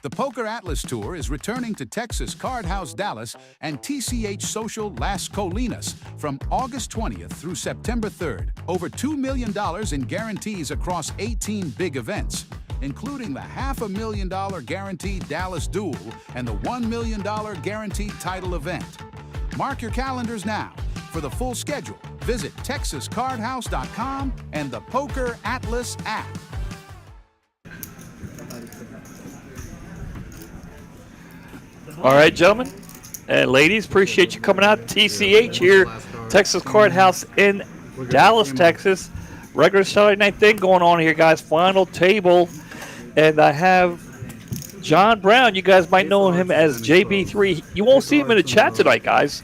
The Poker Atlas Tour is returning to Texas Card House Dallas and TCH Social Las Colinas from August 20th through September 3rd. Over $2 million in guarantees across 18 big events, including the $500,000 guaranteed Dallas Duel and the $1 million guaranteed title event. Mark your calendars now. For the full schedule, visit TexasCardHouse.com and the Poker Atlas app. All right, gentlemen and ladies, appreciate you coming out. TCH here, Texas Card House in Dallas, Texas. Regular Saturday night thing going on here, guys. Final table. And I have John Brown. You guys might know him as JB3. You won't see him in the chat tonight, guys.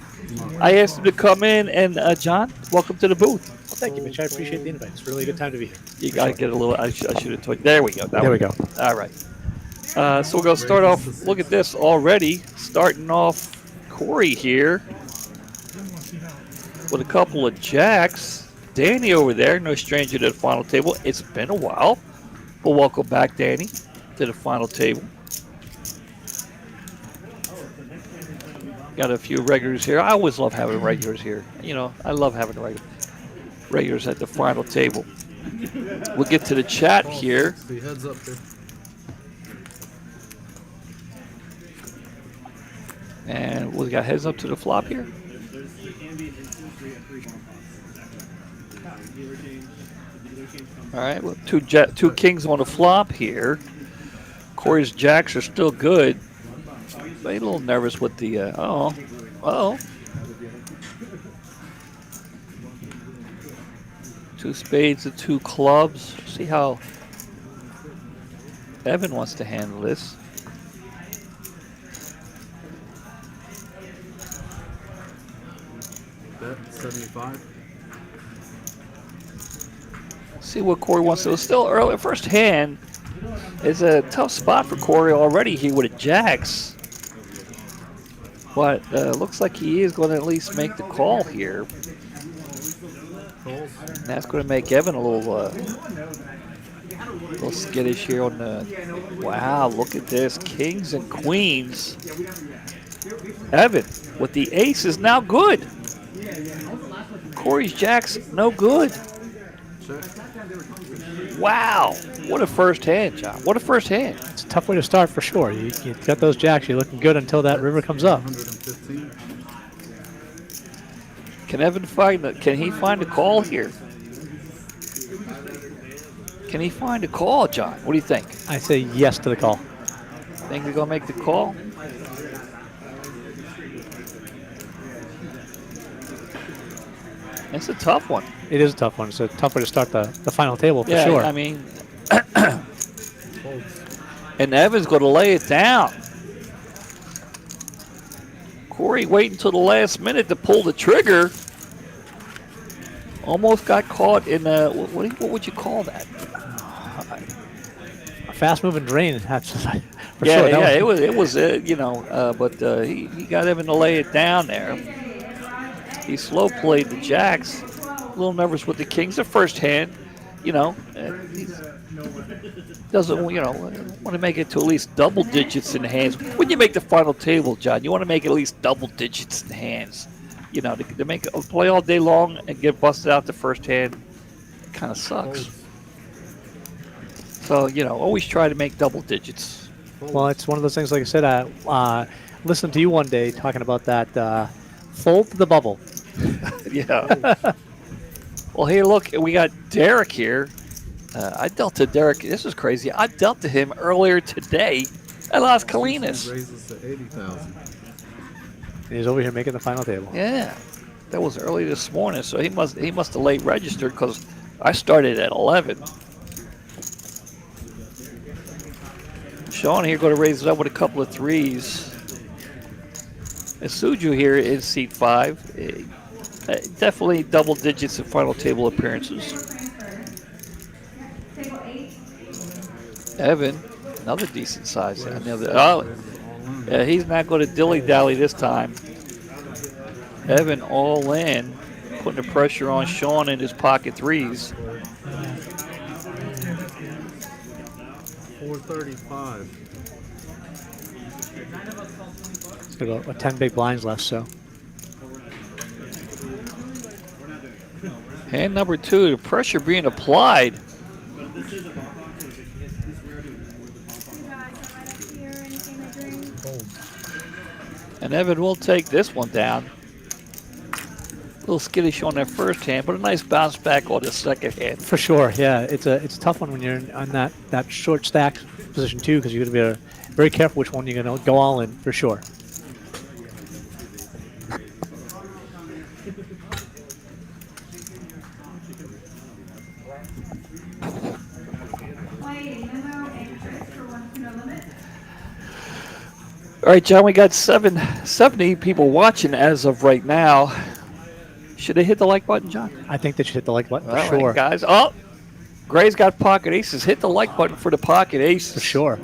I asked him to come in. And, John, welcome to the booth. Well, thank you, Mitch. I appreciate the invite. It's really a good time to be here. You got to get a little – I should have told you. There we go. There we go. All right. So we're going to start off, look at this already, starting off Corey here with a couple of jacks. Danny over there, no stranger to the final table. It's been a while, but welcome back, Danny, to the final table. Got a few regulars here. I always love having regulars here. You know, I love having regulars at the final table. We'll get to the chat here. Heads up there. And we got heads up to the flop here. All right, well, two kings on the flop here. Corey's jacks are still good. But he's a little nervous with the, Two spades and two clubs. See how Evan wants to handle this. Bet 75. See what Corey wants to do. Still early. First hand is a tough spot for Corey already here with a jacks. But looks like he is going to at least make the call here. And that's going to make Evan a little skittish here on the. Wow, look at this. Kings and queens. Evan with the ace is now good. Corey's jacks no good. Wow, what a first hand, John. What a first hand. It's a tough way to start for sure. You got those jacks, you're looking good until that river comes up. 115. Can Evan can he find a call here? Can he find a call, John? What do you think? I say yes to the call. Think they're gonna make the call? It's a tough one. It is a tough one. It's a tough way to start the final table for Yeah, sure. I mean, and Evan's going to lay it down. Corey waiting until the last minute to pull the trigger. Almost got caught in a, what would you call that? A fast-moving drain. That's for Yeah, sure. yeah, it was but he got Evan to lay it down there. He slow played the jacks. A little nervous with the kings. The first hand, he doesn't, want to make it to at least double digits in the hands. When you make the final table, John, you want to make at least double digits in the hands. To make play all day long and get busted out the first hand, kind of sucks. So, always try to make double digits. Well, it's one of those things, like I said, I listened to you one day talking about that fold the bubble. Yeah. Well, here, look, we got Derek here. I dealt to Derek. This is crazy. I dealt to him earlier today at Las Colinas. Raises to 80,000. He's over here making the final table. Yeah, that was early this morning. So he must have late registered because I started at 11. Sean here going to raise it up with a couple of threes. And Suju here in seat 5. Definitely double digits in final table appearances. Evan, another decent size. He's not going to dilly-dally this time. Evan all in, putting the pressure on Sean in his pocket threes. 435. Still got 10 big blinds left, so. Hand number 2, the pressure being applied. And Evan will take this one down. A little skittish on that first hand, but a nice bounce back on the second hand. For sure, yeah. It's a tough one when you're on that short stack position too, because you're going to be very careful which one you're going to go all in, for sure. All right, John, we got 70 people watching as of right now. Should they hit the like button, John? I think they should hit the like button, for All sure. right, guys. Oh, Gray's got pocket aces. Hit the like button for the pocket aces. For sure.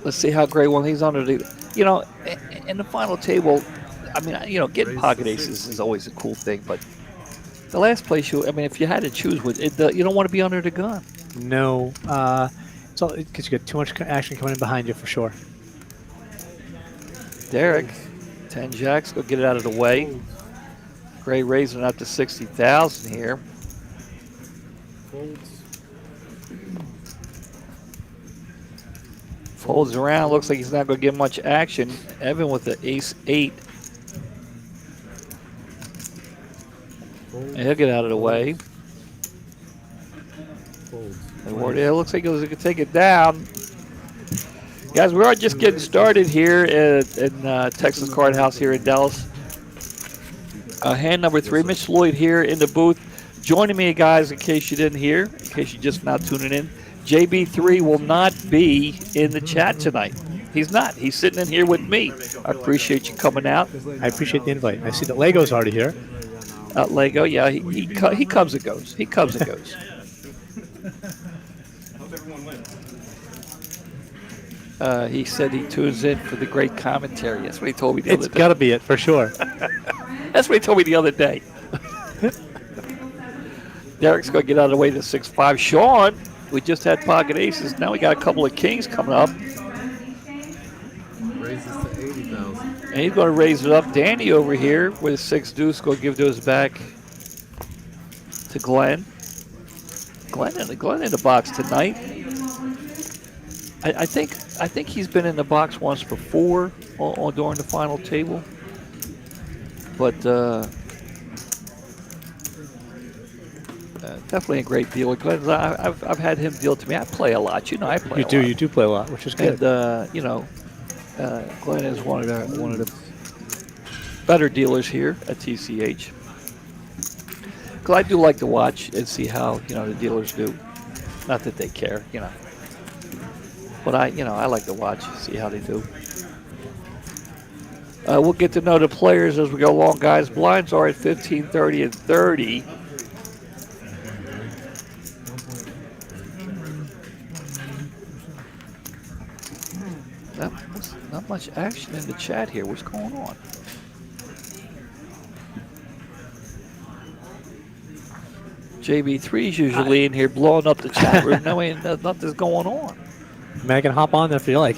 Let's see how Gray won. He's under the, in the final table, I mean, getting pocket aces is always a cool thing, but the last place if you had to choose with it, you don't want to be under the gun. No. It's all because you got too much action coming in behind you, for sure. Derek, 10 jacks, go get it out of the way. Gray raising it up to 60,000 here. Folds around, looks like he's not going to get much action. Evan with the ace-8. And he'll get out of the way. It looks like he can take it down. Guys, we are just getting started here in Texas Card House here in Dallas. Hand number 3, Mitch Lloyd here in the booth. Joining me, guys, in case you didn't hear, in case you're just now tuning in, JB3 will not be in the chat tonight. He's not. He's sitting in here with me. I appreciate you coming out. I appreciate the invite. I see that Lego's already here. Lego, yeah, he comes and goes. He comes and goes. He said he tunes in for the great commentary. That's what he told me the other day. It's got to be it, for sure. That's what he told me the other day. Derek's going to get out of the way to 6-5. Sean, we just had pocket aces. Now we got a couple of kings coming up. Raises to 80,000. And he's going to raise it up. Danny over here with 6 deuce. Going to give those back to Glenn. Glenn in the box tonight. I think he's been in the box once before during the final table. But definitely a great dealer. Glenn, I've had him deal to me. I play a lot. I play. You do play a lot, which is good. And Glenn is one of the better dealers here at TCH. Because I do like to watch and see how the dealers do. Not that they care, but I like to watch, see how they do. We'll get to know the players as we go along, guys. Blinds are at 15, 30, and 30. Not much action in the chat here. What's going on? JB3's usually in here blowing up the chat room. Nothing's going on. I can hop on there if you like.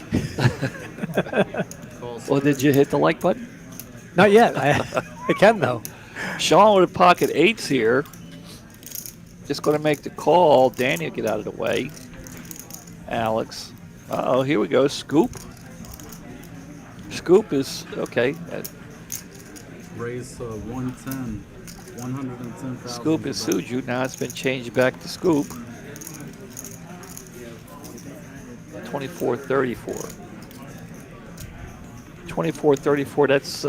Well, did you hit the like button? Not yet. I can, though. Sean with a pocket 8s here. Just going to make the call. Danny will get out of the way. Alex. Uh-oh, here we go. Scoop. Scoop is, okay. Raise 110. 110,000. Scoop is Suju. Now it's been changed back to Scoop. 24-34. 24-34, that's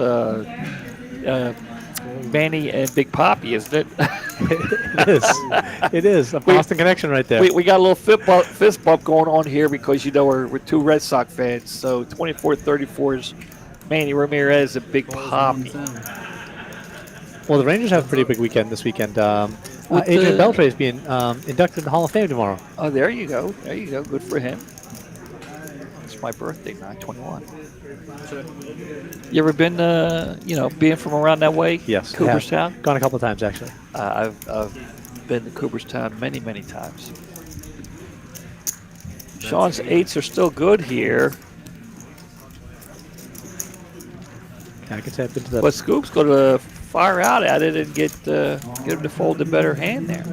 Manny and Big Poppy, isn't it? It is. It is. A Boston connection right there. We got a little fist bump going on here because, we're 2 Red Sox fans. So 24-34 is Manny Ramirez and Big Poppy. Well, the Rangers have a pretty big weekend this weekend. Adrian Beltre is being inducted in the Hall of Fame tomorrow. Oh, there you go. There you go. Good for him. It's my birthday, 9/21. You ever been, being from around that way? Yes. Cooperstown? Gone a couple of times, actually. I've been to Cooperstown many, many times. Sean's 8s are still good here. I can tap into that. But Scoop's going to fire out at it and get him to fold a better hand there.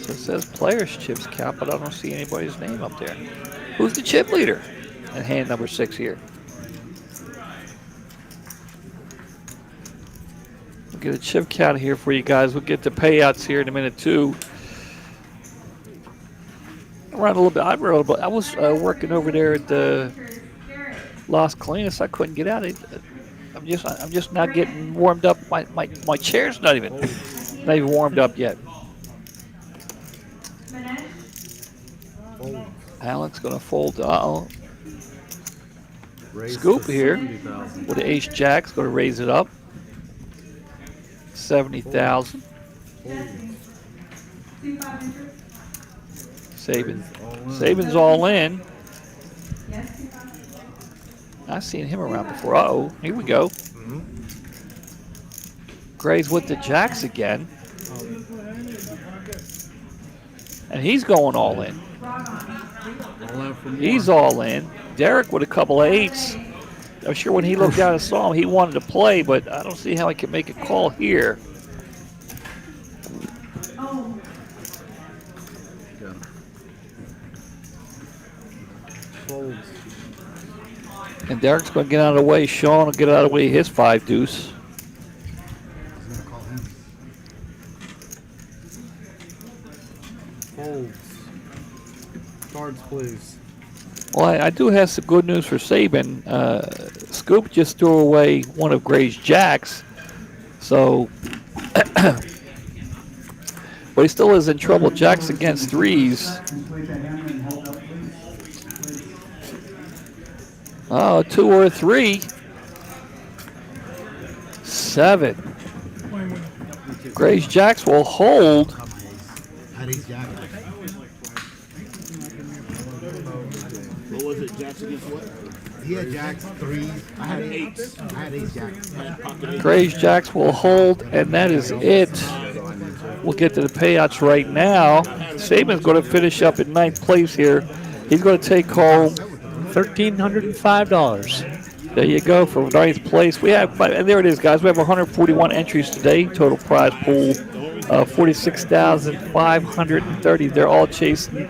So it says players chips count, but I don't see anybody's name up there. Who's the chip leader in hand number 6 here? We'll get a chip count here for you guys. We'll get the payouts here in a minute too. I was working over there at the Las Colinas. I couldn't get out. I'm just not getting warmed up. My chair's not even warmed up yet. Alex gonna fold. Scoop here with the ace jack's gonna raise it up. 70,000. Saban's all in. I've seen him around before. Uh-oh, here we go. Gray's with the jacks again. And he's going all in. He's all in. Derek with a couple of 8s. I'm sure when he looked down and saw him, he wanted to play, but I don't see how he can make a call here. And Derek's going to get out of the way. Sean will get out of the way his 5 deuce. Folds. Cards, please. Well, I do have some good news for Saban. Scoop just threw away one of Gray's jacks. So, but he still is in trouble. Jacks against 3s. Oh, 2 or 3. 7. Gray's jacks will hold. What was it, jacks against what? He had jacks, 3s. I had 8s. I had 8 jacks. Gray's jacks will hold, and that is it. We'll get to the payouts right now. Saban's going to finish up in 9th place here. He's going to take home $1,305. There you go for 9th place. We have, and there it is, guys. We have 141 entries today. Total prize pool 46,530. They're all chasing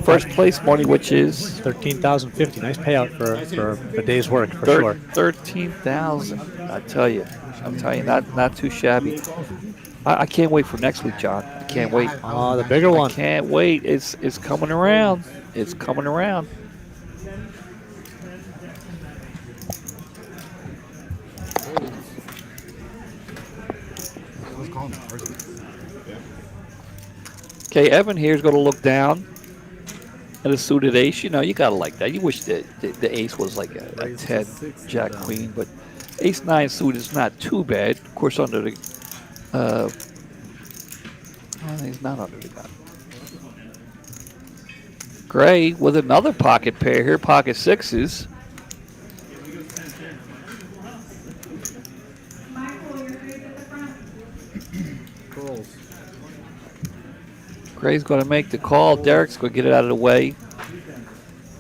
first place money, which is $13,050. Nice payout for a day's work, for sure. 13,000. I'm telling you, not too shabby. I can't wait for next week, John. I can't wait. Oh, the bigger one. I can't wait. It's coming around. It's coming around. Okay, Evan here is going to look down at a suited ace. You know, you got to like that. You wish the ace was like a 10, jack, queen, but ace 9 suit is not too bad. Of course, under the, well, he's not under the gun. Gray with another pocket pair here, pocket 6s. Gray's going to make the call. Derek's going to get it out of the way.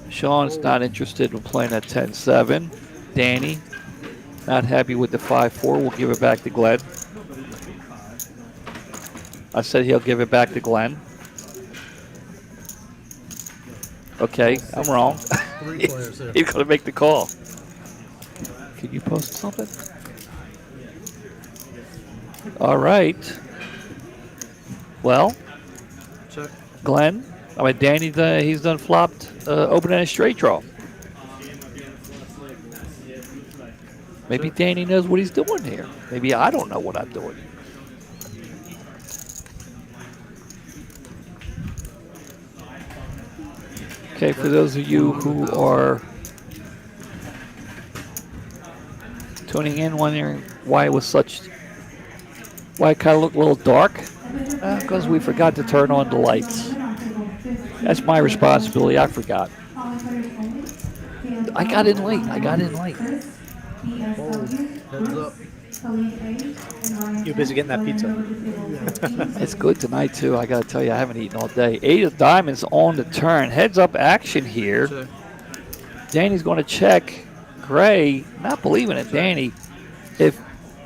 Sean's not interested in playing at 10-7. Danny, not happy with the 5-4. We'll give it back to Glenn. I said he'll give it back to Glenn. Okay, I'm wrong. He's going to make the call. Can you post something? All right. Well, Check. Glenn, Danny, he's done flopped open and straight draw. Maybe Danny knows what he's doing here. Maybe I don't know what I'm doing. Okay, for those of you who are tuning in, wondering why it kind of looked a little dark, because we forgot to turn on the lights. That's my responsibility. I forgot. I got in late. Heads up. You're busy getting that pizza. It's good tonight, too. I got to tell you, I haven't eaten all day. 8 of diamonds on the turn. Heads up action here. Check. Danny's going to check. Gray, not believing it, Danny. If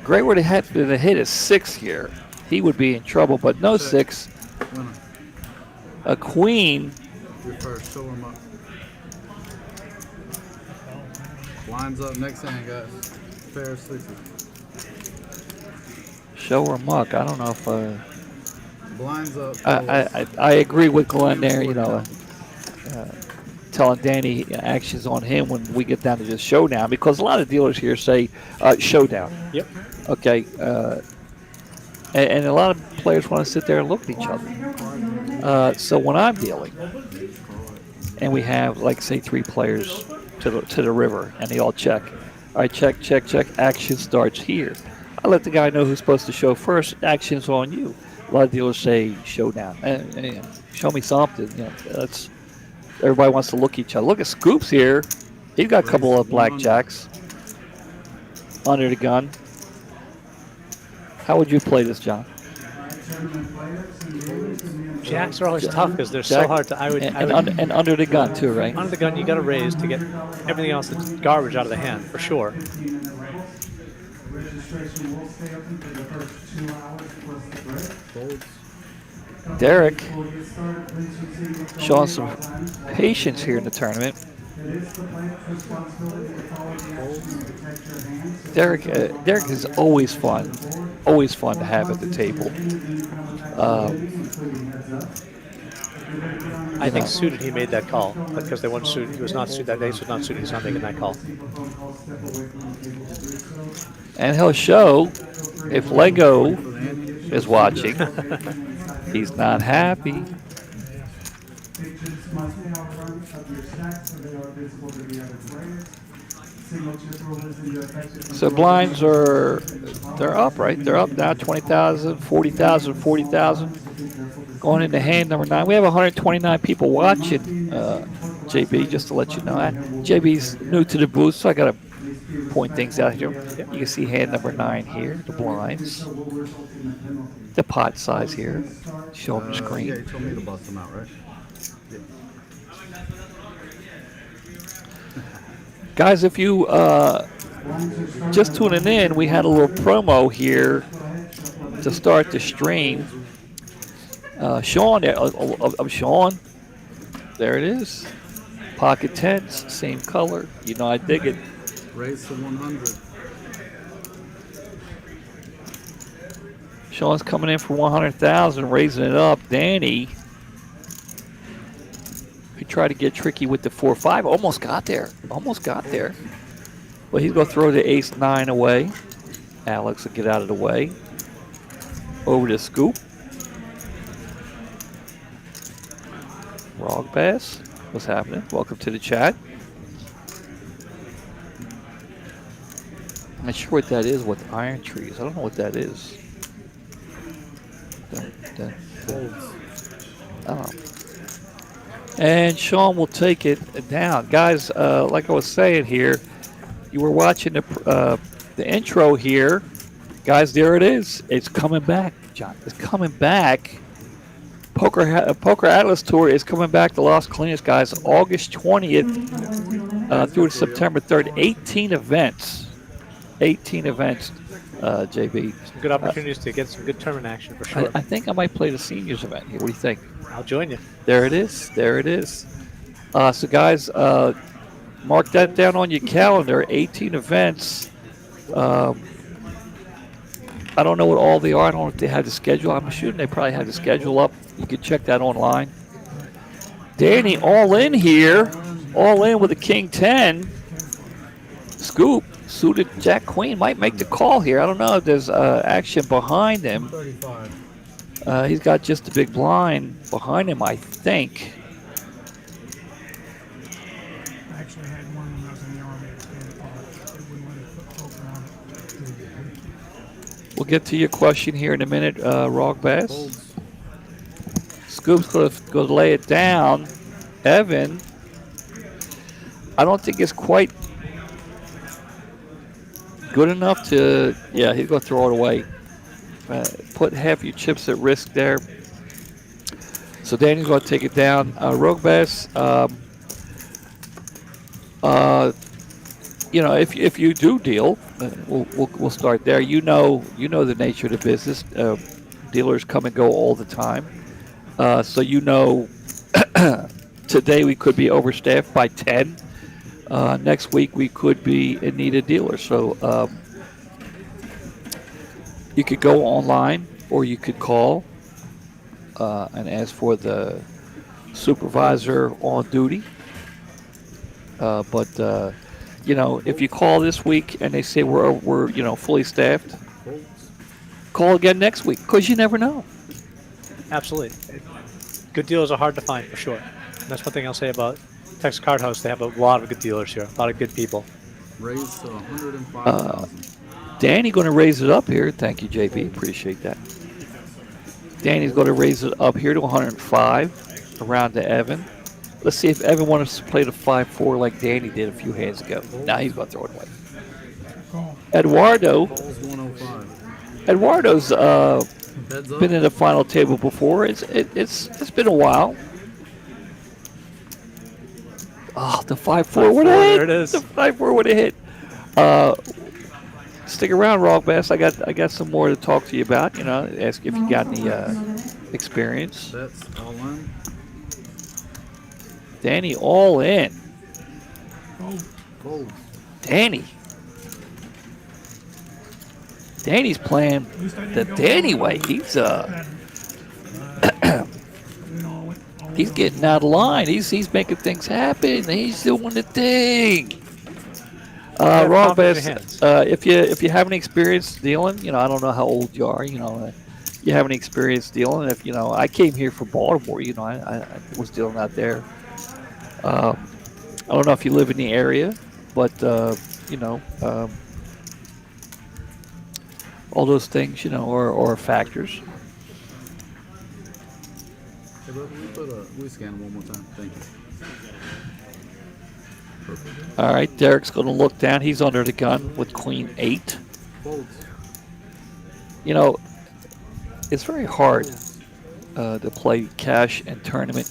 Gray were to hit a 6 here, he would be in trouble, but no 6. Winner. A queen. Your first. Show him up. Lines up next hand, guys. Fair 60. Show or muck. I don't know if Blinds up. I agree with Glenn there. You know, telling Danny actions on him when we get down to just showdown, because a lot of dealers here say showdown. Yep. Okay. And a lot of players want to sit there and look at each other. So when I'm dealing, and we have like say 3 players to the river, and they all check. All right, check, check, check. Action starts here. I let the guy know who's supposed to show first. Action's on you. A lot of dealers say showdown. And show me something. You know, that's everybody wants to look at each other. Look at Scoops here. He's got a couple of blackjacks under the gun. How would you play this, John? Jacks are always tough because they're so hard to. And under the gun too, right? Under the gun, you got to raise to get everything else that's garbage out of the hand for sure. Derek showing some patience here in the tournament. Derek is always fun to have at the table. I think suited he made that call, because they weren't suited. He was not suited that day, so not suited. He's not making that call. And he'll show if Lego is watching. He's not happy. So blinds they're up, right? They're up now 20,000, 40,000, 40,000. Going into hand number 9. We have 129 people watching, JB, just to let you know that. JB's new to the booth, so I got to point things out here. You can see hand number 9 here, the blinds. The pot size here. Show them the screen. Yeah, you told me to bust them out, right? Guys, if you just tuning in, we had a little promo here to start the stream. Sean, Sean, there it is. Pocket tents, same color. You know, I dig it. Raise to 100. Sean's coming in for 100,000, raising it up. Danny, he tried to get tricky with the 4-5. Almost got there. But he's going to throw the ace-9 away. Alex will get out of the way. Over to Scoop. Rog Bass, what's happening? Welcome to the chat. I'm not sure what that is with iron trees. I don't know what that is. And Sean will take it down. Guys, like I was saying here, you were watching the intro here. Guys, there it is. It's coming back, John. It's coming back. Poker Atlas Tour is coming back to Las Colinas, guys, August 20th through September 3rd. 18 events. 18 events, JB. Some good opportunities to get some good tournament action for sure. I think I might play the seniors event here. What do you think? I'll join you. There it is. There it is. So, guys, mark that down on your calendar. 18 events. I don't know what all they are. I don't know if they have the schedule. I'm assuming they probably have the schedule up. You can check that online. Danny all in here. All in with a king 10. Scoop, suited jack queen, might make the call here. I don't know if there's action behind him. 35. He's got just a big blind behind him, I think. I actually had one when I was in the Army. It's been they wouldn't let us put poker on it. We'll get to your question here in a minute, Rog Bass. Folds. Scoop's going to lay it down. Evan, I don't think it's quite good enough to, yeah, he's going to throw it away. put half your chips at risk there. So Danny's going to take it down. Rogue Bass, if you do deal, we'll start there. You know the nature of the business. Dealers come and go all the time. So today we could be overstaffed by 10. Next week we could be in need of dealers. So you could go online or you could call and ask for the supervisor on duty. But if you call this week and they say we're fully staffed, call again next week because you never know. Absolutely. Good dealers are hard to find for sure. And that's one thing I'll say about Texas Card House. They have a lot of good dealers here, a lot of good people. Raised to 105,000. Danny going to raise it up here. Thank you, JP. Appreciate that. Danny's going to raise it up here to 105, around to Evan. Let's see if Evan wants to play the 5-4 like Danny did a few hands ago. Now he's going to throw it away. Eduardo. Calls 105. Eduardo's Heads up. been in the final table before. It's been a while. Oh, the 5-4 would have hit. There it is. The 5-4 would have hit. Stick around, Rock Bass. I got some more to talk to you about. Ask if you got any experience. That's all in. Danny, all in. Fold. Danny's playing the Danny way. He's he's getting out of line. He's making things happen. He's doing the thing. Rock Bass, if you have any experience dealing, I don't know how old you are. You have any experience dealing. If I came here from Baltimore. I was dealing out there. I don't know if you live in the area, but all those things, are factors. Hey, bro, we scan them one more time. Thank you. All right, Derek's going to look down. He's under the gun with Queen 8. Folds. It's very hard to play cash and tournament.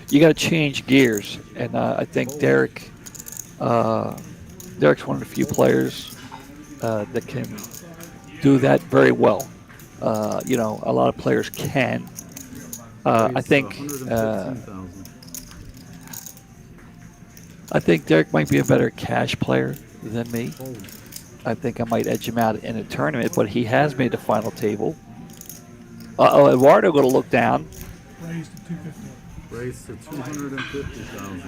You got to change gears, and I think Derek's one of the few players that can do that very well. A lot of players can. I think Derek might be a better cash player than me. I think I might edge him out in a tournament, but he has made the final table. Eduardo going to look down. Raised to 250. Raised to 250,000.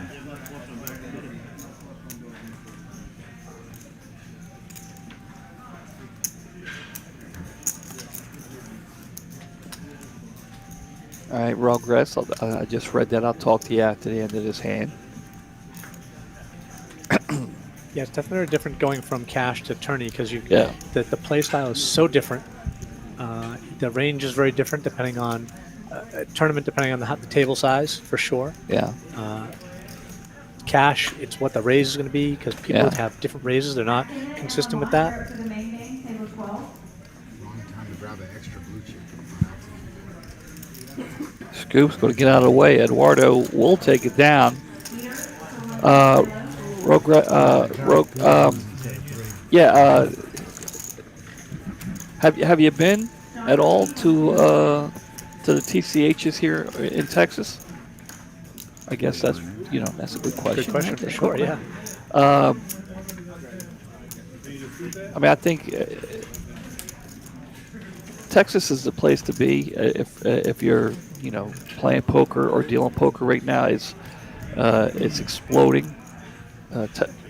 All right, Progress. I just read that. I'll talk to you after the end of this hand. Yeah, it's definitely different going from cash to tourney because the play style is so different. The range is very different depending on tournament, depending on the table size for sure. Yeah. Cash, it's what the raise is going to be because people have different raises. They're not consistent with that. Wrong time to grab an extra blue chip. Scoop's going to get out of the way. Eduardo will take it down. Have you been at all to the TCHs here in Texas? I guess that's a good question. Good question for sure. Yeah. I think Texas is the place to be if you're playing poker or dealing poker right now. It's exploding.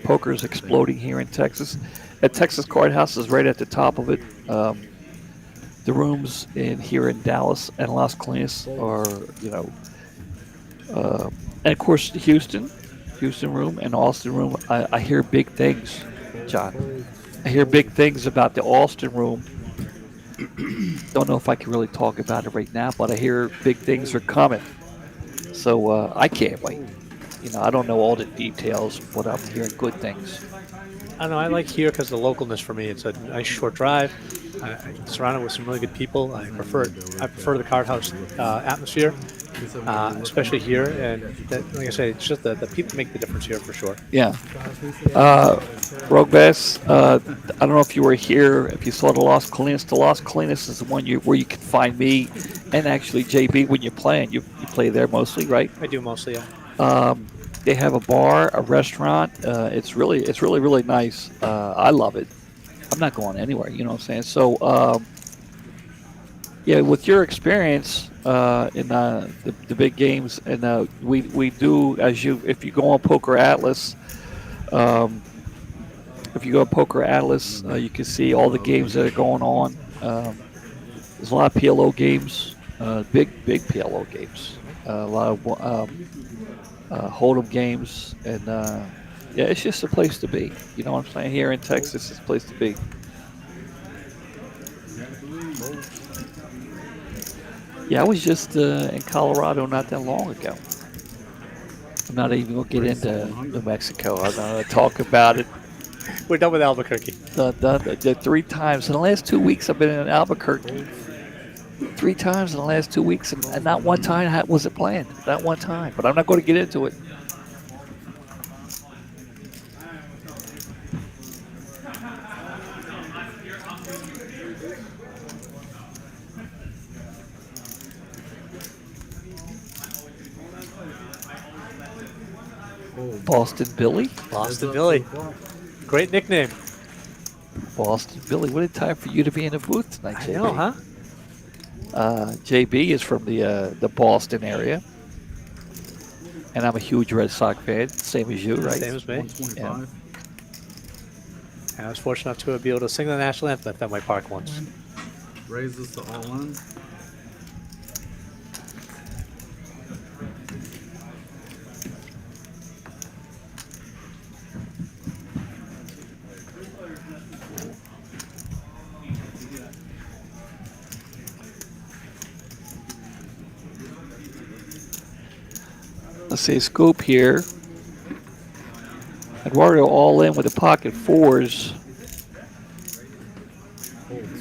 Poker is exploding here in Texas. At Texas Card House is right at the top of it. The rooms here in Dallas and Las Colinas are, and of course Houston room and Austin room. I hear big things, John. I hear big things about the Austin room. Don't know if I can really talk about it right now, but I hear big things are coming. So I can't wait. I don't know all the details, but I'm hearing good things. I don't know. I like here because the localness for me. It's a nice short drive. I'm surrounded with some really good people. I prefer the card house atmosphere, especially here. And like I say, it's just the people make the difference here for sure. Yeah. Rogue Bass, I don't know if you were here, if you saw the Las Colinas. The Las Colinas is the one where you can find me and actually JB when you're playing. You play there mostly, right? I do mostly, yeah. They have a bar, a restaurant. It's really nice. I love it. I'm not going anywhere, you know what I'm saying? So, yeah, with your experience in the big games, and we do, if you go on Poker Atlas, you can see all the games that are going on. There's a lot of PLO games, big PLO games, a lot of Hold'em games, and yeah, it's just a place to be. You know what I'm saying? Here in Texas, it's a place to be. Yeah, I was just in Colorado not that long ago. I'm not even going to get into New Mexico. I'm not going to talk about it. We're done with Albuquerque. The 3 times. In the last 2 weeks, I've been in Albuquerque. 3 times in the last 2 weeks, and not one time was it planned. Not one time. But I'm not going to get into it. Boston Billy? Boston Billy. Great nickname. Boston Billy. What a time for you to be in the booth tonight, JB. I know, huh? JB is from the Boston area. And I'm a huge Red Sox fan, same as you, right? Same as me. 125. Yeah. And I was fortunate enough to be able to sing the national anthem at Fenway Park once. Raises to all in. Let's see, scoop here. Eduardo all in with the pocket 4s.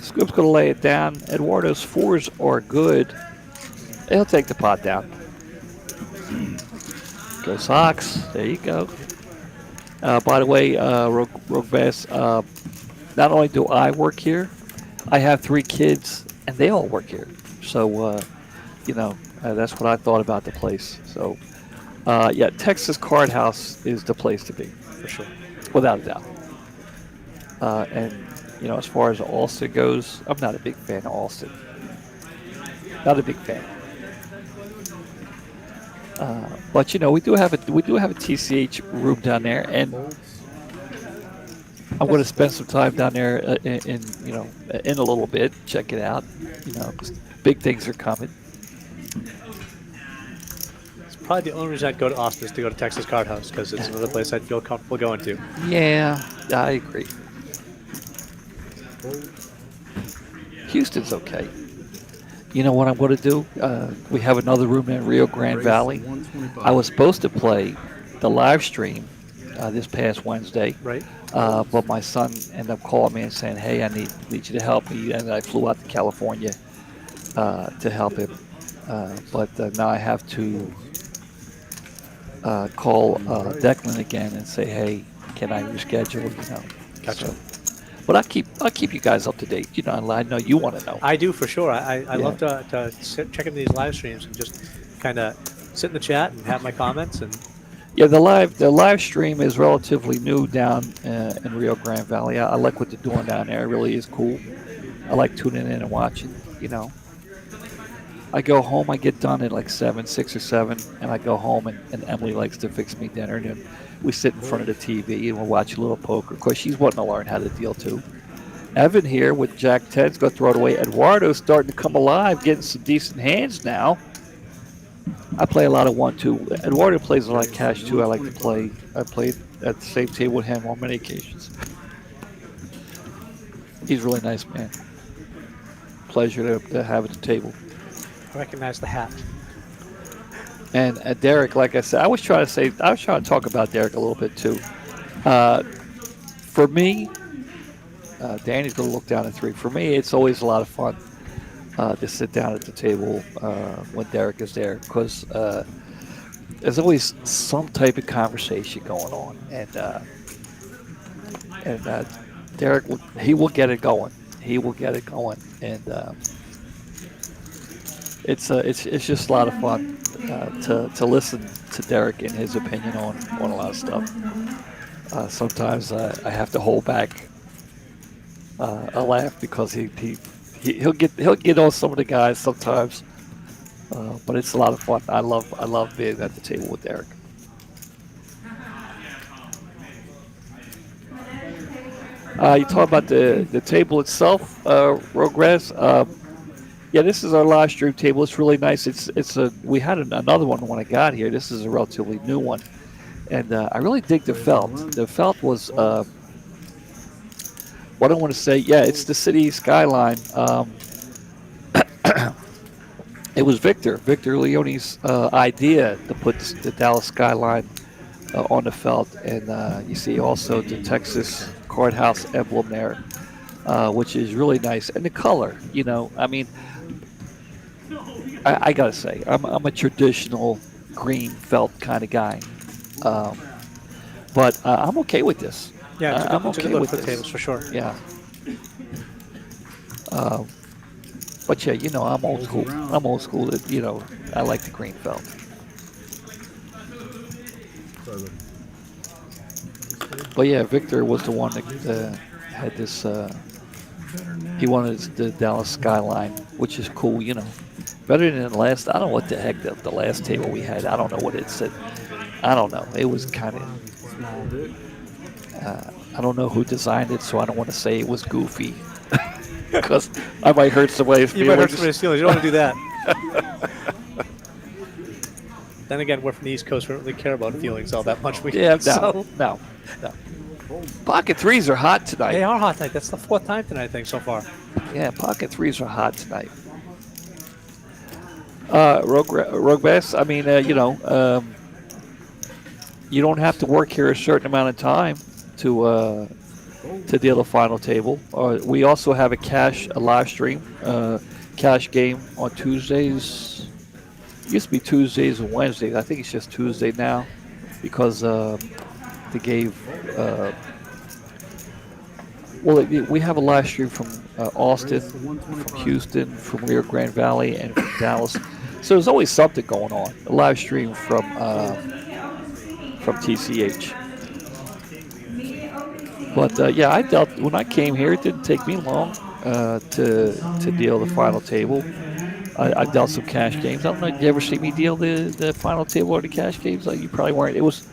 Scoop's going to lay it down. Eduardo's 4s are good. He'll take the pot down. Go Sox. There you go. By the way, Rogue Bass, not only do I work here, I have 3 kids, and they all work here. So, you know, that's what I thought about the place. So, yeah, Texas Card House is the place to be, for sure, without a doubt. And, you know, as far as Austin goes, I'm not a big fan of Austin. Not a big fan. But you know, we do have a TCH room down there, and I'm going to spend some time down there in a little bit, check it out. You know, 'cause big things are coming. It's probably the only reason I'd go to Austin is to go to Texas Card House, because it's another place I'd feel comfortable going to. Yeah, I agree. Houston's okay. You know what I'm going to do? We have another room in Rio Grande Valley. I was supposed to play the live stream this past Wednesday, Right. but my son ended up calling me and saying, "Hey, I need you to help me," and I flew out to California to help him. But now I have to call Declan again and say, "Hey, can I reschedule?" You know. Gotcha. So, but I'll keep you guys up to date. You know, I know you want to know. I do, for sure. I love to check in these live streams and just kind of sit in the chat and have my comments. And Yeah, the live stream is relatively new down in Rio Grande Valley. I like what they're doing down there. It really is cool. I like tuning in and watching. You know, I go home. I get done at like 6 or 7, and I go home, and Emily likes to fix me dinner. And then we sit in front of the TV and we'll watch a little poker. Of course, she's wanting to learn how to deal too. Evan here with Jack 10's going to throw it away. Eduardo's starting to come alive, getting some decent hands now. I play a lot of 1-2. Eduardo plays a lot of cash too. I like to play. I played at the same table with him on many occasions. He's a really nice man. Pleasure to have at the table. I recognize the hat. And Derek, like I said, I was trying to talk about Derek a little bit too. For me, Danny's going to look down at 3. For me, it's always a lot of fun to sit down at the table when Derek is there, because there's always some type of conversation going on, and Derek he will get it going. He will get it going, and it's just a lot of fun to listen to Derek and his opinion on a lot of stuff. Sometimes I have to hold back a laugh because he'll get on some of the guys sometimes, but it's a lot of fun. I love being at the table with Derek. You talk about the table itself, Rogres. Yeah, this is our live stream table. It's really nice. We had another one when I got here. This is a relatively new one, and I really dig the felt. The felt was what I want to say. Yeah, it's the city skyline. It was Victor Leone's idea to put the Dallas skyline on the felt, and you see also the Texas Courthouse emblem there, which is really nice, and the color. I mean, I gotta say, I'm a traditional green felt kind of guy, but I'm okay with this. Yeah, I'm okay with the this. tables for sure. Yeah. But yeah, I'm old school. I'm old school. I like the green felt. But yeah, Victor was the one that had this. He wanted the Dallas skyline, which is cool. Better than the last. I don't know what the heck the last table we had. I don't know what it said. I don't know. It was kind of. I don't know who designed it, so I don't want to say it was goofy, because I might hurt somebody's feelings. You might hurt somebody's feelings. You don't want to do that. Then again, we're from the East Coast. We don't really care about feelings all that much. No. Pocket threes are hot tonight. They are hot tonight. That's the 4th time tonight, I think, so far. Yeah, pocket threes are hot tonight. Rogue Bass, I mean, you don't have to work here a certain amount of time to deal the final table. We also have a live stream, cash game on Tuesdays. It used to be Tuesdays and Wednesdays. I think it's just Tuesday now, because they gave. We have a live stream from Austin, from Houston, from Rio Grande Valley, and from Dallas. So there's always something going on. A live stream from TCH. But yeah, when I came here. It didn't take me long to deal the final table. I dealt some cash games. I don't know. Did you ever see me deal the final table or the cash games? You probably weren't. It was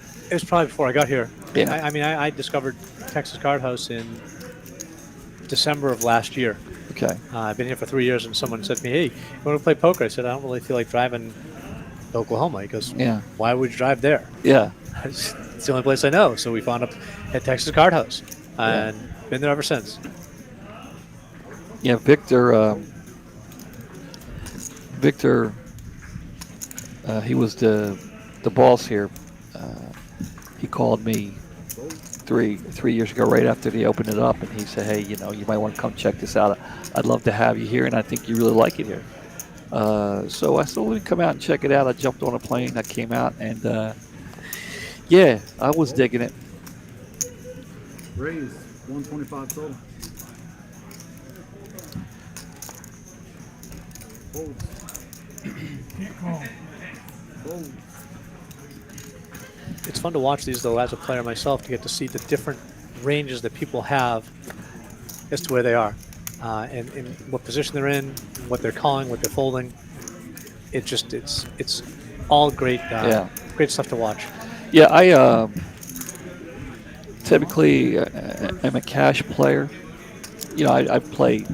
probably before I got here. Yeah. I discovered Texas Card House in December of last year. Okay. I've been here for 3 years, and someone said to me, "Hey, you want to play poker?" I said, "I don't really feel like driving to Oklahoma." He goes, Yeah. "Why would you drive there?" Yeah. It's the only place I know. So we found up at Texas Card House, and been there ever since. Yeah, Victor, he was the boss here. He called me three years ago, right after they opened it up, and he said, "Hey, you might want to come check this out. I'd love to have you here, and I think you really like it here." So I said, "Let me come out and check it out." I jumped on a plane. I came out, and yeah, I was digging it. Raise 125 total. Folds. Can't call. Folds. It's fun to watch these, though, as a player myself, to get to see the different ranges that people have as to where they are, and what position they're in, what they're calling, what they're folding. It's all great, great stuff to watch. Yeah, I typically am a cash player. I play.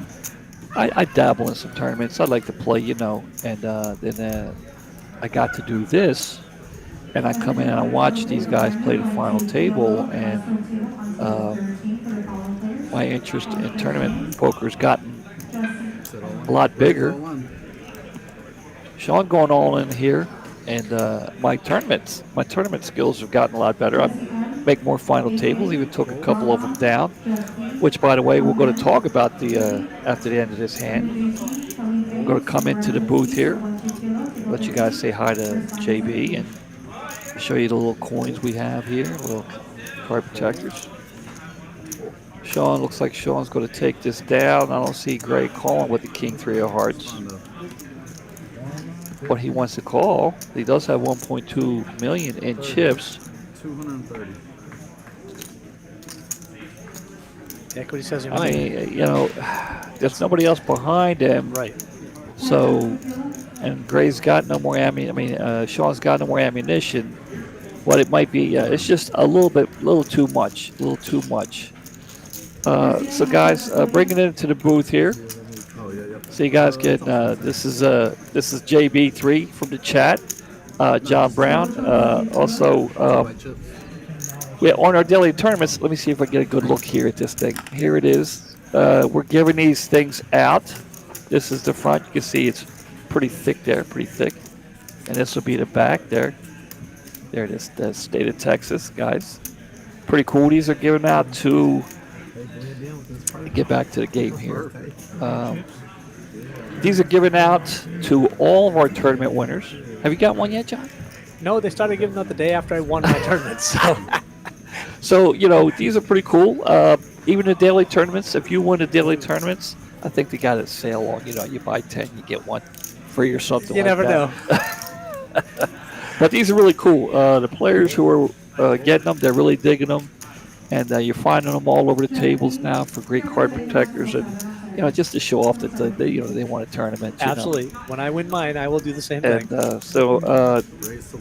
I dabble in some tournaments. I like to play, and then I got to do this. And I come in and I watch these guys play the final table, and my interest in tournament poker's gotten a lot bigger. Sean going all in here, and my tournament skills have gotten a lot better. make more final tables. Even took a couple of them down, which, by the way, we're going to talk about after the end of this hand. I'm going to come into the booth here, let you guys say hi to JB, and show you the little coins we have here, little card protectors. Sean, looks like Sean's going to take this down. I don't see Gray calling with the King 3 of Hearts. What he wants to call, he does have 1.2 million in chips. 230. Equity says I mean, you know, there's nobody else behind him. Right. So, and Gray's got no more ammunition. Sean's got no more ammunition. What it might be, it's just a little too much. So guys, bringing it into the booth here. So you guys get this is JB3 from the chat, John Brown. Also, on our daily tournaments. Let me see if I get a good look here at this thing. Here it is. We're giving these things out. This is the front. You can see it's pretty thick there, and this will be the back there. There it is, the state of Texas, guys. Pretty cool. These are given out to. Get back to the game here. These are given out to all of our tournament winners. Have you got one yet, John? No, they started giving out the day after I won my tournament. So. So, you know, these are pretty cool. Even the daily tournaments, if you win the daily tournaments, I think they got a sale on, you know, you buy 10, you get one free or something you like that. You never know. But these are really cool. The players who are getting them, they're really digging them. And you're finding them all over the tables now for great card protectors, and you know, just to show off that they want a tournament. Absolutely. When I win mine, I will do the same thing. So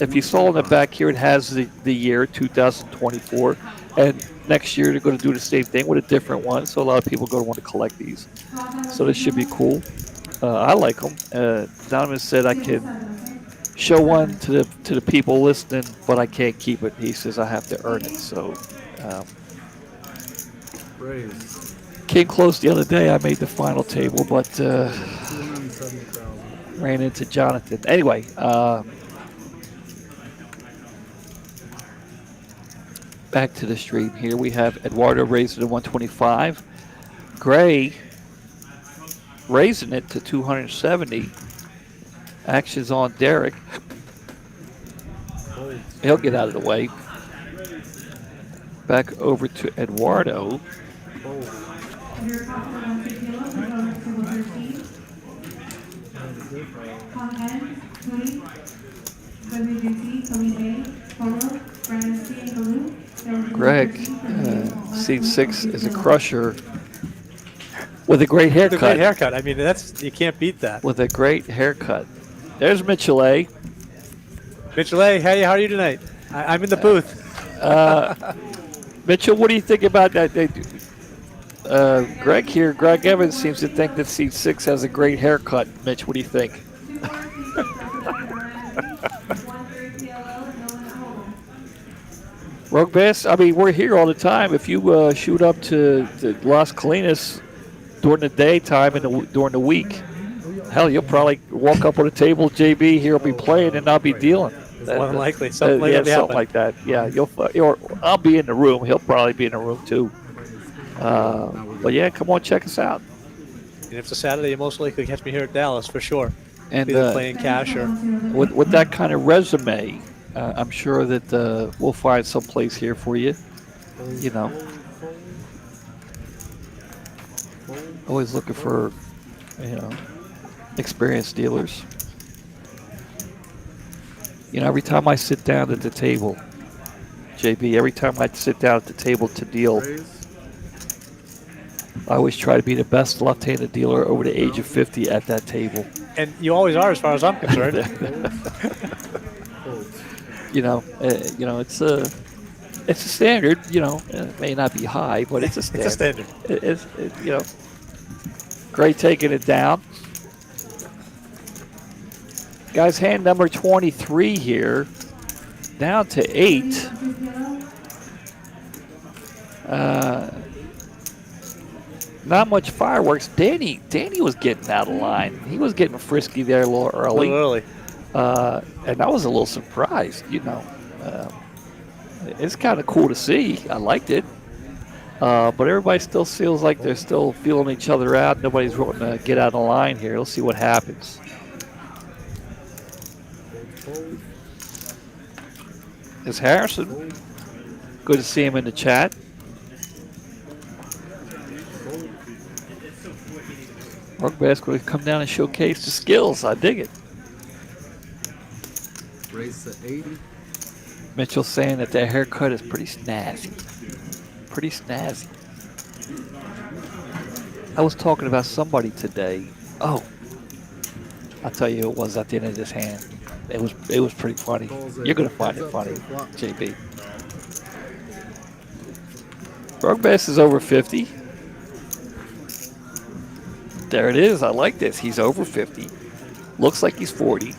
if you saw in the back here, it has the year 2024, and next year they're going to do the same thing with a different one. So a lot of people are going to want to collect these. So this should be cool. I like them. Donovan said I can show one to the people listening, but I can't keep it. He says I have to earn it. So. Came close the other day. I made the final table, but ran into Jonathan. Anyway, back to the stream here. We have Eduardo raising to 125. Gray raising it to 270. Action's on Derek. He'll get out of the way. Back over to Eduardo. Greg, seat 6 is a crusher with a great haircut. With a great haircut. I mean, you can't beat that. With a great haircut. There's Mitch Lloyd. Mitch Lloyd, hey, how are you tonight? I'm in the booth. Mitchell, what do you think about that? Greg Evans seems to think that seat 6 has a great haircut. Mitch, what do you think? Rogue Bass, I mean, we're here all the time. If you shoot up to Las Colinas during the daytime and during the week, hell, you'll probably walk up on a table, JB, here will be playing, and I'll be dealing. More than likely, something like that. Yeah, I'll be in the room. He'll probably be in the room too. But yeah, come on, check us out. And if it's a Saturday, you most likely catch me here at Dallas for sure. And either playing cash or with that kind of resume, I'm sure that we'll find some place here for you. You know, always looking for experienced dealers. You know, every time I sit down at the table, JB, every time I sit down at the table to deal, I always try to be the best left-handed dealer over the age of 50 at that table. And you always are, as far as I'm concerned. It's a standard. It may not be high, but it's a standard. It's a standard. Great taking it down. Guys, hand number 23 here, down to 8. Not much fireworks. Danny was getting out of line. He was getting frisky there a little early. And I was a little surprised, it's kind of cool to see. I liked it. But everybody still feels like they're still feeling each other out. Nobody's wanting to get out of line here. Let's see what happens. It's Harrison. Good to see him in the chat. Mark Bass going to come down and showcase the skills. I dig it. Raise to 80. Mitchell saying that that haircut is pretty snazzy. Pretty snazzy. I was talking about somebody today. Oh, I'll tell you who it was at the end of this hand. It was pretty funny. You're gonna find it funny, JB. Rugbass is over 50. There it is. I like this. He's over 50. Looks like he's 40.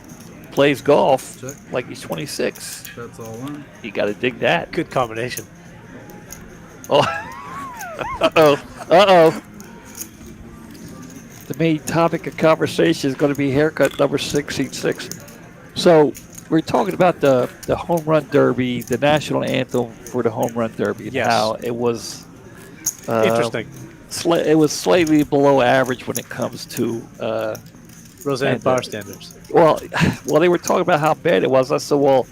Plays golf like he's 26. That's all in. You got to dig that. Good combination. Oh. Uh-oh. Uh-oh. The main topic of conversation is going to be haircut number 686. So we're talking about the home run derby, the national anthem for the home run derby. Yes. Now it was Interesting. It was slightly below average when it comes to Roseanne Barr standards. Well, they were talking about how bad it was. I said, well,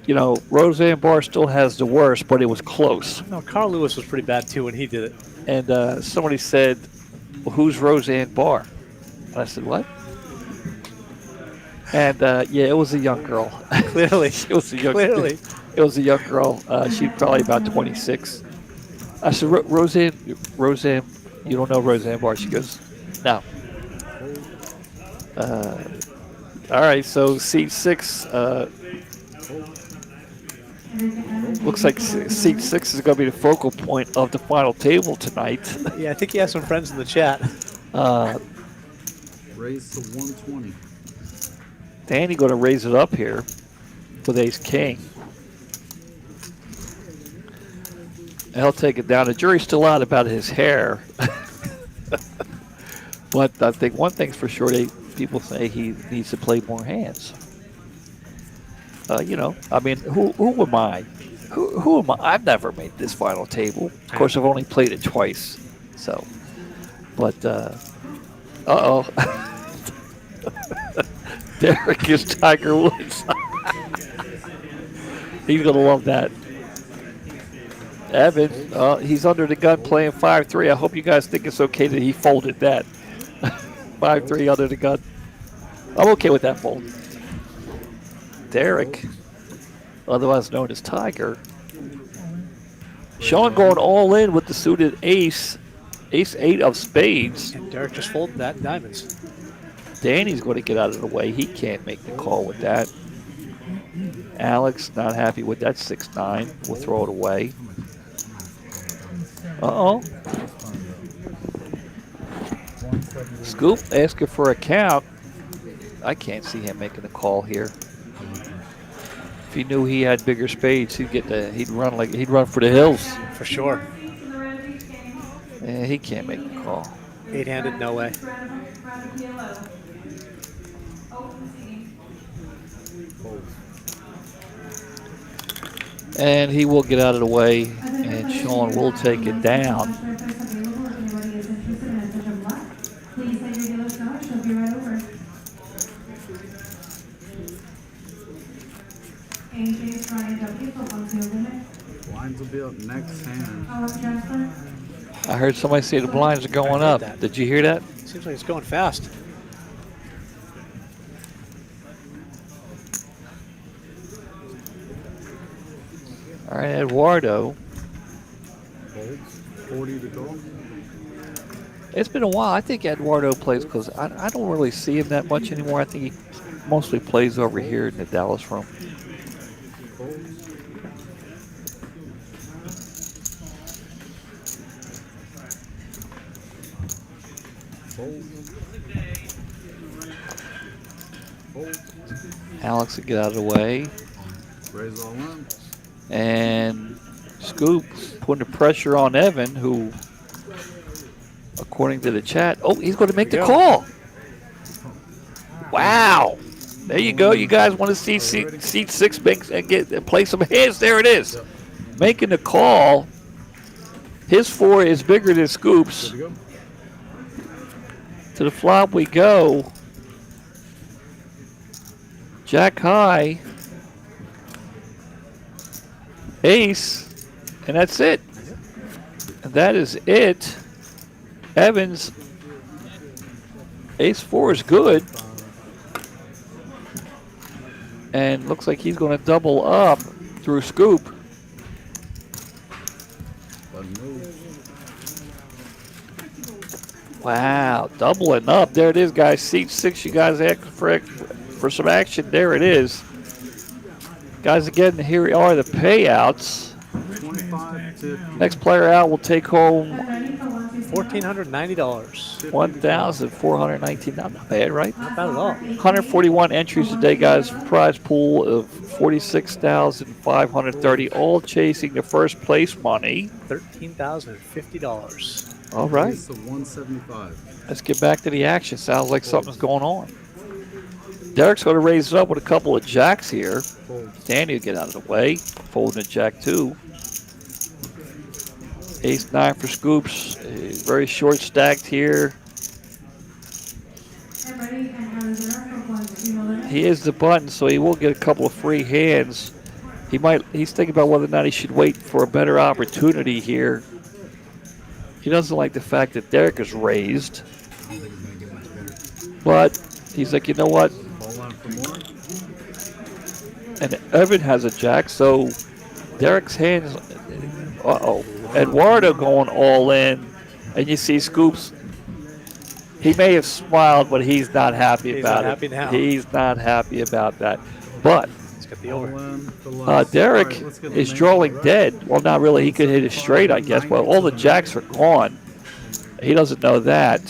you know, Roseanne Barr still has the worst, but it was close. No, Carl Lewis was pretty bad too when he did it. And somebody said, well, who's Roseanne Barr? And I said, what? And yeah, it was a young girl. Clearly. It was a young Clearly. It was a young girl. She's probably about 26. I said, Roseanne, you don't know Roseanne Barr? She goes, no. All right, so seat 6. Looks like seat 6 is going to be the focal point of the final table tonight. Yeah, I think he has some friends in the chat. Raise to 120. Danny going to raise it up here with ace king. He'll take it down. The jury's still out about his hair. But I think one thing's for sure, people say he needs to play more hands. You know, I mean, who am I? Who am I? I've never made this final table. Of course, I've only played it twice. So, but, uh-oh. Derek is Tiger Woods. He's going to love that. Evan, he's under the gun playing 5-3. I hope you guys think it's okay that he folded that. 5-3 under the gun. I'm okay with that fold. Derek, otherwise known as Tiger. Sean going all in with the suited ace. Ace-8 of spades. And Derek just folded that in diamonds. Danny's going to get out of the way. He can't make the call with that. Alex, not happy with that 6-9. We'll throw it away. Uh-oh. Scoop asking for a count. I can't see him making the call here. If he knew he had bigger spades, he'd run for the hills. For sure. Yeah, he can't make the call. 8-handed, no way. And he will get out of the way, and Sean will take it down. Blinds will be up next hand. I heard somebody say the blinds are going up. Did you hear that? Seems like it's going fast. All right, Eduardo. Folds. 40 to go. It's been a while. I think Eduardo plays because I don't really see him that much anymore. I think he mostly plays over here in the Dallas room. Folds. Folds. Folds. Alex will get out of the way. Raise all in. And Scoop putting the pressure on Evan, who, according to the chat, he's going to make the call. Wow. There you go. You guys want to see seat 6 and play some hands? There it is. making the call. His 4 is bigger than Scoops. Good to go. To the flop we go. Jack high. Ace. And that's it. And that is it. Evans. Ace 4 is good. And looks like he's going to double up through Scoop. Wow, doubling up. There it is, guys. Seat 6, you guys asked for some action. There it is. Guys, again, here are the payouts. 25 to Next player out will take home $1,490. $1,419. Not bad, right? Not bad at all. 141 entries today, guys. Prize pool of $46,530. All chasing the first place money. $13,050. All right. Ace of 175. Let's get back to the action. Sounds like something's going on. Derek's going to raise it up with a couple of jacks here. Danny will get out of the way. Folding a jack 2. Ace 9 for Scoops. Very short stacked here. He is the button, so he will get a couple of free hands. He's thinking about whether or not he should wait for a better opportunity here. He doesn't like the fact that Derek is raised. But he's like, you know what? And Evan has a jack, so Derek's hands. Uh-oh. Eduardo going all in. And you see Scoops. He may have smiled, but he's not happy about it. He's not happy about that. But Derek is drawing dead. Well, not really. He could hit it straight, I guess. Well, all the jacks are gone. He doesn't know that.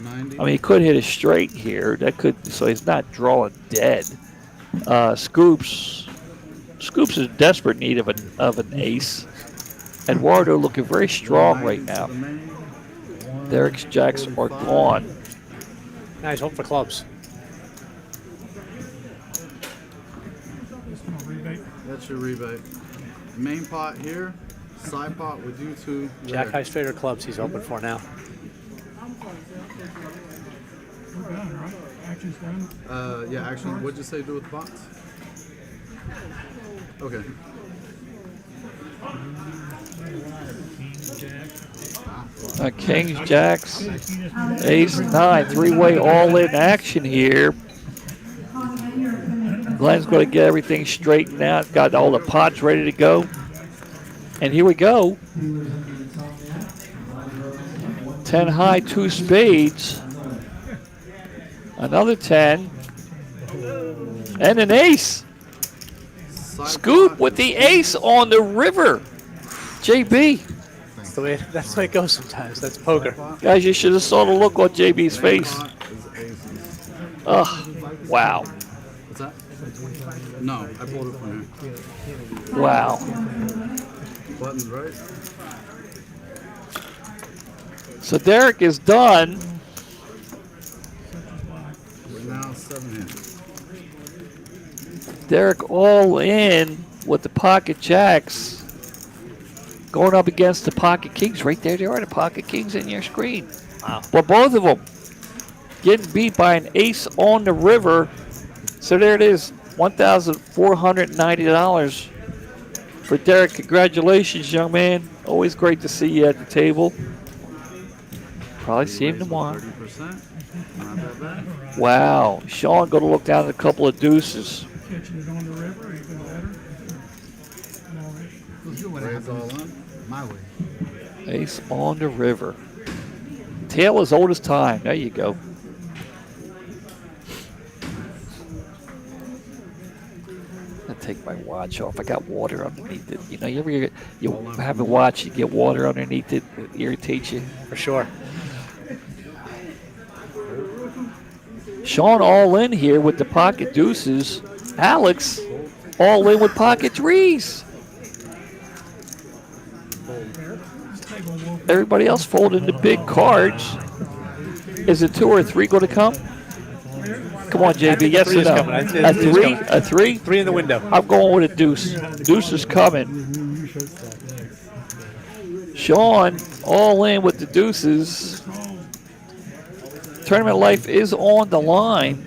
I mean, he could hit it straight here. So he's not drawing dead. Scoops is in desperate need of an ace. Eduardo looking very strong right now. Derek's jacks are gone. Nice, hope for clubs. That's your rebate. Main pot here, side pot with you two. Jack high straight or clubs he's open for now. We're done, right? Action's done. Yeah, actually, what'd you say do with the pots? Okay. Kings, jacks, ace, 9. 3-way all-in action here. Glenn's going to get everything straightened out. Got all the pots ready to go. And here we go. 10 high, 2 spades. Another 10. And an ace. Scoop with the ace on the river. JB. That's the way it goes sometimes. That's poker. Guys, you should have saw the look on JB's face. Ugh. Wow. What's that? No, I pulled it from here. Wow. Buttons right. So Derek is done. We're now 7 hands. Derek all in with the pocket jacks. Going up against the pocket kings. Right there, are the pocket kings in your screen. Wow. Well, both of them getting beat by an ace on the river. So there it is, $1,490 for Derek. Congratulations, young man. Always great to see you at the table. Probably see him tomorrow. 30%. Not that bad. Wow. Sean going to look down at a couple of deuces. Catching it on the river, even better. Raise all in. My way. Ace on the river. Tale as old as time. There you go. I'll take my watch off. I got water underneath it. You know, you have a watch, you get water underneath it. It irritates you. For sure. Sean all in here with the pocket deuces. Alex all in with pocket threes. Everybody else folding the big cards. Is it 2 or 3 going to come? Come on, JB. Yes or no? A 3? A 3? 3 in the window. I'm going with a deuce. Deuce is coming. Sean all in with the deuces. Tournament life is on the line.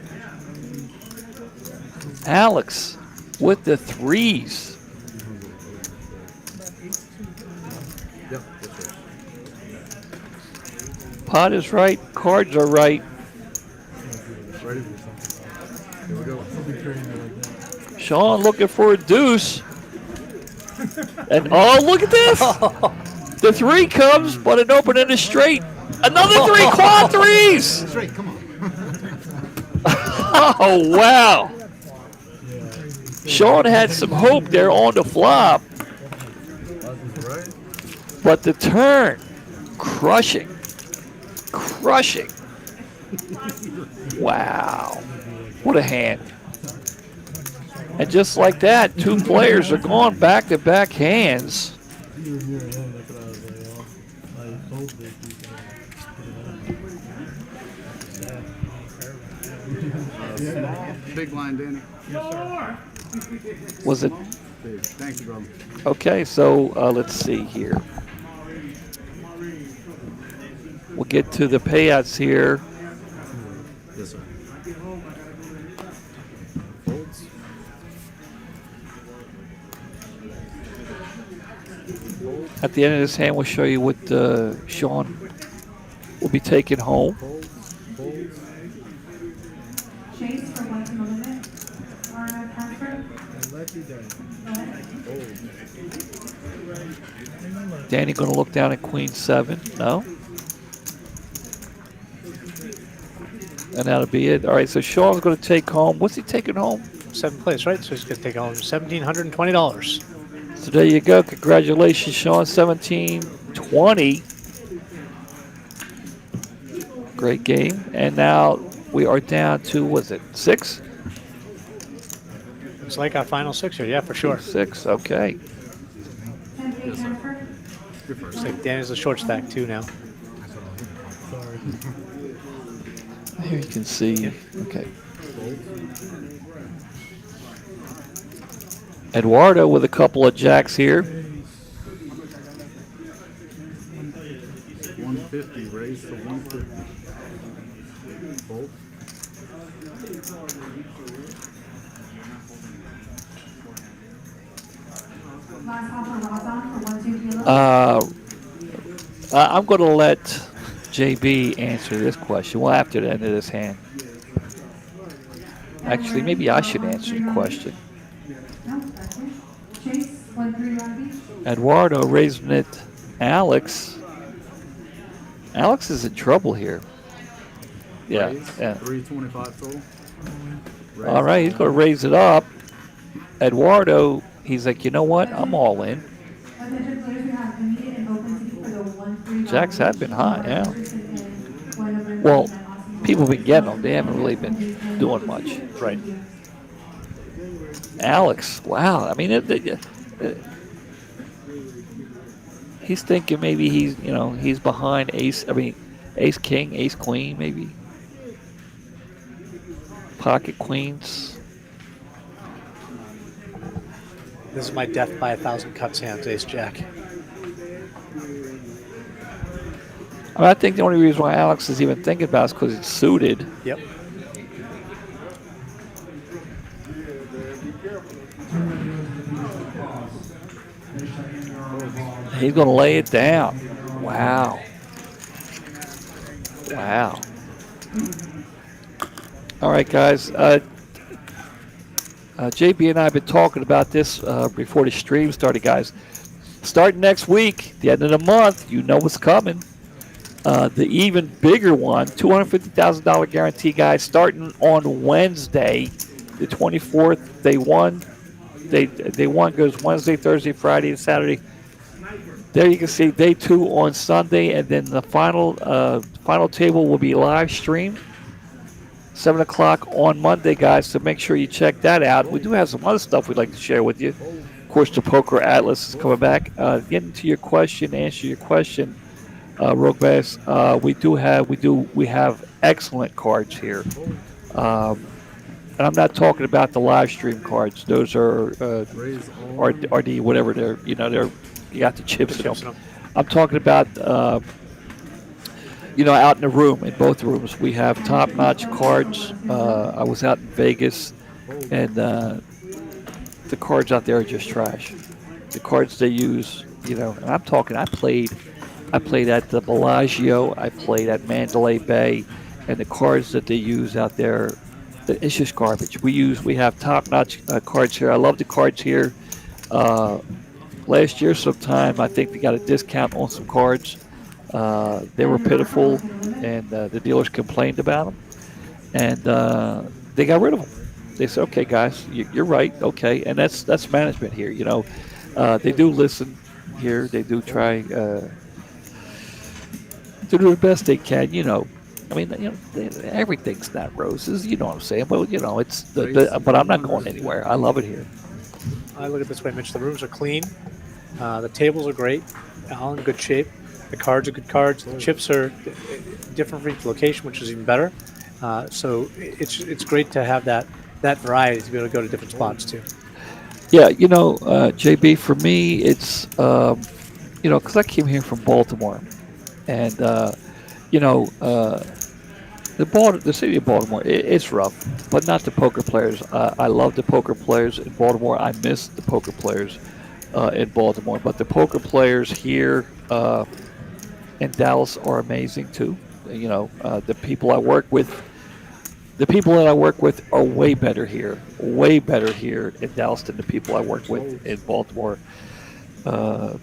Alex with the threes. Yep, that's right. Pot is right. Cards are right. Ready? Here we go. Sean looking for a deuce. And oh, look at this. The three comes, but an open-ended straight. Another three, quad threes. Straight, come on. Oh, wow. Sean had some hope there on the flop. Right? But the turn, crushing. Crushing. Wow. What a hand. And just like that, two players are gone back-to-back hands. Small, big line, Danny. Was it? Big. Thank you, brother. Okay, so let's see here. We'll get to the payouts here. Yes, sir. Folds. At the end of this hand, we'll show you what Sean will be taking home. Folds. Folds. Chase for one to the limit. Arna transfer. Danny going to look down at Queen 7. No. And that'll be it. All right, so Sean's going to take home. What's he taking home? 7th place, right? So he's going to take home $1,720. So there you go. Congratulations, Sean. 17-20. Great game. And now we are down to, was it 6? It's like our final 6 here, yeah, for sure. 6, okay. 10K transfer. It's like Danny's the short stack too now. Here you can see. Okay. Eduardo with a couple of jacks here. 150, raise to 150. Fold. Last offer Razan for 1-2 kilo. I'm going to let JB answer this question. Well, after the end of this hand. Actually, maybe I should answer the question. No, that's it. Chase 1-3 round each. Eduardo raising it. Alex. Alex is in trouble here. Yeah. Raise, Yeah. 325 total. Raise. All right, he's going to raise it up. Eduardo, he's like, you know what? I'm all in. Attention players who have immediate and open seats for the 1-3 Jacks have been hot, yeah. yeah. Well, people have been getting them. They haven't really been doing much. Right. Alex, wow. I mean, he's thinking maybe he's behind ace king, ace queen, maybe. Pocket queens. This is my death by 1,000 cuts hands, ace jack. I think the only reason why Alex is even thinking about it is because it's suited. Yep. He's going to lay it down. Wow. Wow. All right, guys. JB and I have been talking about this before the stream started, guys. Starting next week, the end of the month, you know what's coming. The even bigger one, $250,000 guarantee, guys, starting on Wednesday, the 24th. Day one goes Wednesday, Thursday, Friday, and Saturday. There you can see day 2 on Sunday, and then the final table will be live streamed 7 o'clock on Monday, guys. So make sure you check that out. We do have some other stuff we'd like to share with you. Of course, the Poker Atlas is coming back. Getting to your question, answer your question, Rogue Bass. We have excellent cards here. And I'm not talking about the live stream cards. Those are RD, whatever they're, you got the chips in them. I'm talking about, out in the room, in both rooms, we have top-notch cards. I was out in Vegas, and the cards out there are just trash. The cards they use, and I'm talking. I played at the Bellagio. I played at Mandalay Bay, and the cards that they use out there, it's just garbage. We have top-notch cards here. I love the cards here. Last year, sometime I think they got a discount on some cards. They were pitiful, and the dealers complained about them, and they got rid of them. They said, "Okay, guys, you're right. Okay," and that's management here. They do listen here. They do try to do the best they can. I mean, everything's not roses. You know what I'm saying? But it's but I'm not going anywhere. I love it here. I look at it this way, Mitch. The rooms are clean. The tables are great, all in good shape. The cards are good cards. The chips are different for each location, which is even better. So it's great to have that variety to be able to go to different spots too. Yeah, JB, for me, it's because I came here from Baltimore, and the city of Baltimore, it's rough, but not the poker players. I love the poker players in Baltimore. I miss the poker players in Baltimore, but the poker players here in Dallas are amazing too. The people I work with, are way better here in Dallas than the people I work with in Baltimore.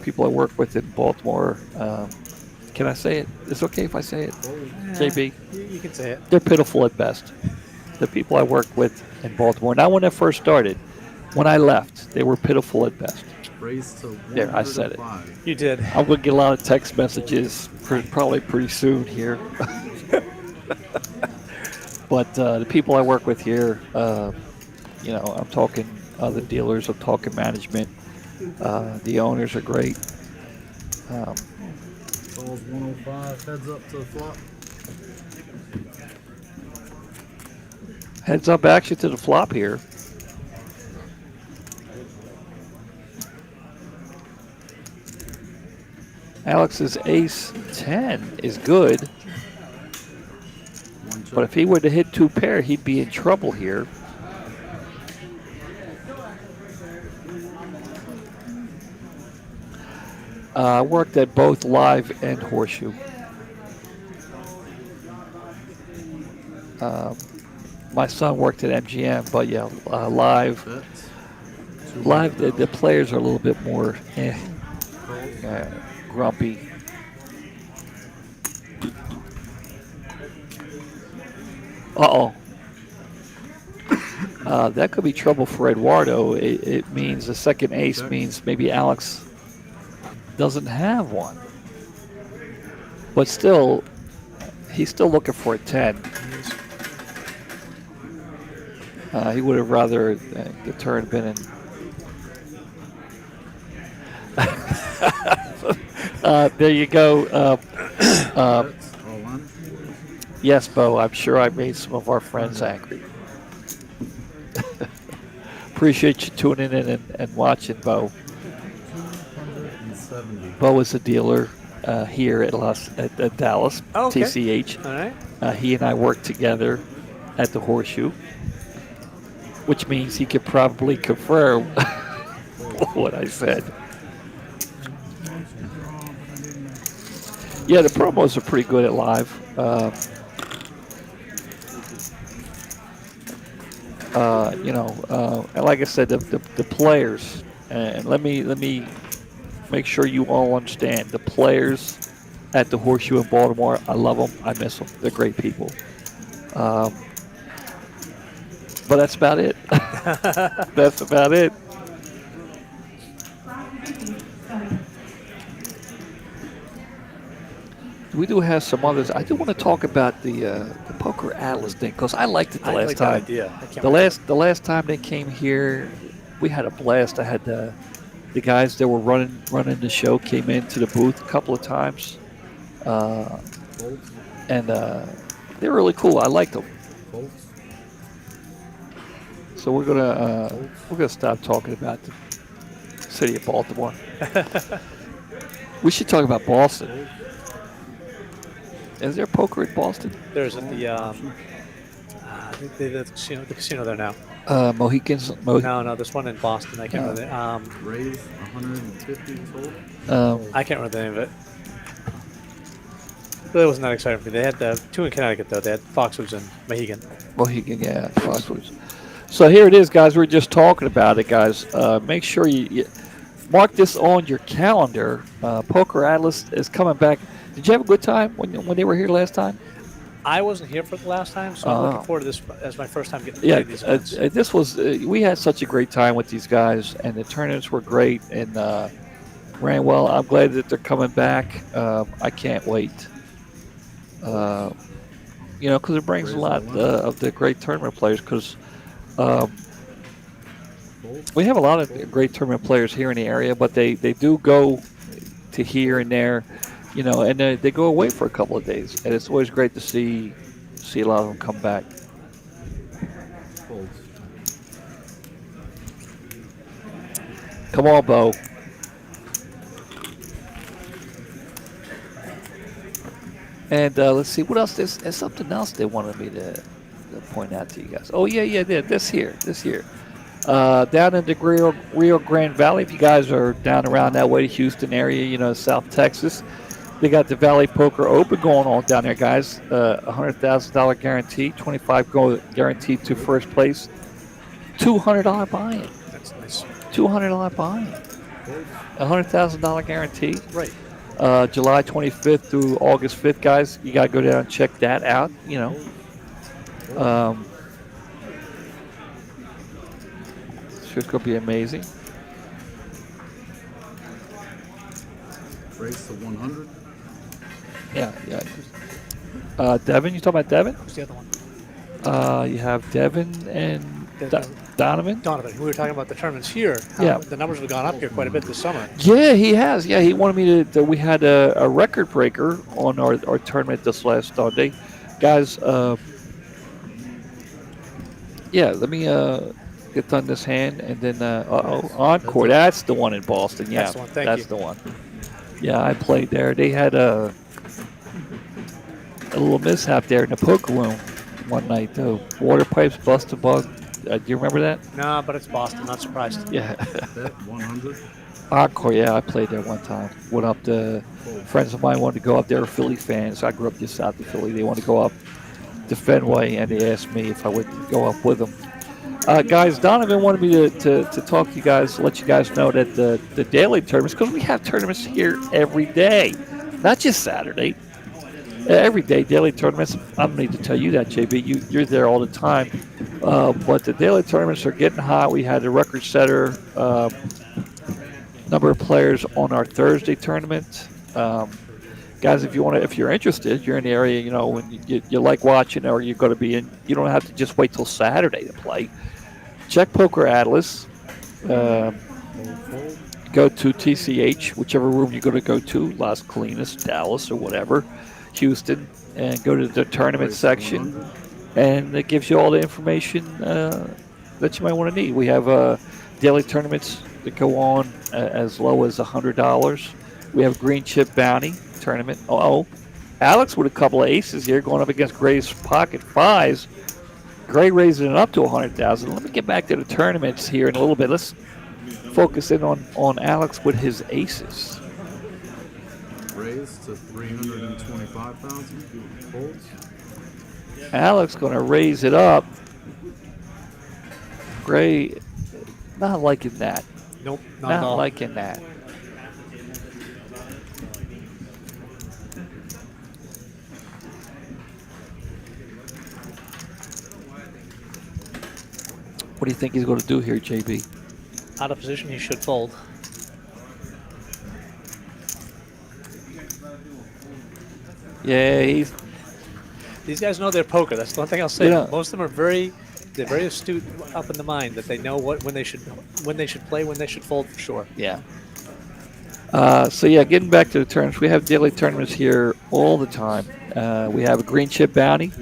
People I work with in Baltimore. Can I say it? It's okay if I say it, JB. You can say it. They're pitiful at best. The people I work with in Baltimore. Not when I first started. When I left, they were pitiful at best. Raised to There, I said it. 105. You did. I'm going to get a lot of text messages probably pretty soon here. But the people I work with here, I'm talking other dealers, I'm talking management. The owners are great. Calls 105. Heads up to the flop. Heads up action to the flop here. Alex's ace 10 is good, but if he were to hit two pair, he'd be in trouble here. I worked at both Live and Horseshoe. My son worked at MGM, but yeah, Live, the players are a little bit more grumpy. That could be trouble for Eduardo. It means the second ace means maybe Alex doesn't have one. But still, he's still looking for a 10. He would have rather the turn been in. There you go. Yes, Bo, I'm sure I made some of our friends angry. Appreciate you tuning in and watching, Bo. Bo is a dealer here at Dallas, okay. TCH. All right. He and I work together at the Horseshoe, which means he could probably confirm what I said. Yeah, the promos are pretty good at Live. And like I said, the players, and let me make sure you all understand, the players at the Horseshoe in Baltimore, I love them, I miss them, they're great people. But that's about it. That's about it. We do have some others. I do want to talk about the Poker Atlas thing because I liked it the last time. That idea. The last time they came here, we had a blast. I had the guys that were running the show came into the booth a couple of times, and they're really cool. I liked them. So we're gonna stop talking about the city of Baltimore. We should talk about Boston. Is there poker in Boston? There's at the casino there now. Mohicans. No, there's one in Boston. I can't remember. Raise 150 total. I can't remember the name of it. Really wasn't that exciting for me. They had the two in Connecticut though. They had Foxwoods and Mohegan. Mohegan, yeah, Foxwoods. So here it is, guys. We're just talking about it, guys. Make sure you mark this on your calendar. Poker Atlas is coming back. Did you have a good time when they were here last time? I wasn't here for the last time, so I'm looking forward to this as my first time getting to play these events. This was we had such a great time with these guys, and the tournaments were great and ran well. I'm glad that they're coming back. I can't wait. Because it brings a lot of the great tournament players. Because we have a lot of great tournament players here in the area, but they do go to here and there. And they go away for a couple of days, and it's always great to see a lot of them come back. Come on, Bo. And let's see, what else? There's something else they wanted me to point out to you guys. Oh, yeah, this here. Down in the Rio Grande Valley, if you guys are down around that way, Houston area, South Texas, they got the Valley Poker Open going on down there, guys. $100,000 guarantee, $25 guaranteed to first place, $200 buy-in. That's nice. $200 buy-in. $100,000 guarantee. Right. July 25th through August 5th, guys. You got to go down and check that out, It's just going to be amazing. Raise to 100. Yeah. Devin, you talking about Devin? Who's the other one? You have Devin and Donovan. Donovan. We were talking about the tournaments here. Yeah. The numbers have gone up here quite a bit this summer. Yeah, he has. Yeah, he wanted me to we had a record breaker on our tournament this last Sunday. Guys, let me get done this hand, and then, Encore. That's the one in Boston. Yeah, that's the one. That's the one. Yeah, I played there. They had a little mishap there in the poker room one night, though. Water pipes busted bug. Do you remember that? No, but it's Boston. Not surprised. Yeah. Bet 100. Encore, yeah, I played there one time. Went up to friends of mine wanted to go up there, Philly fans. I grew up just south of Philly. They wanted to go up to Fenway, and they asked me if I would go up with them. Guys, Donovan wanted me to talk to you guys, let you guys know that the daily tournaments, because we have tournaments here every day, not just Saturday. Every day, daily tournaments. I don't need to tell you that, JB. You're there all the time. But the daily tournaments are getting hot. We had a record setter number of players on our Thursday tournament. Guys, if you're interested, you're in the area, when you like watching, or you're going to be in, you don't have to just wait till Saturday to play. Check Poker Atlas. Go to TCH, whichever room you're going to go to, Las Colinas, Dallas, or whatever, Houston, and go to the tournament section, and it gives you all the information that you might want to need. We have daily tournaments that go on as low as $100. We have Green Chip Bounty tournament. Alex with a couple of aces here going up against Gray's pocket fives. Gray raising it up to $100,000. Let me get back to the tournaments here in a little bit. Let's focus in on Alex with his aces. Raise to 325,000. Folds. Alex going to raise it up. Gray, not liking that. Nope, not at all. Liking that. What do you think he's going to do here, JB? Out of position, he should fold. Yeah, These guys know their poker. That's the one thing I'll say. Yeah. Most of them are very astute up in the mind that they know when they should play, when they should fold for sure. Yeah. Getting back to the tournaments, we have daily tournaments here all the time. We have a Green Chip Bounty,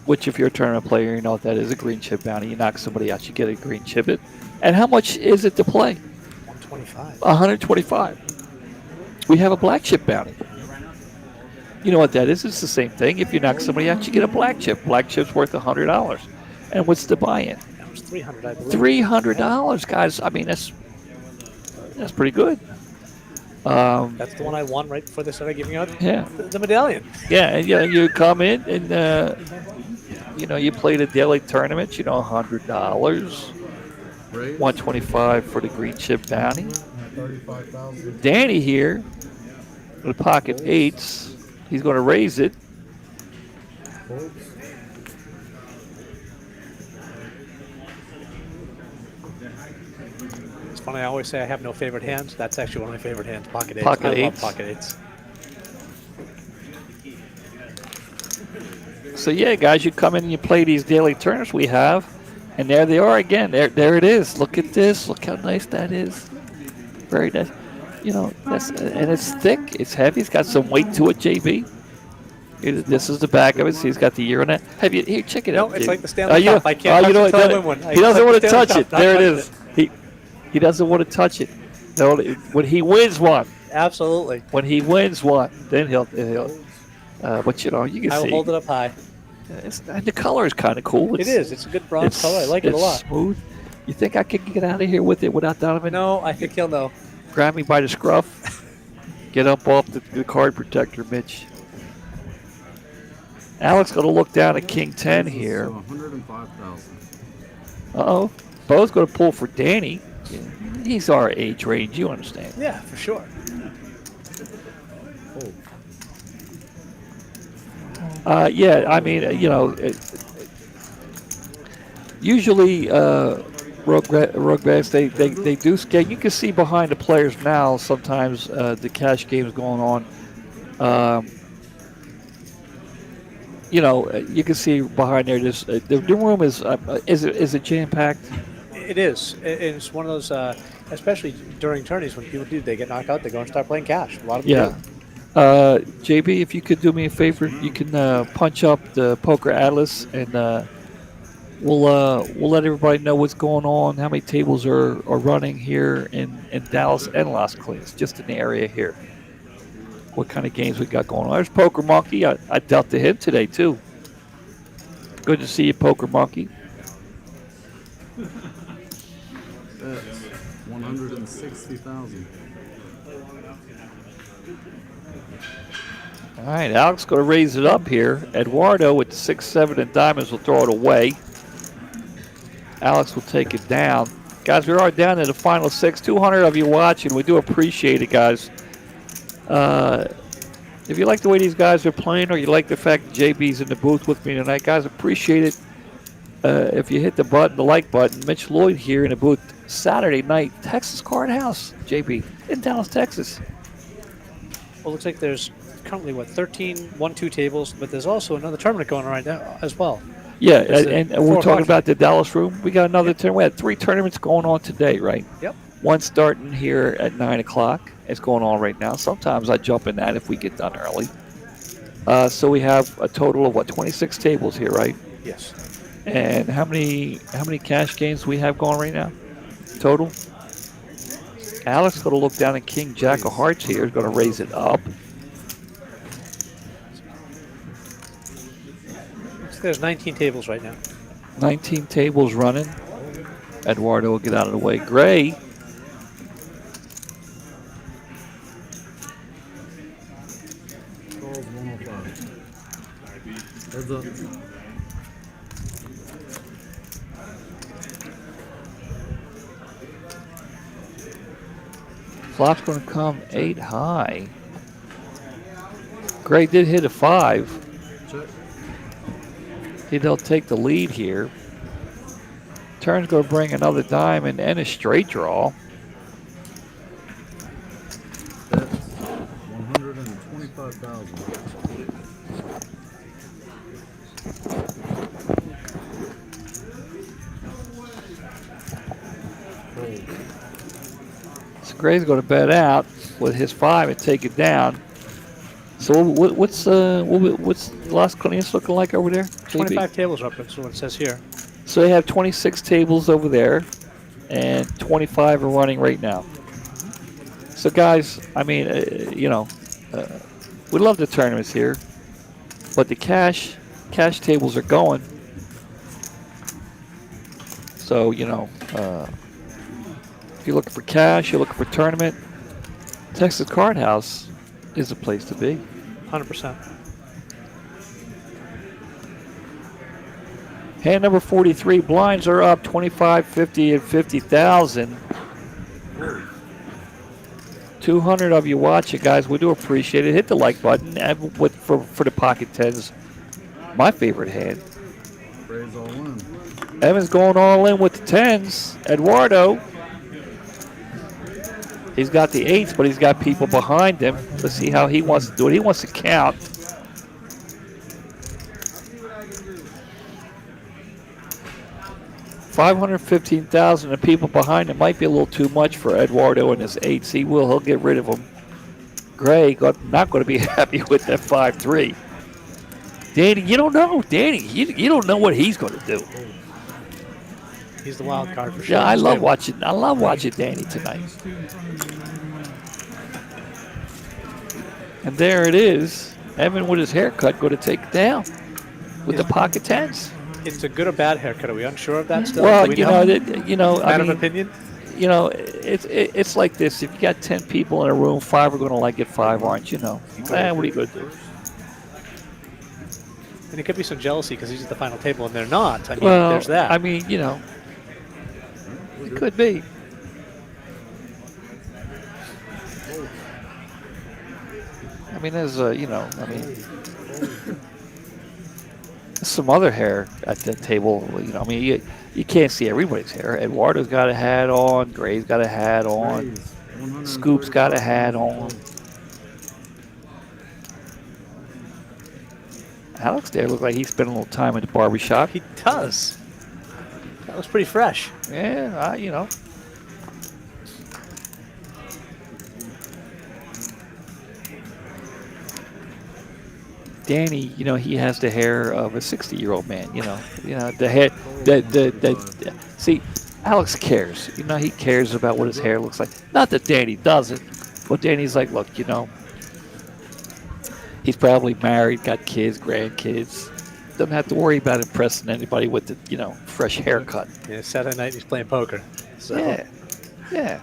which if you're a tournament player, you know what that is, a Green Chip Bounty. You knock somebody out, you get a Green Chip it. And how much is it to play? $125. $125. we have a black chip bounty. You know what that is? It's the same thing. If you knock somebody out, you get a black chip. Black chip's worth $100. And what's the buy-in? That was $300, I believe. $300, guys. I mean, that's pretty good. That's the one I won right before they started giving out the medallion. Yeah, and you come in and you play the daily tournament. $100, $125 for the green chip bounty. 35,000. Danny here, with pocket eights. He's going to raise it. It's funny, I always say I have no favorite hands. That's actually one of my favorite hands, pocket eights. Pocket I eights. love pocket eights. So yeah, guys, you come in and you play these daily tournaments we have, and there they are again. There it is. Look at this. Look how nice that is. Very nice. And it's thick. It's heavy. It's got some weight to it, JB. This is the back of it. See, it's got the year on it. Here, check it out. No, it's JB. like the Stanley Cup. I can't touch it until I win one. He doesn't want to touch it. Not There it touching is. He doesn't want to touch it. No, when he wins one. Absolutely. When he wins one, then he'll but you can see. I will hold it up high. And the color is kind of cool. It is. It's a good bronze color. I like it a lot. It's smooth. You think I could get out of here with it without Donovan? No, I think he'll know. Grab me by the scruff. Get up off the card protector, Mitch. Alex going to look down at King 10 here. 105,000. Uh-oh. Bo's going to pull for Danny. He's our age range. You understand. Yeah, for sure. Yeah, I mean, usually Rugbacks, they do skate. You can see behind the players now sometimes the cash games going on. You can see behind there. Just the room is it jam packed? It is. It's one of those, especially during tourneys when people they get knocked out, they go and start playing cash. A lot of them do. JB, if you could do me a favor, you can punch up the Poker Atlas, and we'll let everybody know what's going on, how many tables are running here in Dallas and Las Colinas, just in the area here. What kind of games we got going on. There's Poker Monkey. I dealt to him today, too. Good to see you, Poker Monkey. That's 160,000. All right, Alex going to raise it up here. Eduardo with the 6-7 and diamonds will throw it away. Alex will take it down. Guys, we are down to the final six. 200 of you watching. We do appreciate it, guys. If you like the way these guys are playing, or you like the fact that JB's in the booth with me tonight, guys, appreciate it. If you hit the like button. Mitch Lloyd here in the booth Saturday night, Texas Card House, JB, in Dallas, Texas. Well, it looks like there's currently, 13 1-2 tables, but there's also another tournament going on right now as well. Yeah, and we're talking about the Dallas room. We got another tournament. We had 3 tournaments going on today, right? Yep. One starting here at 9 o'clock. It's going on right now. Sometimes I jump in that if we get done early. So we have a total of 26 tables here, right? Yes. And how many cash games we have going right now? Total? Alex going to look down at King Jack of Hearts here. Is going to raise it up. There's 19 tables right now. 19 tables running. Eduardo will get out of the way. Gray. Calls 105. Heads up. Flop's going to come 8 high. Gray did hit a 5. Check. They'll take the lead here. Turn's going to bring another diamond and a straight draw. That's 125,000. So Gray's going to bet out with his 5 and take it down. So what's Las Colinas looking like over there? 25 tables up, that's what it says here. So they have 26 tables over there, and 25 are running right now. So, guys, I mean, we love the tournaments here, but the cash tables are going. So, if you're looking for cash, you're looking for tournament, Texas Card House is the place to be. 100%. Hand number 43, blinds are up 25, 50, and 50,000. 200 of you watching, guys. We do appreciate it. Hit the like button. And for the pocket tens, my favorite hand. Raise all in. Evan's going all in with the tens. Eduardo. He's got the eights, but he's got people behind him. Let's see how he wants to do it. He wants to count. $515,000 and people behind him might be a little too much for Eduardo and his eights. He'll get rid of them. Gray not going to be happy with that 5-3. Danny, you don't know. Danny, you don't know what he's going to do. He's the wild card for sure. Yeah, I love watching Danny tonight. And there it is. Evan with his haircut going to take it down with the pocket tens. It's a good or bad haircut. Are we unsure of that still? Well, Matter of opinion. It's like this. If you got 10 people in a room, 5 are going to like it, 5 aren't. What are you going to do? And it could be some jealousy because he's at the final table and they're not. I mean, Well, there's that. I mean, it could be. I mean, there's some other hair at the table. You can't see everybody's hair. Eduardo's got a hat on. Gray's got a hat on. Scoop's got a hat on. Alex there looks like he spent a little time at the barbershop. He does. That was pretty fresh. Yeah, Danny, he has the hair of a 60-year-old man. The hair. See, Alex cares. He cares about what his hair looks like. Not that Danny doesn't, but Danny's like, look, he's probably married, got kids, grandkids. Doesn't have to worry about impressing anybody with the, fresh haircut. Yeah, Saturday night he's playing poker. So. Yeah.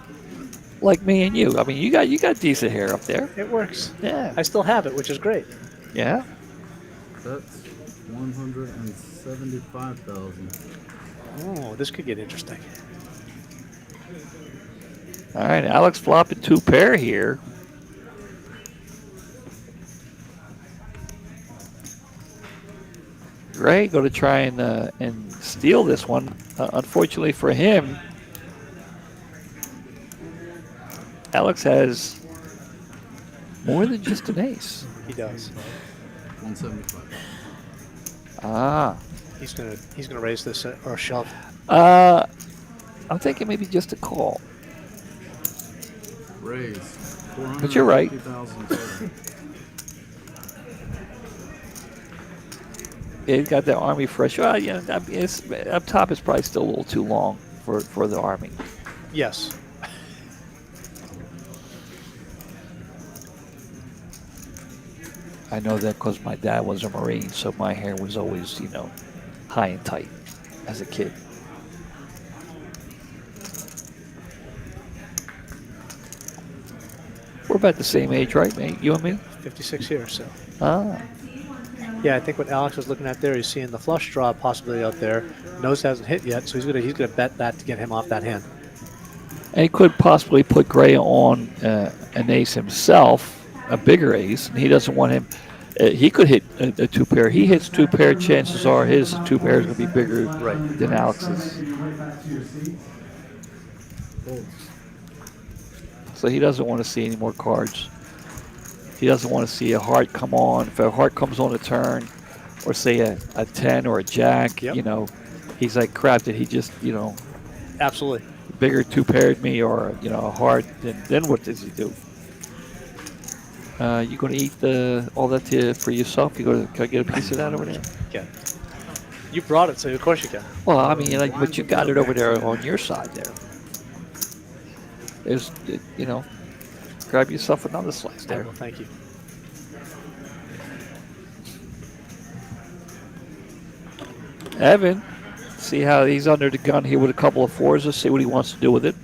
Like me and you. I mean, you got decent hair up there. It works. Yeah. I still have it, which is great. Yeah. That's 175,000. Oh, this could get interesting. All right, Alex flopping 2 pair here. Gray going to try and steal this one. Unfortunately for him, Alex has more than just an ace. He does. 175. Ah. He's gonna raise this or shove. I'm thinking maybe just a call. Raise. But you're right. 450,000. Yeah, he's got that Army fresh. Well, it's, up top is probably still a little too long for the Army. Yes. I know that because my dad was a Marine, so my hair was always, high and tight as a kid. We're about the same age, right, mate? You and me? 56 here, so. Ah. Yeah, I think what Alex was looking at there, he's seeing the flush draw possibility out there. Nose hasn't hit yet, so he's gonna bet that to get him off that hand. And he could possibly put Gray on an ace himself, a bigger ace, and he doesn't want him. He could hit a 2 pair. He hits 2 pair. Chances are his 2 pair is going to be bigger than Alex's. So he doesn't want to see any more cards. He doesn't want to see a heart come on. If a heart comes on a turn, or say a 10 or a jack, he's like, crap, did he just, Absolutely. bigger 2 paired me or, a heart, then what does he do? You going to eat all that for yourself? Can I get a piece of that over there? Yeah. You brought it, so of course you can. Well, I mean, but you got it over there on your side there. There's, Grab yourself another slice there. Well, thank you. Evan, see how he's under the gun here with a couple of fours. Let's see what he wants to do with it.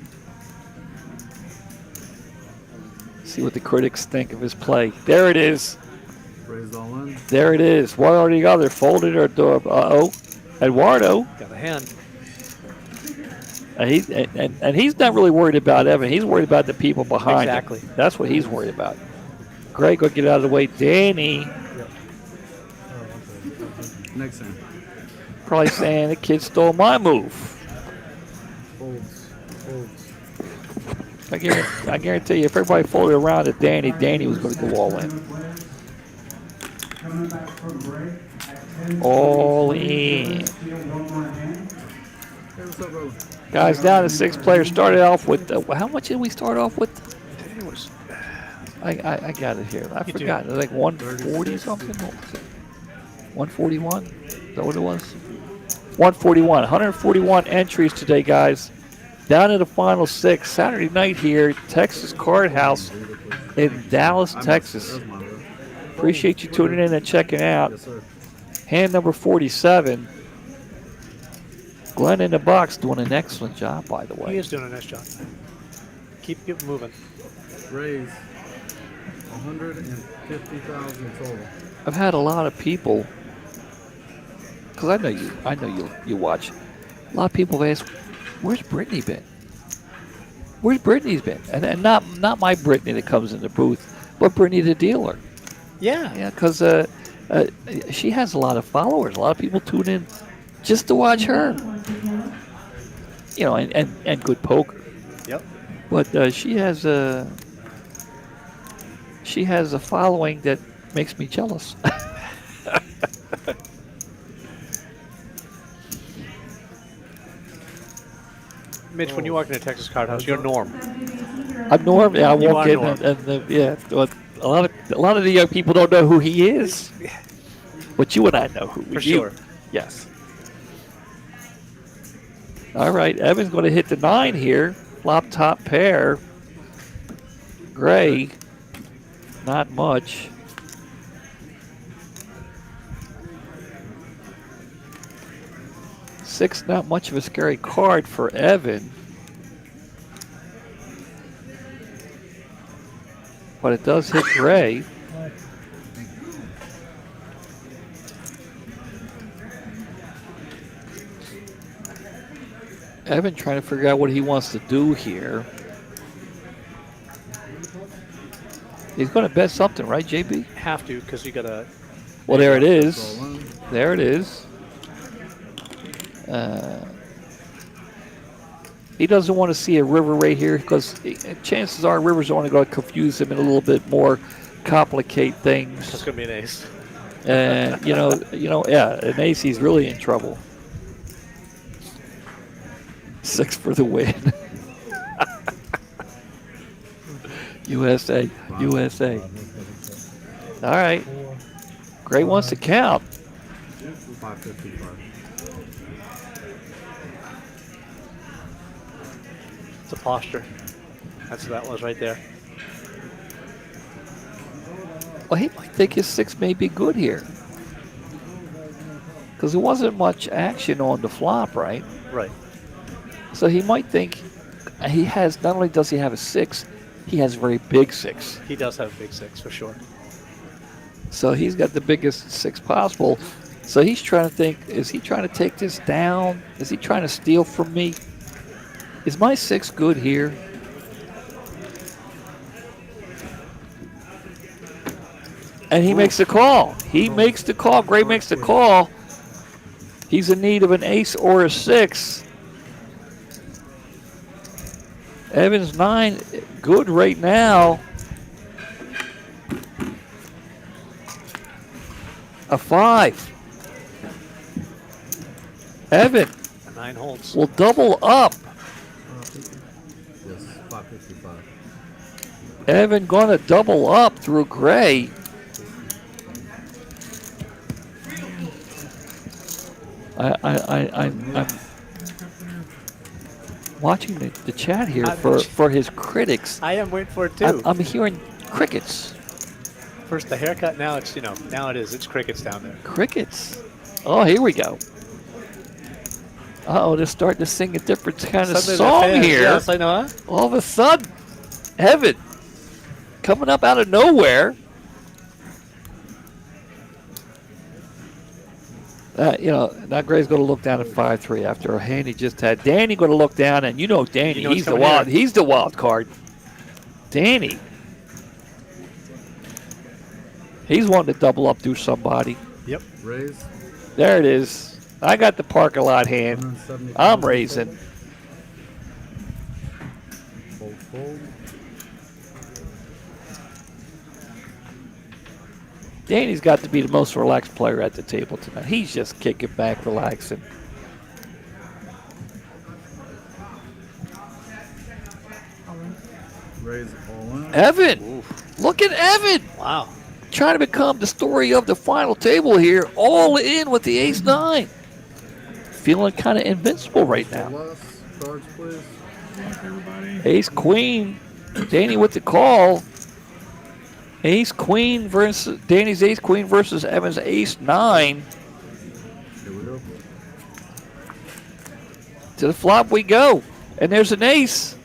See what the critics think of his play. There it is. Raised all in. There it is. One or the other. Folded or uh-oh. Eduardo. Got a hand. And he's not really worried about Evan. He's worried about the people behind Exactly. him. That's what he's worried about. Greg, go get out of the way. Danny. Next hand. Probably saying the kid stole my move. Folds. I guarantee you, if everybody folded around to Danny, Danny was going to go all in. Coming back from break at 10. All in. Steal one more hand. Hey, what's up, bro? Guys, down to 6 players. Started off with, how much did we start off with? It was I got it here. I You do. forgot. It was like 140 something. What was it? 141? Is that what it was? 141. 141 entries today, guys. Down to the final 6. Saturday night here, Texas Card House in Dallas, Texas. That's my bro. Appreciate you tuning in and checking out. Yes, sir. Hand number 47. Glenn in the box doing an excellent job, by the way. He is doing a nice job. Keep it moving. Raise 150,000 total. I've had a lot of people, because I know you watch. A lot of people have asked, "Where's Brittany been? Where's Brittany's been?" And not my Brittany that comes in the booth, but Brittany the dealer. Yeah. Yeah, because she has a lot of followers. A lot of people tune in just to watch her. You know, and good poker. Yep. But she has a following that makes me jealous. Mitch, when you walk into Texas Card House, you're Norm. I'm Norm. Yeah, I You walk are in Norm. but a lot of the young people don't know who he is. But you and I know who. For you. sure. Yes. All right, Evan's going to hit the 9 here. Flop top pair. Gray. Not much. Six, not much of a scary card for Evan. But it does hit Gray. Evan trying to figure out what he wants to do here. He's going to bet something, right, JB? Have to, because you got to. Well, there it is. All in. There it is. He doesn't want to see a river right here because chances are rivers are only going to confuse him and a little bit more complicate That's things. going to be an ace. And yeah, an ace, he's really in trouble. 6 for the win. USA. All right. Gray wants to count. 555. It's a posture. That's what that was right there. Well, he might think his 6 may be good here. Because there wasn't much action on the flop, right? Right. So he might think he has, not only does he have a 6, he has a very big 6. He does have a big 6 for sure. So he's got the biggest 6 possible. So he's trying to think, is he trying to take this down? Is he trying to steal from me? Is my 6 good here? And he makes the call. He makes the call. Gray makes the call. He's in need of an ace or a 6. Evans 9, good right now. A 5. Evan 9 holds. will double up. Yes, 555. Evan gonna double up through Gray. watching the chat here I'm for his critics. I am waiting for it too. I'm hearing crickets. First the haircut, now it's now it's crickets down there. Crickets. Oh, here we go. Uh-oh, they're starting to sing a different kind of Suddenly song they're fans. here. Yes, I know. Huh? All of a sudden, Evan coming up out of nowhere. Now Gray's going to look down at 5-3 after a hand he just had. Danny going to look down, and Danny, what's he's the coming wild. here. He's the wild card. Danny, he's wanting to double up through somebody. Yep. Raise. There it is. I got the parking lot hand. 175. I'm raising. Fold. Danny's got to be the most relaxed player at the table tonight. He's just kicking back, relaxing. Raise all in. Evan, look at Evan. Wow. Trying to become the story of the final table here, all in with the ace-9. Feeling kind of invincible right now. Less cards, please. Everybody. Ace-queen, Danny with the call. Ace-queen versus Danny's ace-queen versus Evan's ace-9. Here we go. To the flop we go, and there's an ace.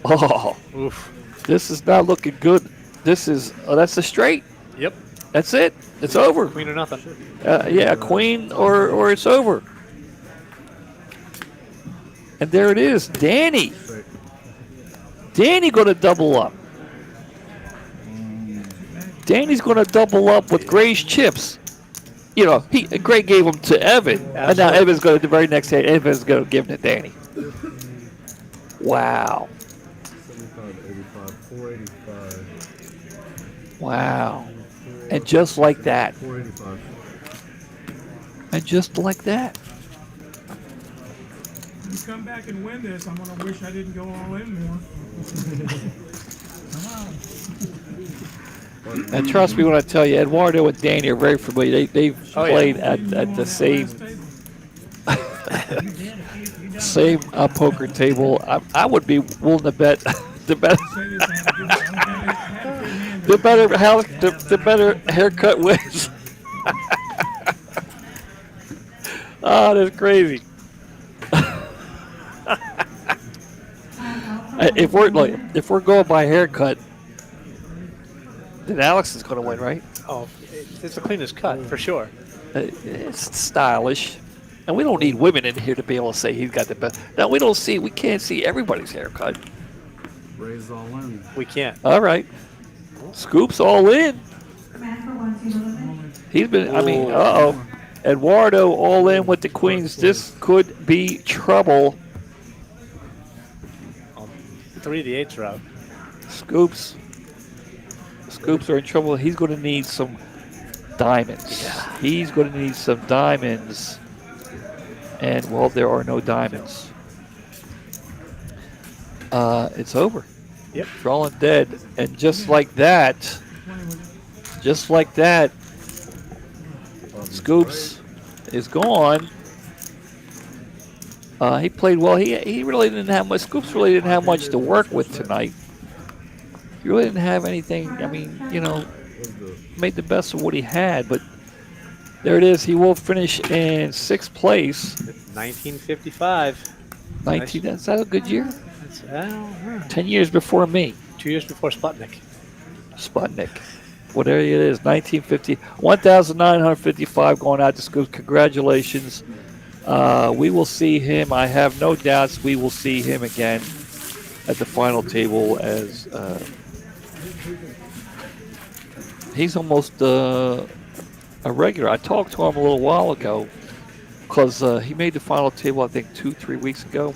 Oh, Oof. this is not looking good. This is that's a straight. Yep. That's it. It's over. Queen or nothing. Yeah, queen or it's over. And there it is, Danny. Straight. Danny going to double up. Danny's going to double up with Gray's chips. Gray gave them to Evan, and now Absolutely. Evan's going to the very next day. Evan's going to give them to Danny. Wow, 75, 85, 485. wow, and just like that, 485. When you come back and win this, I'm gonna wish I didn't go all in more. Come on. and trust me when I tell you, Eduardo and Danny are very familiar. They've Oh, yeah. played at the same poker table. I would be willing to bet the better haircut wins. Oh, that's crazy. If we're going by haircut, then Alex is going to win, right? Oh, it's the cleanest cut for sure. It's stylish, and we don't need women in here to be able to say he's got the best. Now we can't see everybody's haircut. Raise all in. We can't. All right, Scoops all in. Command for 1 2 limit. He's been. Eduardo all in with the queens. This could be trouble. 3 of the 8s are out. Scoops are in trouble. He's going to need some diamonds. Yeah. He's going to need some diamonds. And, well, there are no diamonds. It's over. Yep. Drawing dead. And just like that, Scoops is gone. He played well. He really didn't have much. Scoops really didn't have much to work with tonight. He really didn't have anything. I mean, made the best of what he had. But there it is. He will finish in 6th place. 1955. 19. Is that a good year? That's, 10 years before me. 2 years before Sputnik. Whatever it is, 1950, 1,955 going out to Scoops. Congratulations. We will see him. I have no doubts we will see him again at the final table as he's almost a regular. I talked to him a little while ago because he made the final table, I think, 2-3 weeks ago.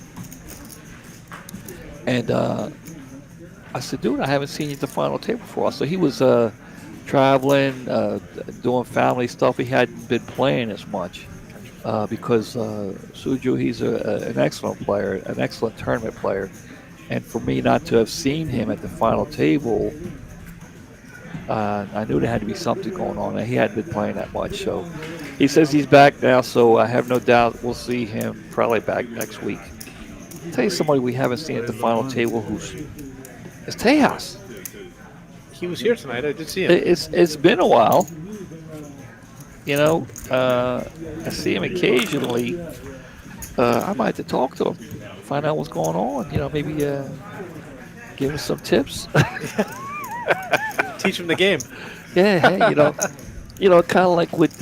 And I said, dude, I haven't seen you at the final table for a while. So he was traveling, doing family stuff. He hadn't been playing as much. Because Suju, he's an excellent player, an excellent tournament player. And for me not to have seen him at the final table, I knew there had to be something going on. He hadn't been playing that much. So he says he's back now, so I have no doubt we'll see him probably back next week. tell you somebody we haven't seen at the final table it's Tejas. He was here tonight. I did see him. It's been a while. You know, I see him occasionally. I might have to talk to him, find out what's going on. You know, maybe give him some tips. Teach him the game. Yeah, hey, kind of like with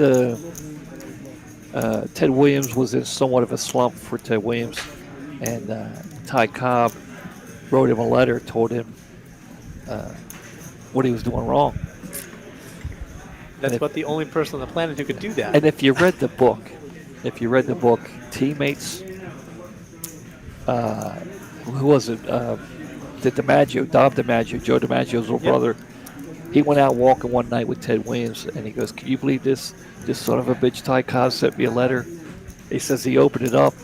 Ted Williams was in somewhat of a slump for Ted Williams, and Ty Cobb wrote him a letter, told him what he was doing wrong. That's about the only person on the planet who could do that. And if you read the book, teammates, who was it? Dom DiMaggio, Joe DiMaggio's little brother. He went out walking one night with Ted Williams, and he goes, "Can you believe this? This son of a bitch, Ty Cobb, sent me a letter." He says he opened it up,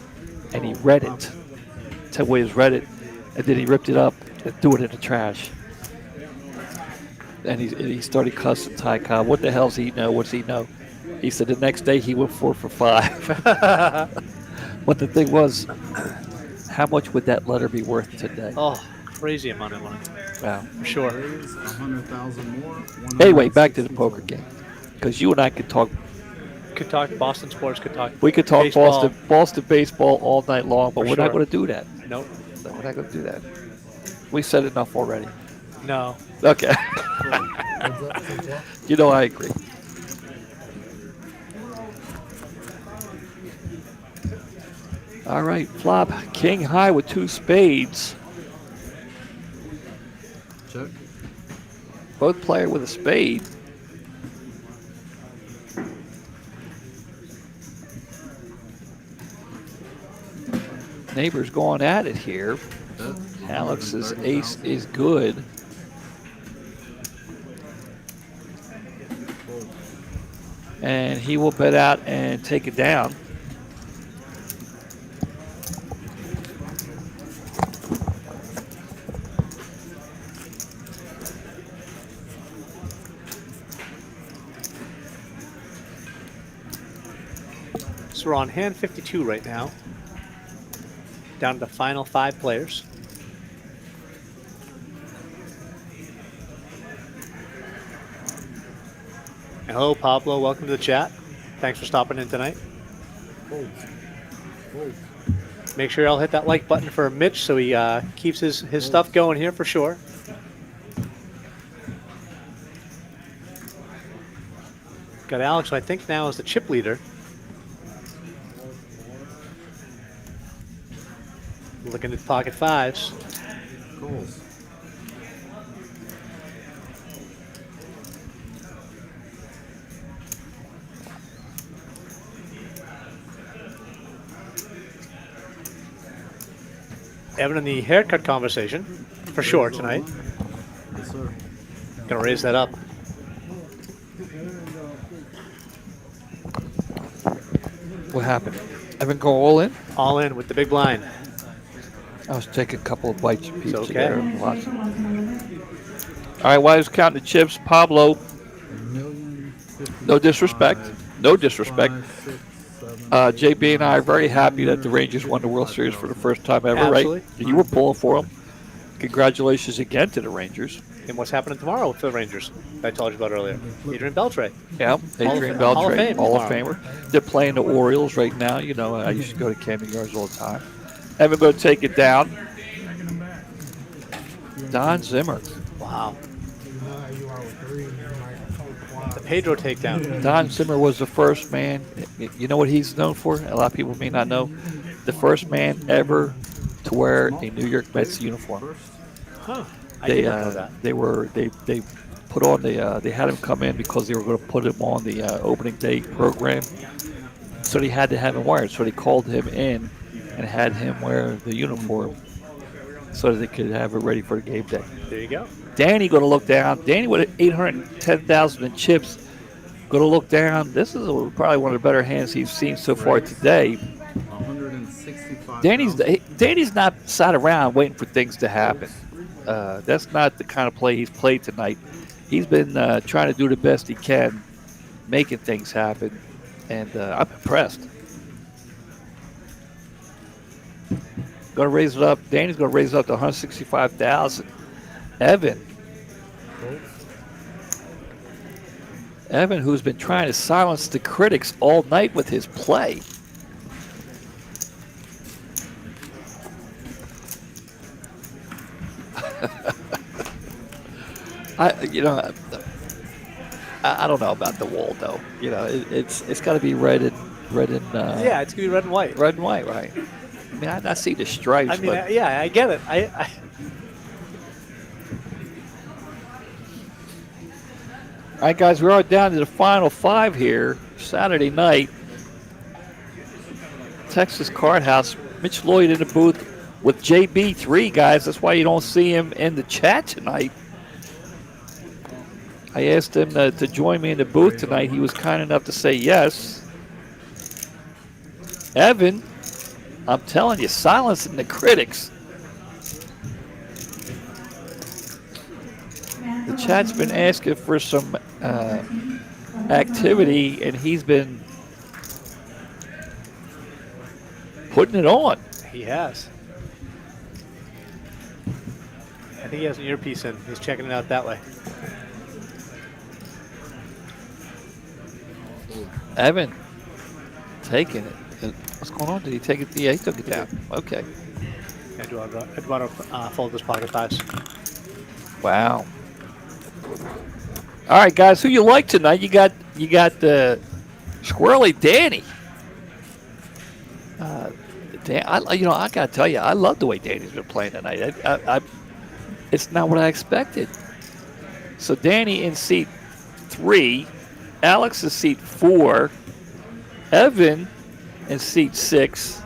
and he read it. Ted Williams read it, and then he ripped it up and threw it in the trash. And he started cussing Ty Cobb. What the hell's he know? What's he know? He said the next day he went 4 for 5. But the thing was, how much would that letter be worth today? Oh, crazy amount of money. Wow. For sure. 100,000 more. Anyway, back to the poker game. Because you and I could talk. Could talk Boston sports, could talk We could talk baseball. Boston baseball all night long, but For we're not sure. going to do that. Nope. No, we're not going to do that. We said enough already. No. Okay. You know, I agree. All right, flop king high with 2 spades. Check. Both player with a spade. Neighbors going at it here. Alex's ace is good. And he will bet out and take it down. So we're on hand 52 right now. Down to the final 5 players. And hello, Pablo. Welcome to the chat. Thanks for stopping in tonight. Make sure y'all hit that like button for Mitch so he keeps his stuff going here for sure. Got Alex, who I think now is the chip leader. Looking at pocket 5s. Goals. Evan in the haircut conversation for sure tonight. Yes, sir. Gonna raise that up. What happened? Evan go all in? All in with the big blind. I was taking a couple of bites of pizza okay. there. And watching. All right, while I was counting the chips, Pablo, no disrespect. No disrespect. 5, 6, 7, JB and I are very happy that the Rangers won the World Series for the first time ever, Absolutely. right? You were pulling for them. Congratulations again to the Rangers. And what's happening tomorrow with the Rangers I told you about earlier? Adrian Beltre. Yeah, Adrian Hall of Beltre, Fame Hall of tomorrow. Famer. They're playing the Orioles right now. You know, I used to go to Camden Yards all the time. Evan going to take it down. Don Zimmer. Wow. The Pedro takedown. Don Zimmer was the first man. You know what he's known for? A lot of people may not know. The first man ever to wear a New York Mets uniform. Huh. I They didn't know that. they put on they had him come in because they were going to put him on the opening day program. So they had to have him wear it. So they called him in and had him wear the uniform so that they could have it ready for the game day. There you go. Danny going to look down. Danny with 810,000 in chips. Going to look down. This is probably one of the better hands he's seen so far today. 165. Danny's not sat around waiting for things to happen. That's not the kind of play he's played tonight. He's been trying to do the best he can, making things happen, and I'm impressed. Going going to raise it up. Danny's going to raise it up to 165,000. Evan, who's been trying to silence the critics all night with his play. I don't know about the wall though. It's got to be red and yeah, it's gonna be red and white. Red and white, right? I mean, I see the stripes. I mean, but yeah, I get it. All right, guys, we are down to the final 5 here. Saturday night, Texas Card House. Mitch Lloyd in the booth with JB3, guys. That's why you don't see him in the chat tonight. I asked him to join me in the booth tonight. He was kind enough to say yes. Evan, I'm telling you, silencing the critics. The chat's been asking for some activity, and he's been putting it on. He has. I think he has an earpiece in. He's checking it out that way. Evan taking it. What's going on? Did he take it? Yeah, he took it down. Okay. Eduardo fold his pocket fives. Wow. All right, guys. Who you like tonight? You got the Squirrely Danny. Dan, I gotta tell you, I love the way Danny's been playing tonight. It's not what I expected. So Danny in seat 3, Alex in seat 4, Evan in seat 6,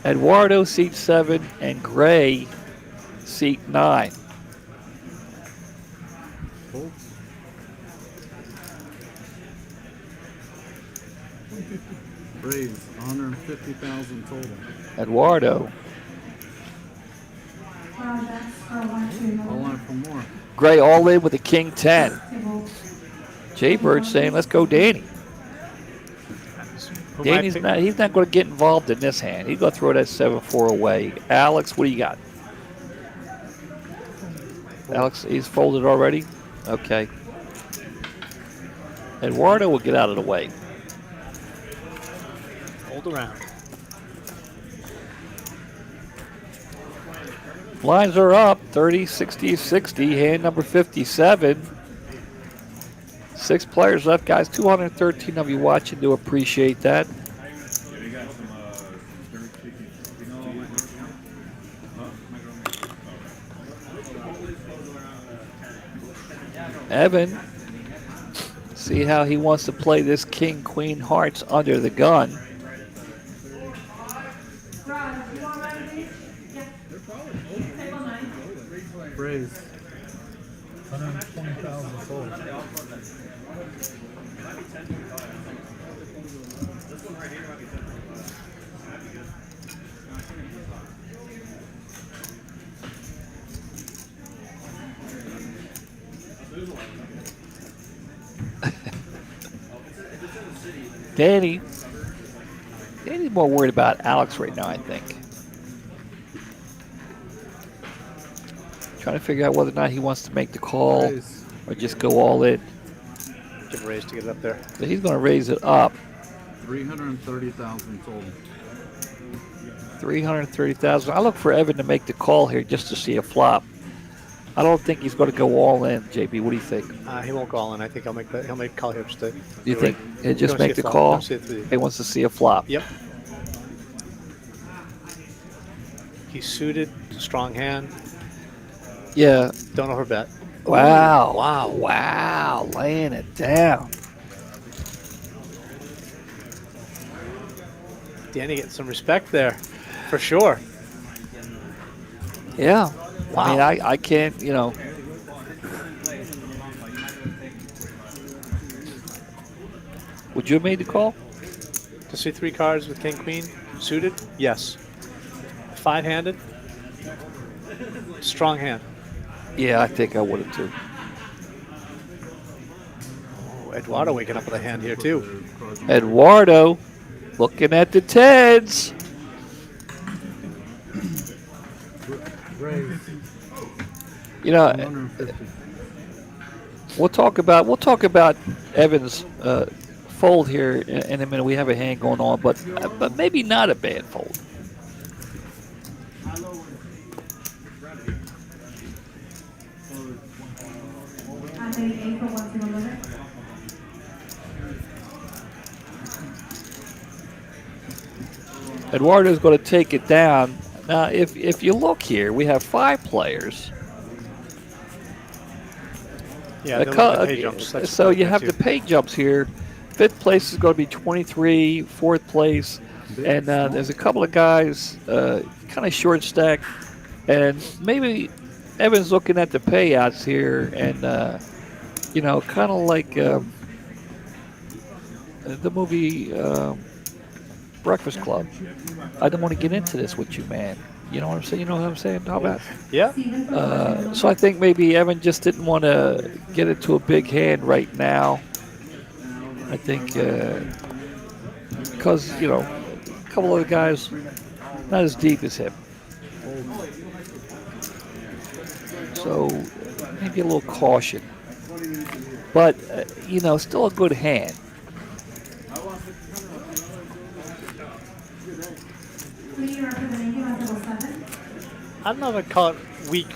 Eduardo seat 7, and Gray seat 9. Raise 150,000 total. Eduardo. All in for more. Gray all in with a king 10. Jaybird saying, let's go Danny. Danny's he's not going to get involved in this hand. He's going to throw that 7-4 away. Alex, what do you got? Alex, he's folded already? Okay. Eduardo will get out of the way. Hold around. Lines are up, 30, 60, 60. Hand number 57. 6 players left, guys. 213 of you watching. Do appreciate that. Evan, see how he wants to play this king, queen, hearts under the gun. Raise 120,000 total. Danny's more worried about Alex right now, I think. Trying to figure out whether or not he wants to make the call or just go all in. Give a raise to get it up there. So he's going to raise it up. 330,000 total. 330,000. I look for Evan to make the call here just to see a flop. I don't think he's going to go all in, JB. What do you think? He won't go all in. I think he'll make a call here. You think he'll just make the call? He wants to see a flop. Yep. He's suited, strong hand. Yeah. Don't overbet. Wow. Wow. Wow. Laying it down. Danny getting some respect there, for sure. Yeah. Wow. I mean, I can't, Would you have made the call? To see 3 cards with king, queen, suited? Yes. 5-handed? Strong hand. Yeah, I think I would have too. Oh, Eduardo waking up with a hand here too. Eduardo looking at the tens. You know, 150. we'll talk about Evans' fold here in a minute. We have a hand going on, but maybe not a bad fold. Anthony A for 1 single limit. Eduardo's going to take it down. Now, if you look here, we have 5 players. Yeah, the pay jumps. That's So you have too. the pay jumps here. 5th place is going to be 23, 4th place, and there's a couple of guys kind of short stack, and maybe Evan's looking at the payouts here, and you know, kind of like the movie Breakfast Club. I don't want to get into this with you, man. You know what I'm saying? You know what I'm saying? How about? Yeah. So I think maybe Evan just didn't want to get into a big hand right now. I think because, you know, a couple of the guys not as deep as him. So maybe a little caution. But, you know, still a good hand. I don't know if I'd call it weak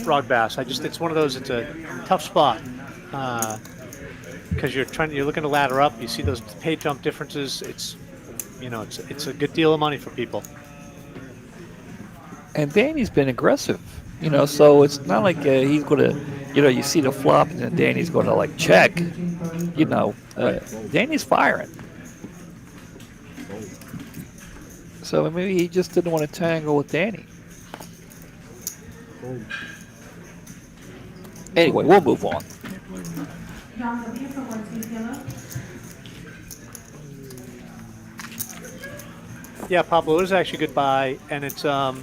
broad bass. It's one of those. It's a tough spot because you're looking to ladder up. You see those pay jump differences. It's a good deal of money for people. And Danny's been aggressive, you know, so it's not like he's going to, you know, you see the flop and then Danny's going to like check, you know. Danny's firing. So maybe he just didn't want to tangle with Danny. Anyway, we'll move on. John W for 1 sweet yellow. Yeah, Pablo, it is actually a good buy, and it's not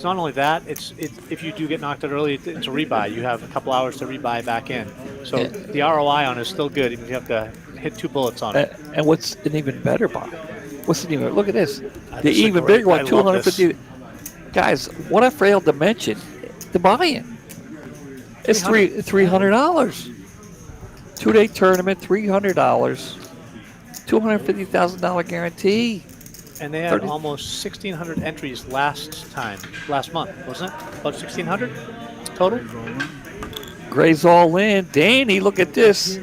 only that. It's if you do get knocked out early, it's a rebuy. You have a couple hours to rebuy back in. So the ROI on it is still good, even if you have to hit 2 bullets on it. And what's an even better buy? What's an even? Look at this. The is a even great- bigger one, I love this. 250. Guys, what I failed to mention, the buy-in. It's $300. 2-day tournament, $300. $250,000 guarantee. And they had almost 1,600 entries last month, wasn't it? About 1,600 total? Gray's all in. Danny, look at this.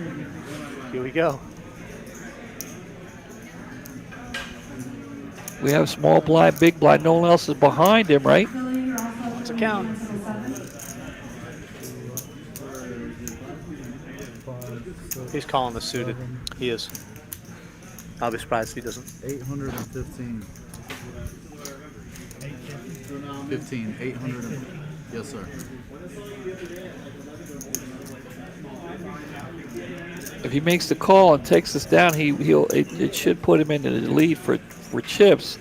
Here we go. We have small blind, big blind. No one else is behind him, right? It's a count. He's calling the suited. He is. I'll be surprised if he doesn't. 815. 15. 800. Yes, sir. If he makes the call and takes us down, it should put him into the lead for chips.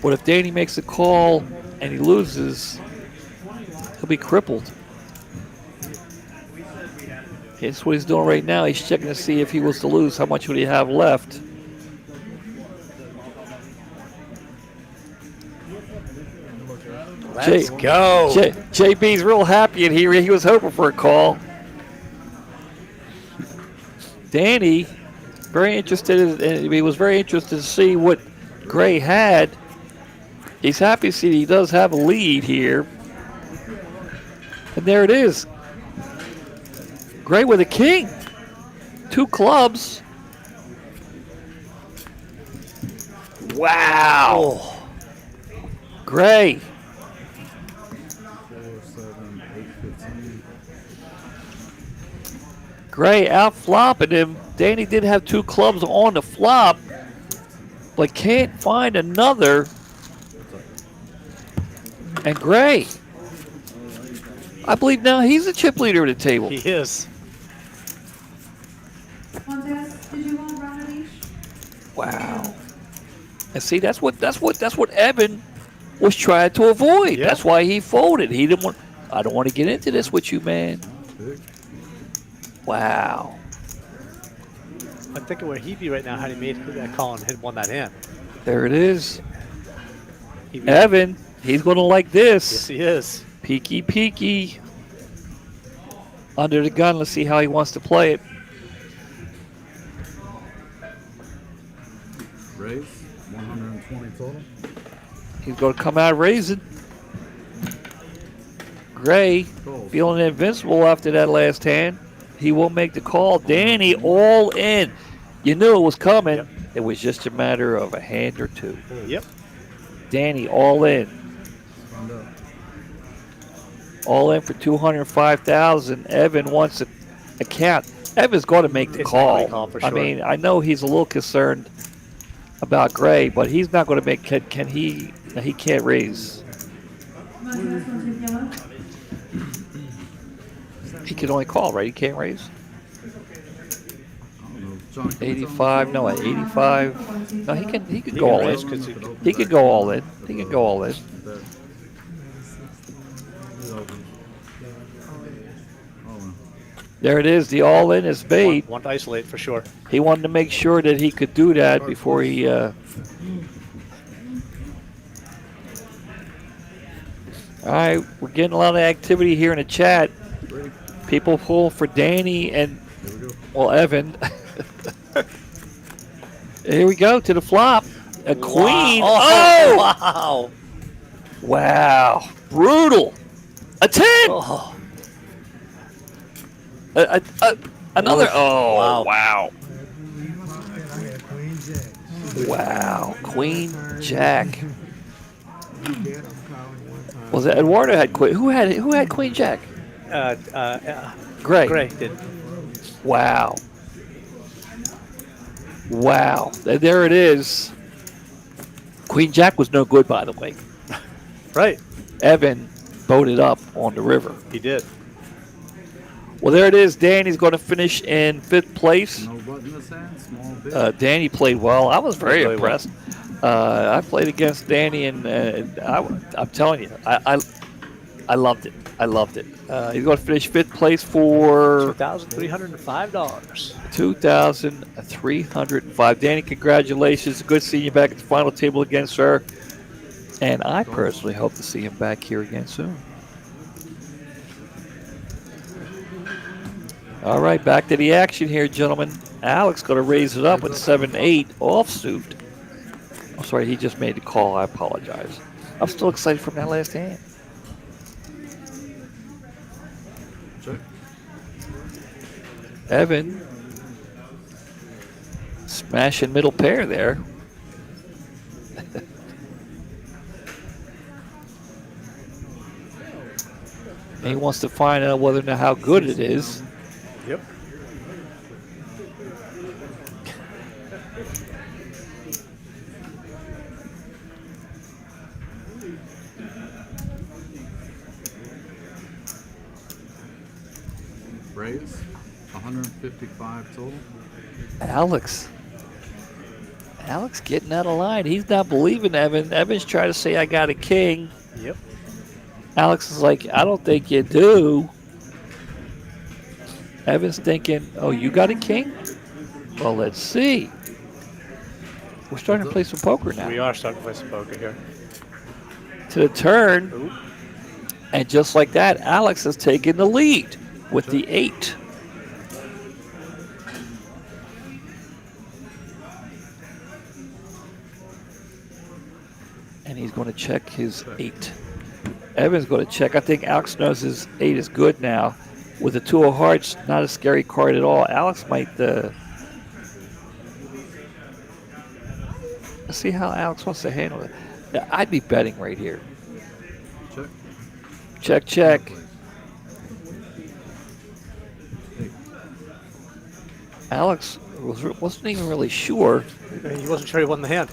But if Danny makes a call and he loses, he'll be crippled. That's what he's doing right now. He's checking to see if he was to lose, how much would he have left. Let's go. JB's real happy in here. He was hoping for a call. Danny, very interested. He was very interested to see what Gray had. He's happy to see he does have a lead here. And there it is. Gray with a king. 2 clubs. Wow. Gray. 4, 7, 8, 15. Gray out flopping him. Danny did have 2 clubs on the flop, but can't find another. And Gray, I believe now he's the chip leader at the table. He is. Montez, did you want round of each? Wow. And see, that's what Evan was trying to avoid. Yeah. That's why he folded. He didn't want. I don't want to get into this with you, man. Wow. I'm thinking where he'd be right now had he made that call and had won that hand. There it is. He'd be- Evan, he's going to like this. Yes, he is. Peeky, peeky. under the gun. Let's see how he wants to play it. Raise, 120 total. He's going to come out raising. Gray Fold. feeling invincible after that last hand. He will make the call. Danny all in. You knew it was coming. Yep. It was just a matter of a hand or two. Yep. Danny all in. Round up. All in for 205,000. Evan wants a count. Evan's going to make the It's call. money call for I sure. mean, I know he's a little concerned about Gray, but he's not going to make. Can he? He can't raise. He can only call, right? He can't raise. I don't know. John, can you tell me 85. the No, at 85. No, he can. He could go all can raise in. 'cause He could go all in. He can go all in. There. He's open. Oh, well. There it is. The all in is made. Want to isolate for sure. He wanted to make sure that he could do that before he. All right, we're getting a lot of activity here in the chat. Ready? People pull for Danny and, Here we go. well, Evan. Here we go to the flop. A queen. Oh! Wow. Wow. Brutal. A 10. Oh. Another. Oh, Wow. wow. I had Queen Jack. Wow. Queen Jack. Yeah, I'm calling one time. Was it Eduardo had Queen? Who had Queen Jack? Gray. Gray did. Wow. Wow. There it is. Queen Jack was no good, by the way. Right. Evan boated up on the river. He did. Well, there it is. Danny's going to finish in 5th place. No button in his hand, small bit. Danny played well. I was very Played well. impressed. I played against Danny, and I'm telling you, I loved it. I loved it. He's going to finish 5th place for $2,305. $2,305. Danny, congratulations. Good seeing you back at the final table again, sir. And I personally hope to see him back here again soon. All right, back to the action here, gentlemen. Alex going to raise it up with 7-8 offsuit. I'm sorry, he just made the call. I apologize. I'm still excited from that last hand. Check. Evan smashing middle pair there. He wants to find out whether or not how good it is. Yep. Raise, 155 total. Alex getting out of line. He's not believing Evan. Evan's trying to say, I got a king. Yep. Alex is like, I don't think you do. Evan's thinking, oh, you got a king? Well, let's see. We're starting to play some poker now. We are starting to play some poker here. To the turn. Ooh. And just like that, Alex has taken the lead with the 8. And he's going to check his 8. Evan's going to check. I think Alex knows his 8 is good now. With the 2 of hearts, not a scary card at all. Alex might let's see how Alex wants to handle it. Yeah, I'd be betting right here. Check. Check. Alex wasn't even really sure. He wasn't sure he won the hand.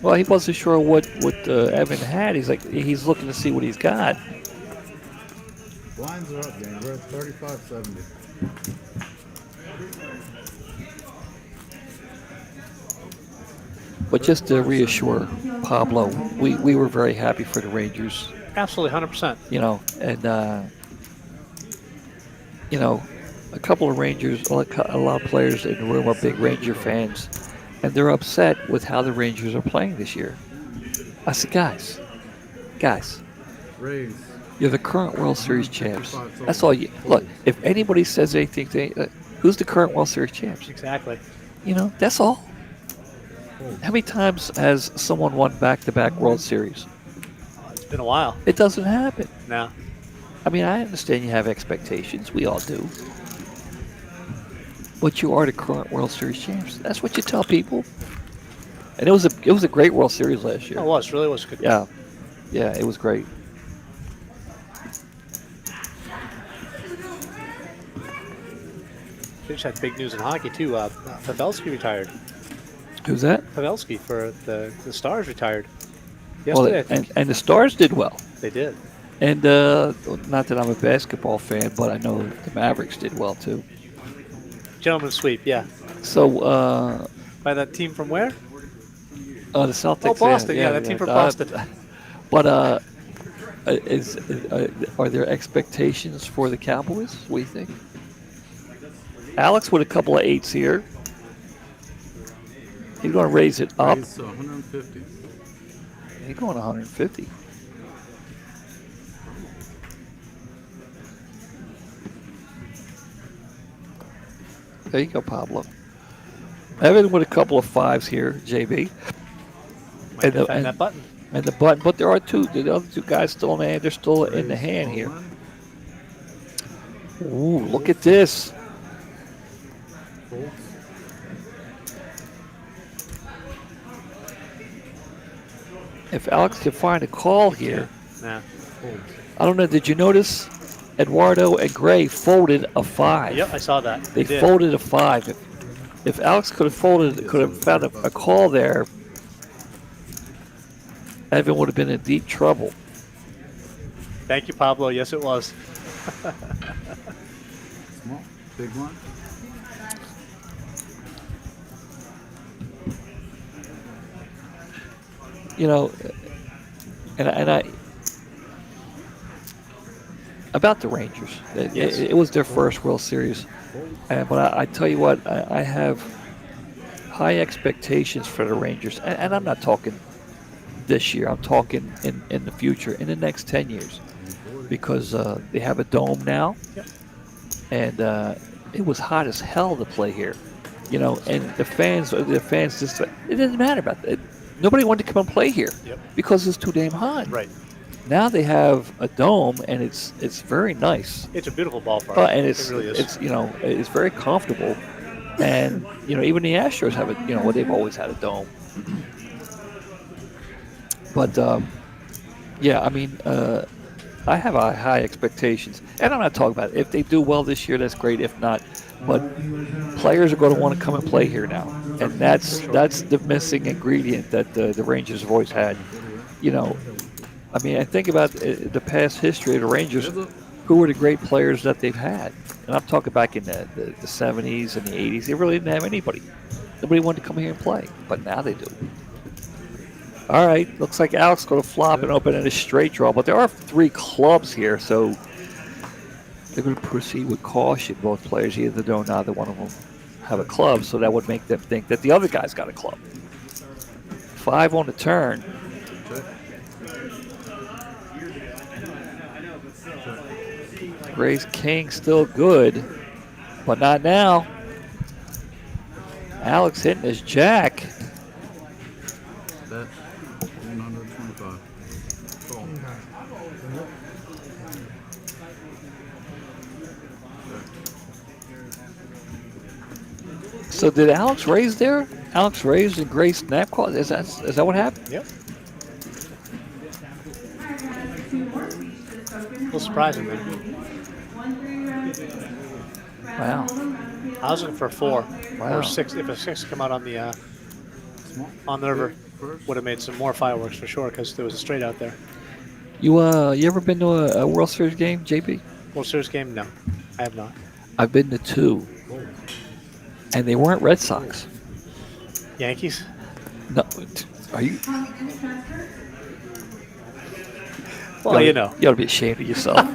Well, he wasn't sure what Evan had. He's looking to see what he's got. Blinds are up, gang. We're at 35.70. But just to reassure Pablo, we were very happy for the Rangers. Absolutely, 100%. You know, and you know, a couple of Rangers, a lot of players in the room are big Ranger fans, and they're upset with how the Rangers are playing this year. I said, guys, Raise. You're the current World Series champs. That's all you look. If anybody says anything, who's the current World Series champs? Exactly. You know, that's all. How many times has someone won back-to-back World Series? It's been a while. It doesn't happen. No. I mean, I understand you have expectations. We all do. But you are the current World Series champs. That's what you tell people. And it was a great World Series last year. It was. Really was good. Yeah. Yeah, it was great. They just had big news in hockey, too. Pavelski retired. Who's that? Pavelski for the Stars retired. Well, Yesterday, I think. and the Stars did well. They did. And not that I'm a basketball fan, but I know the Mavericks did well, too. Gentleman's sweep, yeah. So, By that team from where? the Celtics. Oh, Boston. Yeah, that team from Boston. But are there expectations for the Cowboys? What do you think? Alex with a couple of 8s here. He's going to raise it up. Raise to 150. He's going 150. There you go, Pablo. Evan with a couple of 5s here, JB. Might defend that button. And the button, but there are two. The other two guys still in the hand. They're still in the hand here. Ooh, look at this. If Alex can find a call here, Nah. I don't know. Did you notice Eduardo and Gray folded a 5? Yep, I saw that. They did. folded a 5. If Alex could have found a call there, Evan would have been in deep trouble. Thank you, Pablo. Yes, it was. Small, big one. You know, and I about the Rangers. It was their first World Series, but I tell you what, I have high expectations for the Rangers, and I'm not talking this year. I'm talking in the future, in the next 10 years, because they have a dome now, and it was hot as hell to play here, you know. And the fans just, it didn't matter about that. Nobody wanted to come and play here because it's too damn hot. Right. Now they have a dome, and it's very nice. It's a beautiful ballpark. And it really is. it's it's very comfortable, and even the Astros have it. They've always had a dome. But yeah, I mean, I have high expectations, and I'm not talking about it. If they do well this year, that's great. If not, but players are going to want to come and play here now, and that's the missing ingredient that the Rangers have always had. I mean, I think about the past history of the Rangers. Who were the great players that they've had? And I'm talking back in the 70s and the 80s. They really didn't have anybody. Nobody wanted to come here and play, but now they do. All right, looks like Alex going to flop and open in a straight draw, but there are 3 clubs here, so they're going to proceed with caution. Both players, either don't, neither one of them have a club, so that would make them think that the other guy's got a club. 5 on the turn. Gray's king still good, but not now. Alex hitting his jack. Bet 125. Call. So did Alex raise there? Alex raised and Gray snap call. Is that what happened? Yep. A little surprising there. Wow. I was looking for a 4 Wow. or 6. If a 6 come out on the river, would have made some more fireworks for sure, because there was a straight out there. You ever been to a World Series game, JB? World Series game? No, I have not. I've been to 2, and they weren't Red Sox. Yankees? No, are you? Well, You ought to be ashamed of yourself.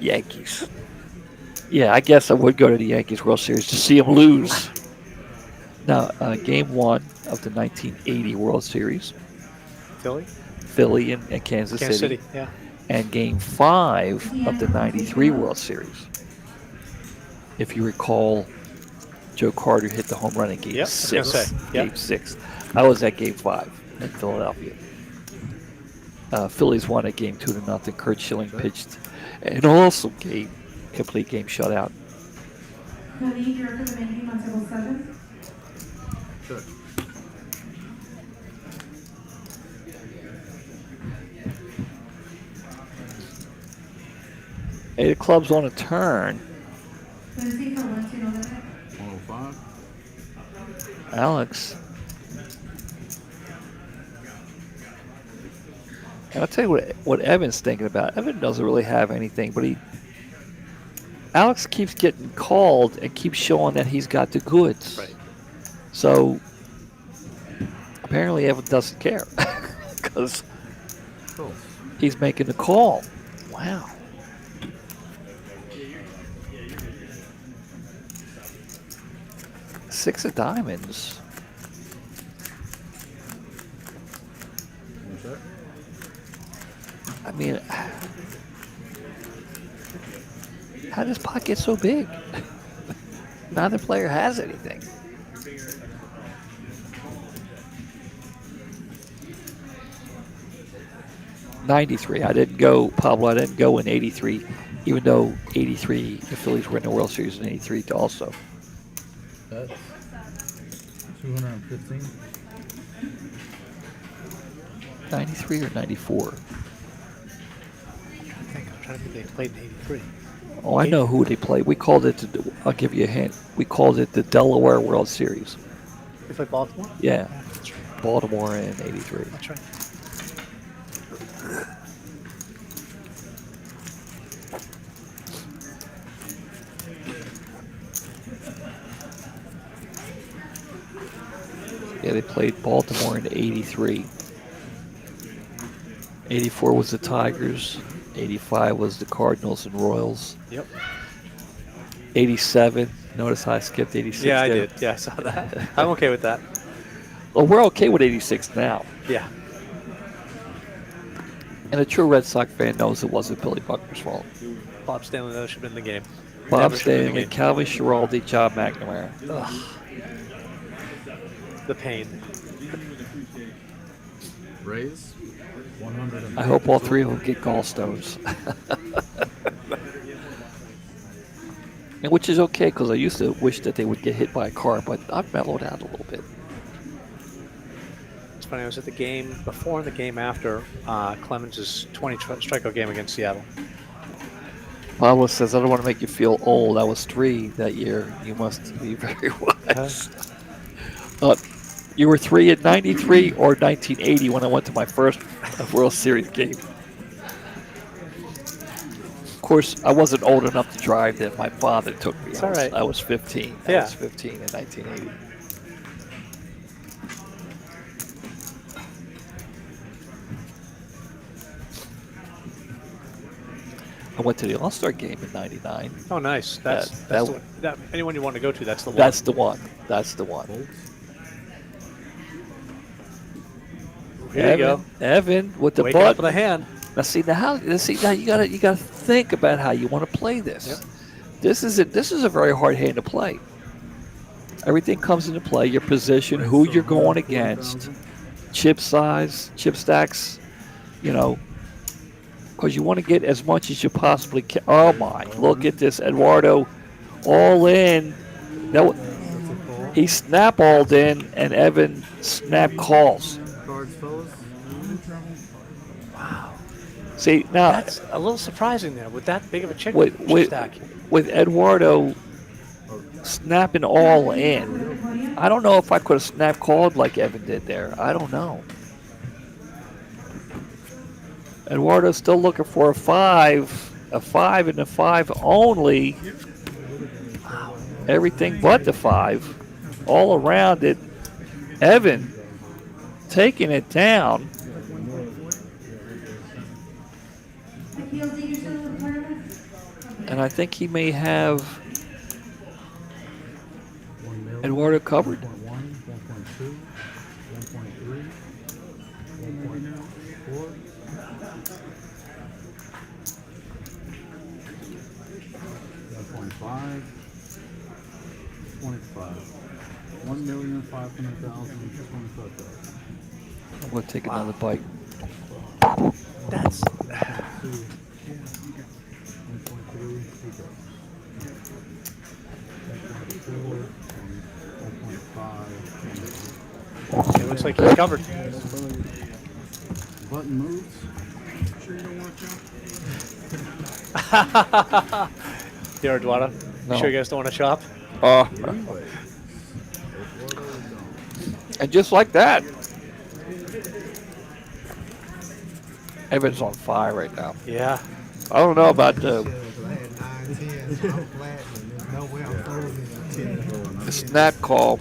Yankees. Yeah, I guess I would go to the Yankees World Series to see them lose. Now, Game 1 of the 1980 World Series. Philly? Philly and Kansas City. Yeah. and Game 5 of the '93 World Series. If you recall, Joe Carter hit the home run in Game Yep, I was 6. gonna say, yep. Game 6. I was at Game 5 in Philadelphia. Phillies won at Game 2-0. Kurt Schilling pitched an awesome game, complete game shutout. Khalid, you're for the main game on table 7. Check. Eight of clubs on a turn. Lindsay for 1-2 limit. 105. Alex. And I'll tell you what Evan's thinking about. Evan doesn't really have anything, but Alex keeps getting called and keeps showing that he's got the goods. Right. So apparently Evan doesn't care because Cool. he's making the call. Wow. Six of diamonds. Check. I mean, how does pot get so big? Neither player has anything. '93. I didn't go, Pablo. I didn't go in '83, even though '83 the Phillies were in the World Series in '83 also. That's 215. '93 or '94? I think I'm trying to think they played in '83. Oh, I know who they played. We called it. I'll give you a hint. We called it the Delaware World Series. They played Baltimore? Yeah, That's right. Baltimore in '83. That's right. Yeah, they played Baltimore in '83. '84 was the Tigers. '85 was the Cardinals and Royals. Yep. '87. Notice how I skipped '86. Yeah, I there. did. Yeah, I saw that. I'm okay with that. Well, we're okay with '86 now. Yeah. And a true Red Sox fan knows it wasn't Billy Buckner's fault. Bob Stanley though should have been in the game. Bob Never should have been in Stanley, the game. Calvin Schiraldi, John McNamara. Ugh. The pain. Rays. 100. I hope all three of them get gallstones. And which is okay, because I used to wish that they would get hit by a car, but I've mellowed out a little bit. It's funny, I was at the game before and the game after Clemens' 20 strikeout game against Seattle. Pablo says, I don't want to make you feel old. I was 3 that year. You must be very wise. You were 3 in '93 or 1980 when I went to my first World Series game. Of course, I wasn't old enough to drive then. My father took me. It's all right. I was 15. I Yeah. was 15 in 1980. I went to the All-Star game in '99. Oh, nice. That's That- the one. Anyone you want to go to, that's the one. That's the one. That's the one. Here you go. Evan with the Wake butt. up with a hand. Now see now you gotta think about how you want to play this. Yep. This is a very hard hand to play. Everything comes into play. Your position, who you're going against, chip size, chip stacks, because you want to get as much as you possibly can. Oh my! Look at this, Eduardo, all in. He snap-alled in, and Evan snap calls. Cards, fellas. See now. That's a little surprising there with that big of a chip With stack. Eduardo snapping all in, I don't know if I could have snap called like Evan did there. I don't know. Eduardo's still looking for a 5 and a 5 only. Everything but the 5. All around it. Evan taking it down. And I think he may have Eduardo covered. 1.1, 1.2, 1.3, 1.4. 25. 1,500,000, 25,000. I'm going to take another bite. That's 1.3, 1.5. it looks like he's covered. Button moves. Sure you don't want to jump? Here, Eduardo. No. You sure you guys don't want to chop? And just like that, Evan's on fire right now. Yeah. I don't know about the snap call.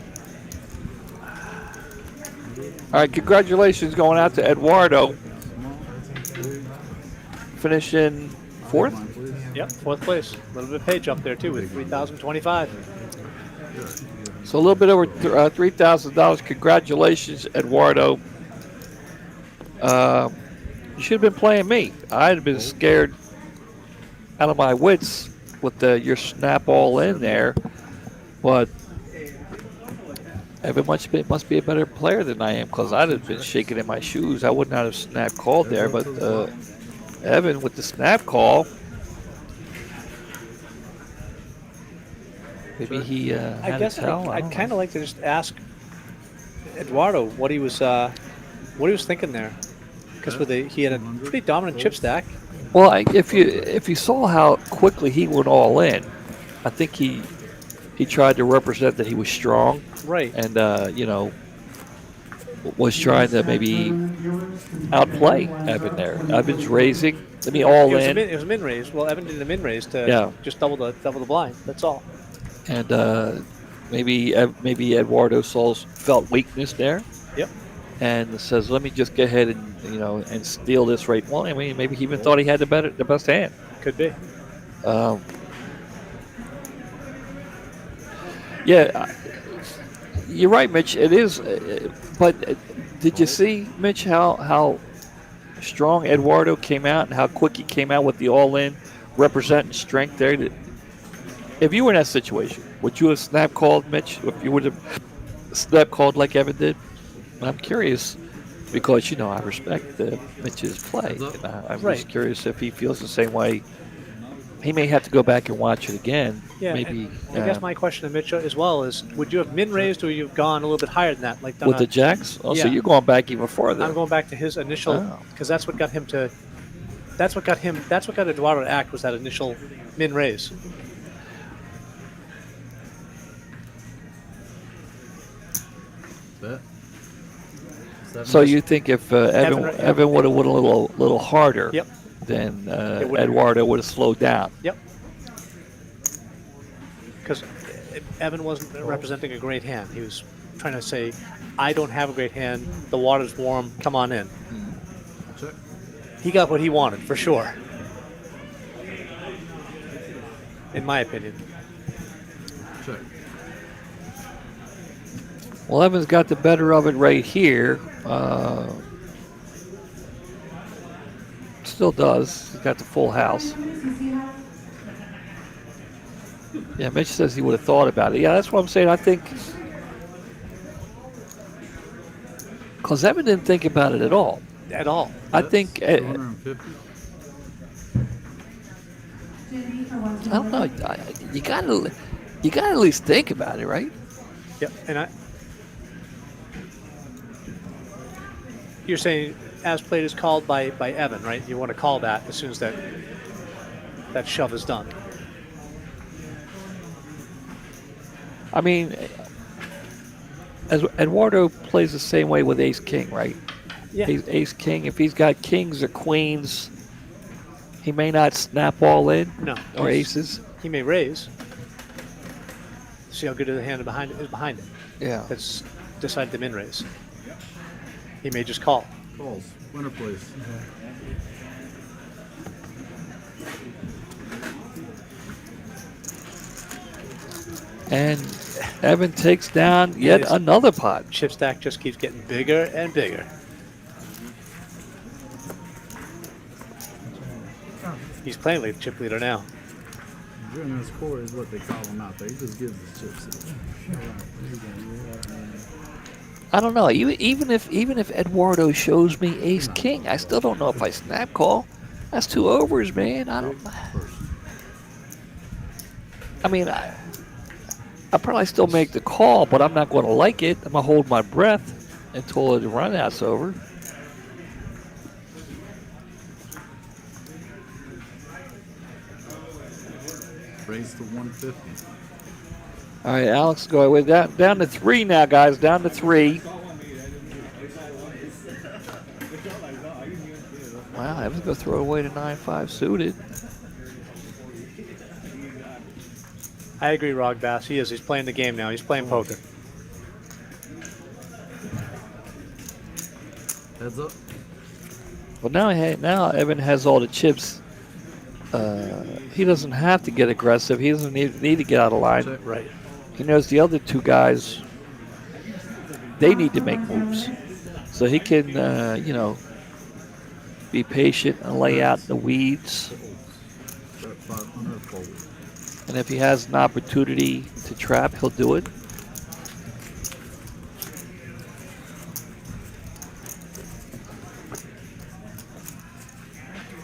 All right, congratulations going out to Eduardo. Finishing fourth. Yep, fourth place. A little bit of pay jump there too with 3,025. So a little bit over $3,000. Congratulations, Eduardo. You should have been playing me. I'd have been scared out of my wits with your snap all in there. But Evan must be a better player than I am, because I'd have been shaking in my shoes. I would not have snap called there. But Evan with the snap call, maybe he had I guess I'd kind of like to just ask Eduardo what he was thinking there, because he had a pretty dominant chip stack. Well, if you saw how quickly he went all in, I think he tried to represent that he was strong, right? And was trying to maybe outplay Evan there. Evan's raising. Let me all in. It was a min raise. Well, Evan did a min raise to just double the blind. That's all. And maybe Eduardo felt weakness there. Yep. And says, let me just go ahead and and steal this right. Well, I mean, maybe he even thought he had the best hand. Could be. Yeah, you're right, Mitch. It is. But did you see, Mitch, how strong Eduardo came out and how quick he came out with the all-in, representing strength there? If you were in that situation, would you have snap called, Mitch? If you would have snap called like Evan did? I'm curious because I respect Mitch's play. I'm just curious if he feels the same way. He may have to go back and watch it again. Yeah, maybe. I guess my question to Mitch as well is: would you have min raised, or you've gone a little bit higher than that, like done with the jacks? Oh, so you're going back even further. I'm going back to his initial, because that's what got him to. That's what got Eduardo to act, was that initial min raise. So you think if Evan would have went a little harder, then Eduardo would have slowed down? Yep. Because Evan wasn't representing a great hand. He was trying to say, I don't have a great hand. The water's warm. Come on in. Check. He got what he wanted, for sure. In my opinion. Check. Well, Evan's got the better of it right here. Still does. He's got the full house. Yeah, Mitch says he would have thought about it. Yeah, that's what I'm saying. I think because Evan didn't think about it at all. At all. I think. 250. I don't know. You gotta at least think about it, right? Yep. And you're saying as played is called by Evan, right? You want to call that as soon as that shove is done. I mean, as Eduardo plays the same way with Ace King, right? Yeah. He's Ace King. If he's got kings or queens, he may not snap all in. No. Or aces. He may raise. See how good the hand is behind it. Yeah. That's decided to min raise. He may just call. Calls. Winner plays. And Evan takes down yet another pot. Chip stack just keeps getting bigger and bigger. He's playing like chip leader now. During this core is what they call him out there. He just gives the chips. I don't know. Even if Eduardo shows me ace king, I still don't know if I snap call. That's 2 overs, man. I don't. I mean, I probably still make the call, but I'm not going to like it. I'm gonna hold my breath until the run out's over. Raise to 150. All right, Alex, go away. Down to 3 now, guys. Down to 3. Wow, Evan's going to throw away to 9-5 suited. I agree, Rog Bass. He is. He's playing the game now. He's playing poker. Heads up. Well, now Evan has all the chips. He doesn't have to get aggressive. He doesn't need to get out of line. Check. Right. He knows the other 2 guys, they need to make moves. So he can, be patient and lay out the weeds. Bet 500 fold. And if he has an opportunity to trap, he'll do it.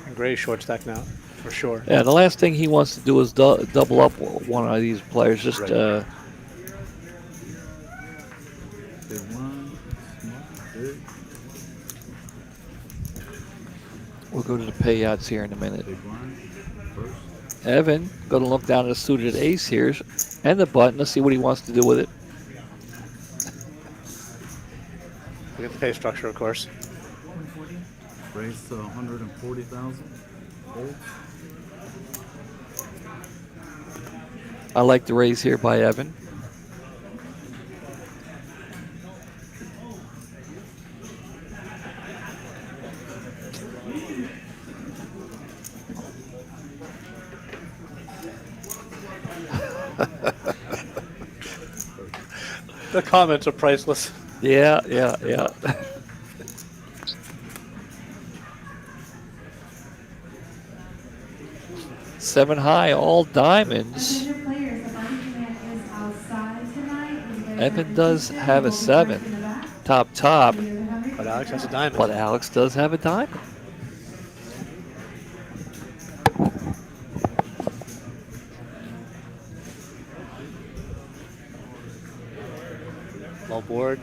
And Gray's short stack now, for sure. Yeah, the last thing he wants to do is double up one of these players. Just Right. Big one, small, big, We'll go to the payouts here in a minute. big line. First. Evan going to look down at the suited ace here and the button. Let's see what he wants to do with it. Look at the pay structure, of course. Raise to 140,000. Fold. I like the raise here by Evan. The comments are priceless. Yeah. 7 high, all diamonds. Attention players, the party command is outside tonight. Evan does have a 7. Top. But Alex has a diamond. But Alex does have a diamond. Low board.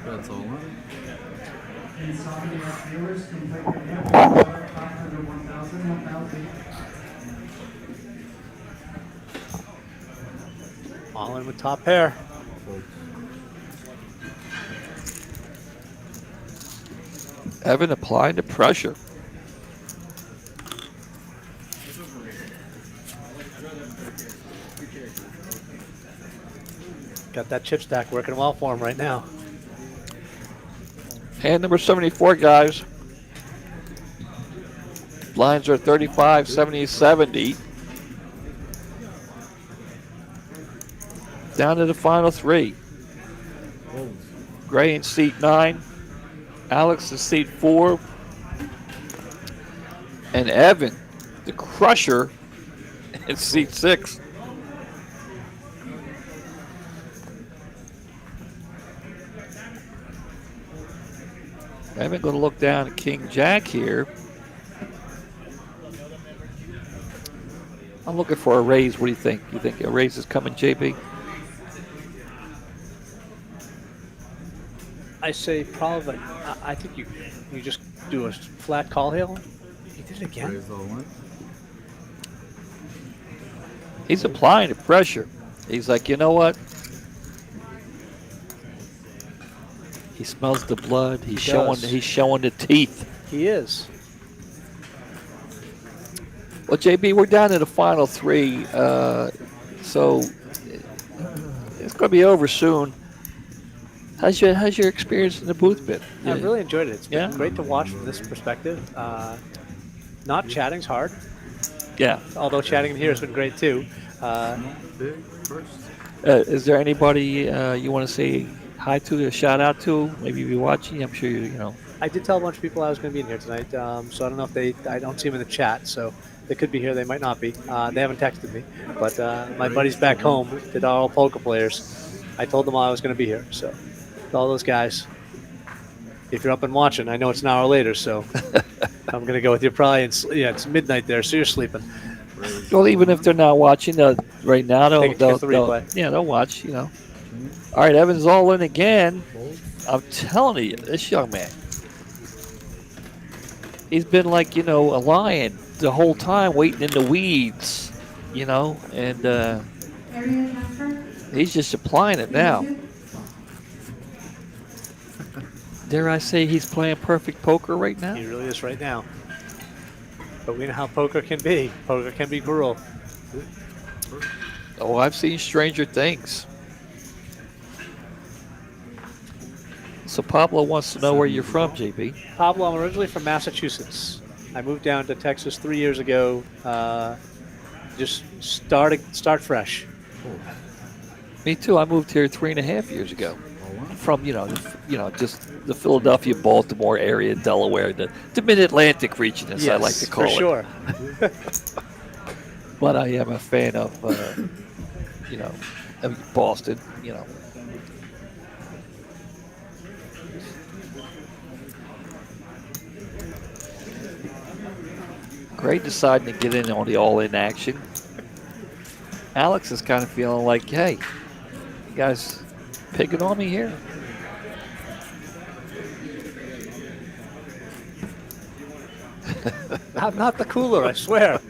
That's all in. And sorry, viewers can play the game. 500, 1,000, 1,000. All in with top pair. Evan applying the pressure. Got that chip stack working well for him right now. Hand number 74, guys. Lines are 35, 70, 70. Down to the final 3. Gray in seat 9. Alex in seat 4. And Evan, the crusher, in seat 6. Evan going to look down at King Jack here. I'm looking for a raise. What do you think? You think a raise is coming, JB? I say probably. I think you just do a flat call here. He did it again. Raise all in. He's applying the pressure. He's like, you know what? He smells the blood. He's showing the teeth. He is. Well, JB, we're down to the final 3, so it's going to be over soon. How's your experience in the booth been? I've really enjoyed it. It's been Yeah? great to watch from this perspective. Not chatting's hard, Yeah. although chatting in here has been great too. Big first. Is there anybody you want to say hi to, a shout out to? Maybe if you're watching, I'm sure you know. I did tell a bunch of people I was going to be in here tonight, so I don't know if I don't see them in the chat, so they could be here, they might not be. They haven't texted me, but my buddies back home that are all poker players, I told them I was going to be here, so to all those guys, if you're up and watching, I know it's an hour later, so I'm going to go with you probably, it's midnight there, so you're sleeping. Well, even if they're not watching right now, They can catch the replay. they'll watch, you know. All right, Evans all in again. I'm telling you, this young man, he's been like, you know, a lion the whole time waiting in the weeds, you know, and Area transfer. he's just applying it now. Dare I say he's playing perfect poker right now? He really is right now. But we know how poker can be. Poker can be cruel. Oh, I've seen stranger things. So Pablo wants to know where you're from, JB. Pablo, I'm originally from Massachusetts. I moved down to Texas 3 years ago. Just start fresh. Me too. I moved here 3.5 years ago. From just the Philadelphia, Baltimore area, Delaware, the Mid-Atlantic region, as I like to call for sure. it. But I am a fan of, of Boston. You know. Gray deciding to get in on the all-in action. Alex is kind of feeling like, hey, you guys picking on me here. I'm not the cooler, I swear.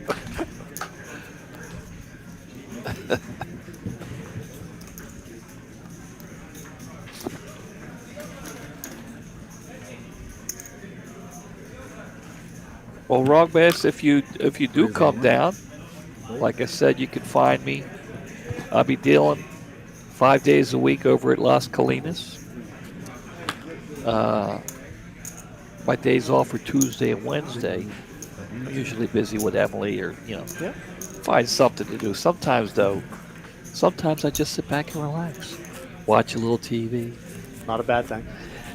Well, Rogbass, if you do come down, like I said, you can find me. I'll be dealing 5 days a week over at Las Colinas. My days off are Tuesday and Wednesday. I'm usually busy with Emily or, find something to do. Sometimes I just sit back and relax, watch a little TV. Not a bad thing.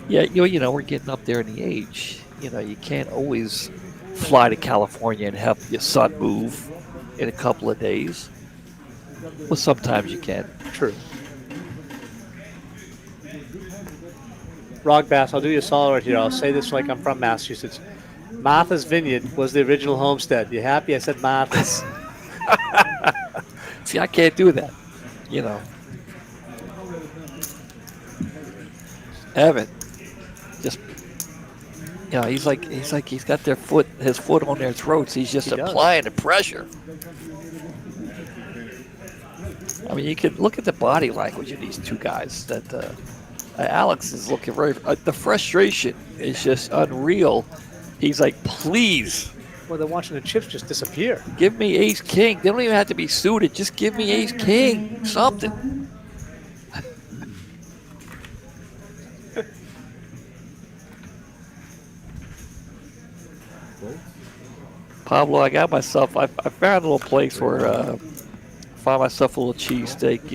Yeah, we're getting up there in the age. You can't always fly to California and help your son move in a couple of days. Well, sometimes you can. True. Rogbass, I'll do you a solid right here. I'll say this like I'm from Massachusetts. Martha's Vineyard was the original homestead. You happy? I said Martha's. See, I can't do that. Evan, just he's like he's got his foot on their throats. He's just applying the pressure. I mean, you can look at the body language of these two guys. That Alex is looking very. The frustration is just unreal. He's like, please. Well, they're watching the chips just disappear. Give me ace king. They don't even have to be suited. Just give me ace king. Something. Pablo, I found a little place where find myself a little cheesesteak.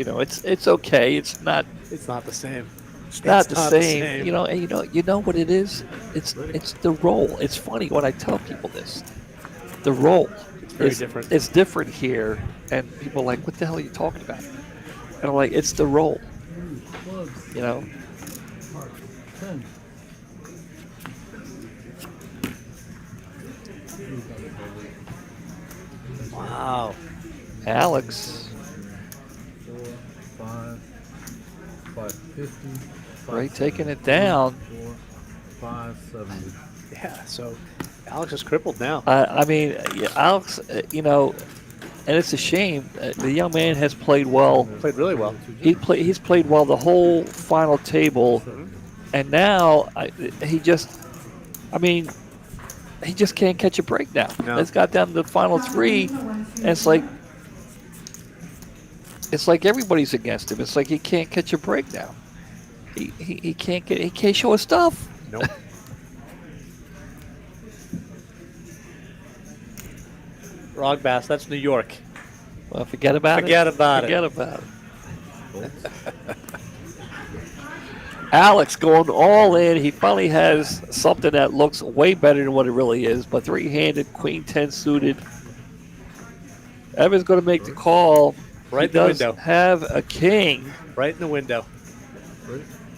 It's okay. It's not the same. It's not the same. You know what it is? It's the roll. It's funny when I tell people this. The roll. It's very different. It's different here, and people are like, "What the hell are you talking about?" And I'm like, "It's the roll." Wow. Alex. 4, 5, 550. Right, taking it down. 4, 570. Yeah, so Alex is crippled now. I mean, Alex, and it's a shame. The young man has played well. Played really well. He's played well the whole final table, and now he just can't catch a break now. No. It's got down to the final three, and it's like everybody's against him. It's like he can't catch a break now. He can't show his stuff. Nope. Rogbass, that's New York. Well, forget about it. Forget about it. Forget about it. Alex going all in. He finally has something that looks way better than what it really is. But three-handed, queen 10 suited. Evan's going to make the call. Right he in the does window. have a king. Right in the window.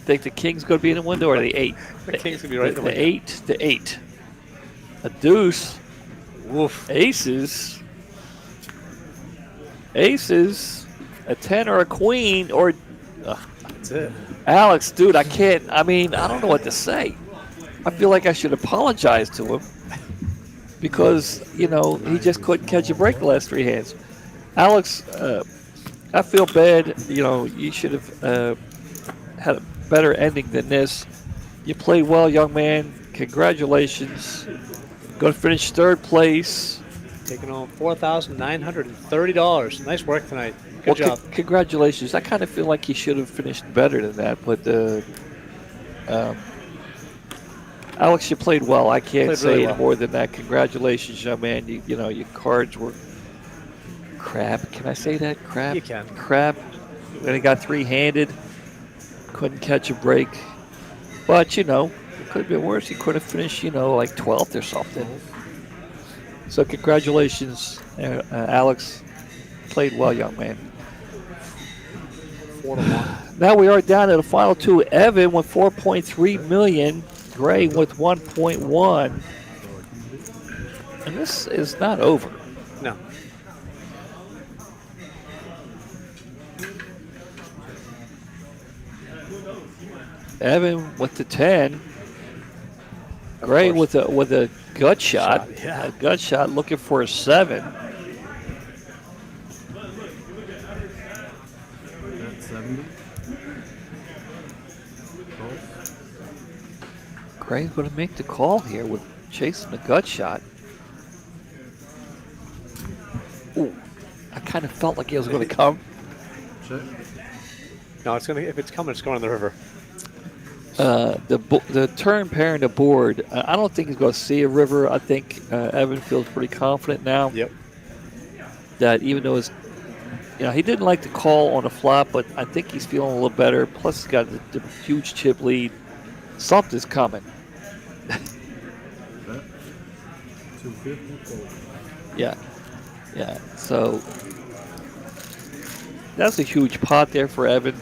Think the king's going to be in the window or the 8? The king's going to be right in the window. 8, the 8. A deuce. Woof. Aces. Aces. A 10 or a queen or... That's it. Alex, dude, I don't know what to say. I feel like I should apologize to him because, he just couldn't catch a break the last three hands. Alex, I feel bad. You should have had a better ending than this. You played well, young man. Congratulations. Going to finish third place. Taking home $4,930. Nice work tonight. Good job. Congratulations. I kind of feel like he should have finished better than that, but Alex, you played well. I can't say really any well. more than that. Congratulations, young man. Your cards were crap. Can I say that? Crap? You can. Crap. Then he got three-handed. Couldn't catch a break. But, it could have been worse. He could have finished, like 12th or something. So congratulations, Alex. Played well, young man. 4-1. Now we are down to the final two. Evan with 4.3 million. Gray with 1.1. And this is not over. No. Evan with the 10. Gray with a gut shot. Yeah. A gut shot looking for a 7. That's 70. Gray's going to make the call here with chasing the gut shot. Ooh, I kind of felt like it was going to come. Check. No, if it's coming, it's going on the river. The turn pairing the board, I don't think he's going to see a river. I think Evan feels pretty confident now. Yep. That even though he didn't like the call on the flop, but I think he's feeling a little better. Plus, he's got the huge chip lead. Something's coming. 250. Yeah. So that's a huge pot there for Evan.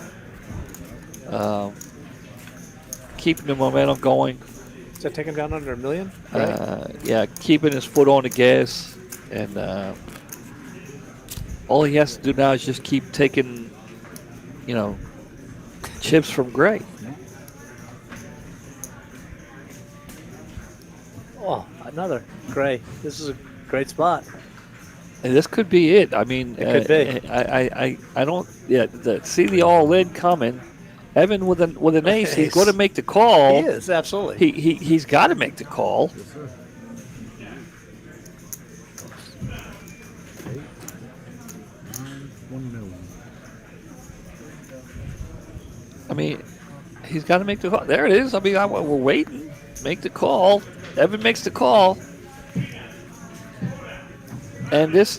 Keeping the momentum going. Does that take him down under $1 million? Yeah, keeping his foot on the gas, and all he has to do now is just keep taking, chips from Gray. Oh, another Gray. This is a great spot. And this could be it. I mean, It could be. I don't. Yeah, see the all in coming. Evan with an ace, he's going to make the call. He is, absolutely. He's got to make the call. Yes, sir. 8, 9, 1 million. I mean, he's got to make the call. There it is. I mean, we're waiting. Make the call. Evan makes the call. And this,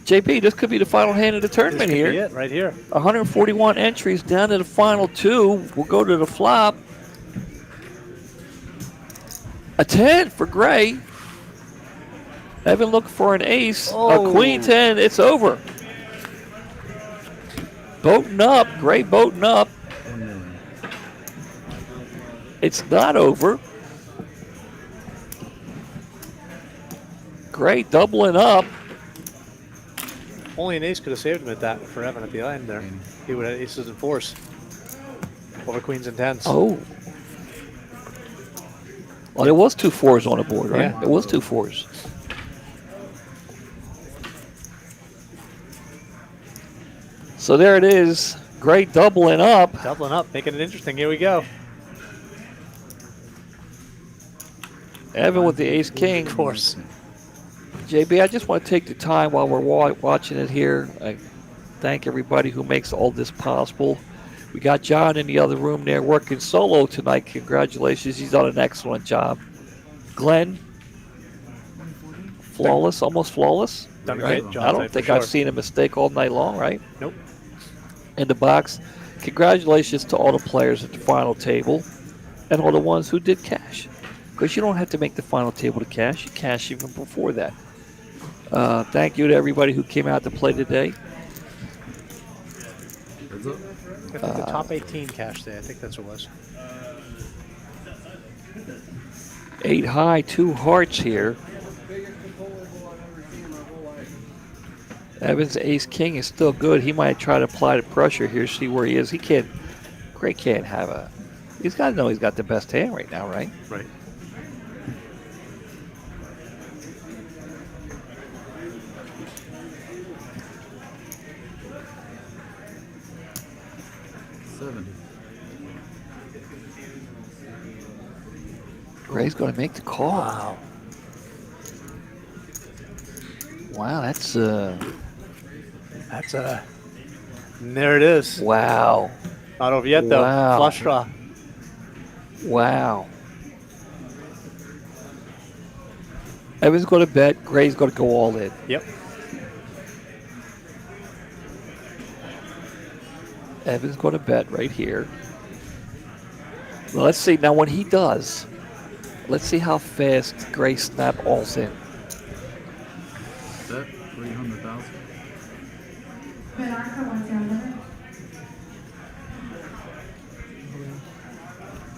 JP, this could be the final hand of the tournament This could here. be it, right here. 141 entries down to the final two. We'll go to the flop. A 10 for Gray. Evan looking for an ace. Oh. A queen 10. It's over. Boating up. Gray boating up. 1 million. It's not over. Gray doubling up. Only an ace could have saved him at that for Evan at the end there. He would have aces and fours over queens and tens. Oh. Well, there was 2 4s on the board, right? Yeah. There was 2 4s. So there it is. Gray doubling up. Doubling up, making it interesting. Here we go. Evan with the ace king. Of course. JB, I just want to take the time while we're watching it here. I thank everybody who makes all this possible. We got John in the other room there working solo tonight. Congratulations. He's done an excellent job. Glenn, flawless, almost flawless. Done a Right? great job I don't tonight, think for I've sure. seen a mistake all night long, right? Nope. in the box. Congratulations to all the players at the final table and all the ones who did cash. Because you don't have to make the final table to cash. You cash even before that. Thank you to everybody who came out to play today. Heads up. I think the top 18 cash day. I think that's what it was. 8 high, 2 hearts here. Evans ace king is still good. He might try to apply the pressure here, see where he is. He can't. Gray can't have a. He's got to know he's got the best hand right now, right? Right. Gray's going to make the call. Wow. Wow, that's And there it is. wow. Not over yet though. Wow. Flush draw. Wow. Evans going to bet. Gray's going to go all in. Yep. Evans going to bet right here. Well, let's see. Now, when he does, let's see how fast Gray snap alls in. Bet 300,000. Bet on for 1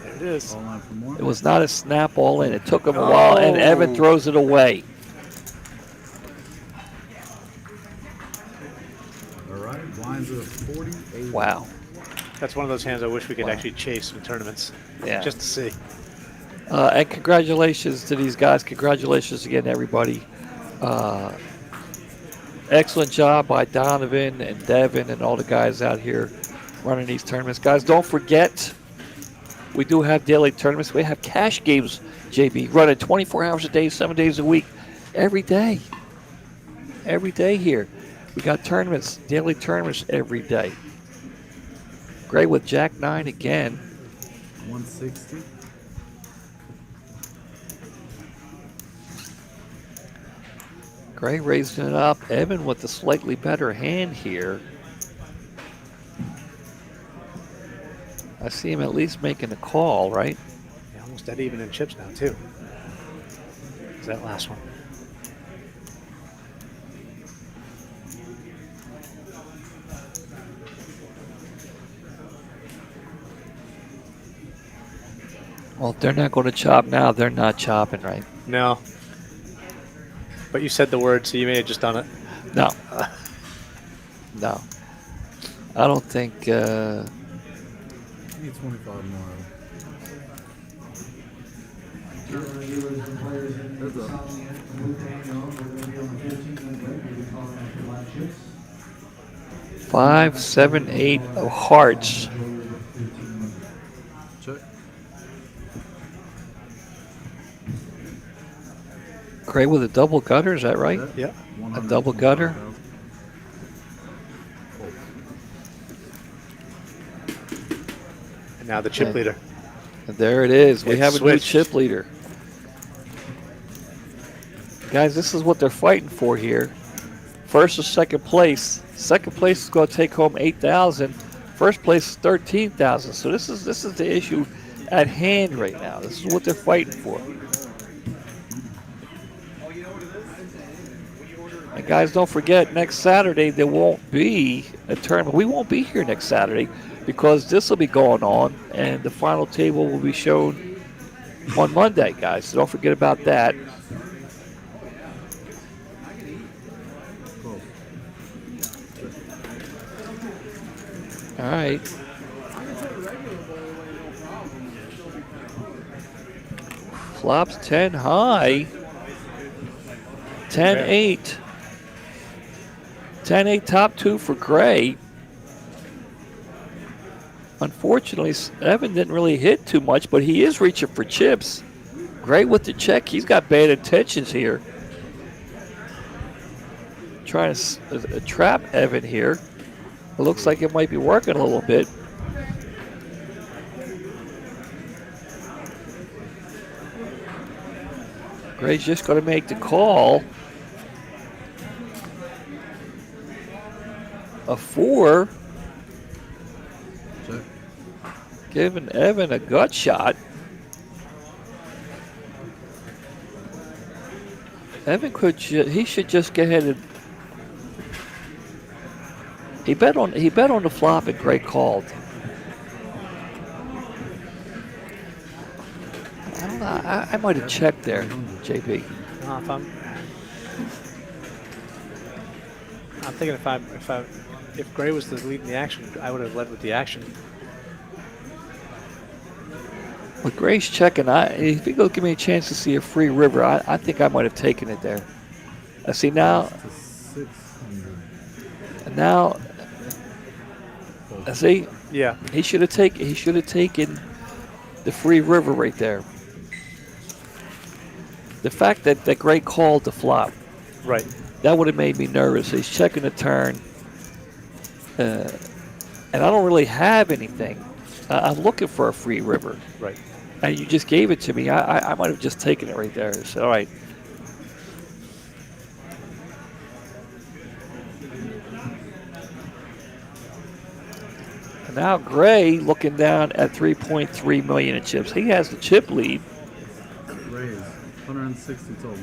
There it is. All line for more. It was not a snap all in. It took him a while, and Evan throws it away. All right, blinds of 48. Wow. That's one of those hands I wish we could Wow. actually chase in tournaments. Yeah. Just to see. And congratulations to these guys. Congratulations again to everybody. Excellent job by Donovan and Devin and all the guys out here running these tournaments. Guys, don't forget, we do have daily tournaments. We have cash games, JB, running 24 hours a day, 7 days a week, every day. Every day here. We got tournaments, daily tournaments every day. Gray with Jack 9 again. 160. Gray raising it up. Evan with the slightly better hand here. I see him at least making a call, right? Yeah, almost dead even in chips now too. Is that last one? Well, if they're not going to chop now, they're not chopping, right? No. But you said the word, so you may have just done it. No. No. I don't think... Need 25 more. Heads up. 5, 7, 8 of hearts. Check. Gray with a double gutter, is that right? Yeah. A double gutter. And now the chip Okay. leader. And there it is. We It's have a new switched. chip leader. Guys, this is what they're fighting for here. First or second place. Second place is going to take home 8,000. First place is 13,000. So this is the issue at hand right now. This is what they're fighting for. And guys, don't forget, next Saturday there won't be a tournament. We won't be here next Saturday because this will be going on, and the final table will be shown on Monday, guys. So don't forget about that. All right. Flops 10 high. 10-8. 10-8 top 2 for Gray. Unfortunately, Evan didn't really hit too much, but he is reaching for chips. Gray with the check. He's got bad intentions here. Trying to trap Evan here. It looks like it might be working a little bit. Gray's just going to make the call. A 4. giving Evan a gut shot. Evan he should just go ahead and he bet on the flop and Gray called. I don't know. I might have checked there, JB. No, I'm thinking if Gray was the lead in the action, I would have led with the action. With Gray's checking, if he go give me a chance to see a free river, I think I might have taken it there. I see now. And now, I see. Yeah. He should have taken the free river right there. The fact that Gray called the flop, right, that would have made me nervous. He's checking the turn, and I don't really have anything. I'm looking for a free river. Right. And you just gave it to me. I might have just taken it right there. So, all right. And now Gray looking down at 3.3 million in chips. He has the chip lead. Raise 160 total.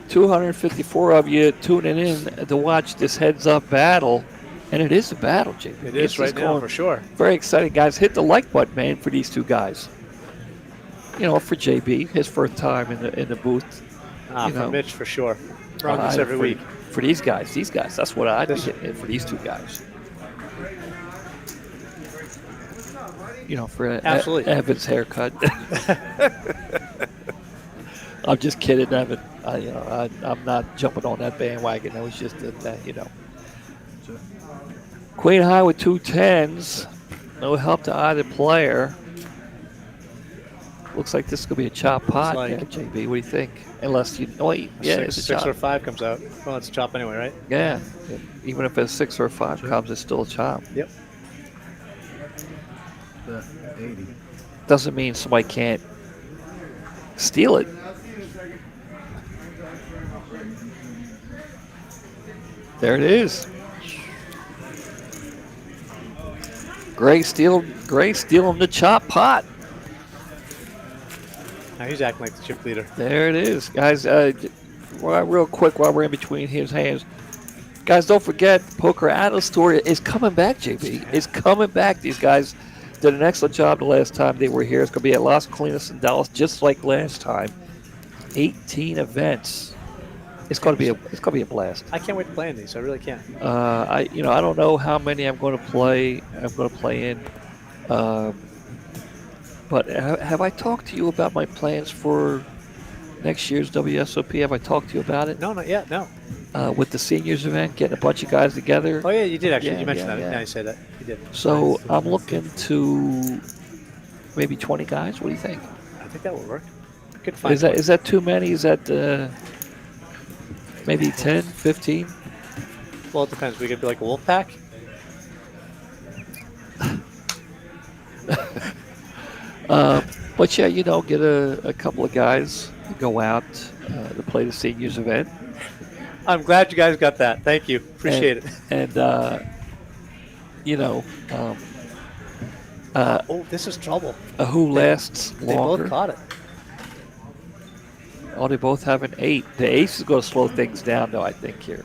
254 of you tuning in to watch this heads-up battle. And it is a battle, JP. It is right now, for sure. Very exciting, guys. Hit the like button, man, for these two guys. You know, for JB, his first time in the booth. For Mitch, for sure. Run this every week. For these guys, that's what I'd be hitting for these two guys. You know, for Absolutely. Evan's haircut. I'm just kidding, Evan. I'm not jumping on that bandwagon. That was just that, you know. Queen high with 2 10s. No help to either player. Looks like this is going to be a chop pot. Yeah, JB, what do you think? Unless you... Wait, yeah, it's a chop. 6 or 5 comes out. Well, it's a chop anyway, right? Yeah. Even if a 6 or a 5 comes, it's still a chop. Yep. 80. Doesn't mean somebody can't steal it. There it is. Gray stealing the chop pot. Now he's acting like the chip leader. There it is, guys. Real quick while we're in between his hands. Guys, don't forget, Poker Atlas Tour is coming back, JB. It's coming back. These guys did an excellent job the last time they were here. It's going to be at Las Colinas in Dallas, just like last time. 18 events. It's going to be a blast. I can't wait to play in these. I really can't. I don't know how many I'm going to play. I'm going to play in. But have I talked to you about my plans for next year's WSOP? Have I talked to you about it? No, not yet. No. With the seniors event, getting a bunch of guys together. Oh yeah, you did actually. Yeah, you mentioned that. yeah. Now you say that. You did. So I'm looking to maybe 20 guys. What do you think? I think that will work. Good find. Is that too many? Is that maybe 10, 15? Well, it depends. We could be like a wolf pack. But yeah, get a couple of guys to go out to play the seniors event. I'm glad you guys got that. Thank you. Appreciate it. And oh, this is trouble. Who lasts They longer? both caught it. Oh, they both have an 8. The ace is going to slow things down, though, I think, here.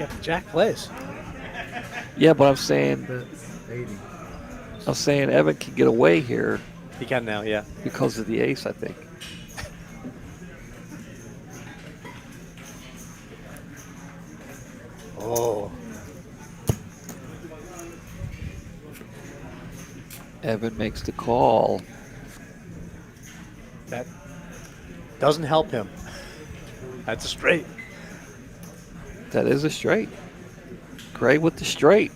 Yeah, Jack plays. Yeah, but I'm saying That's 80. Evan can get away here He can now, yeah. because of the ace, I think. Oh. Evan makes the call. That doesn't help him. That's a straight. That is a straight. Gray with the straight.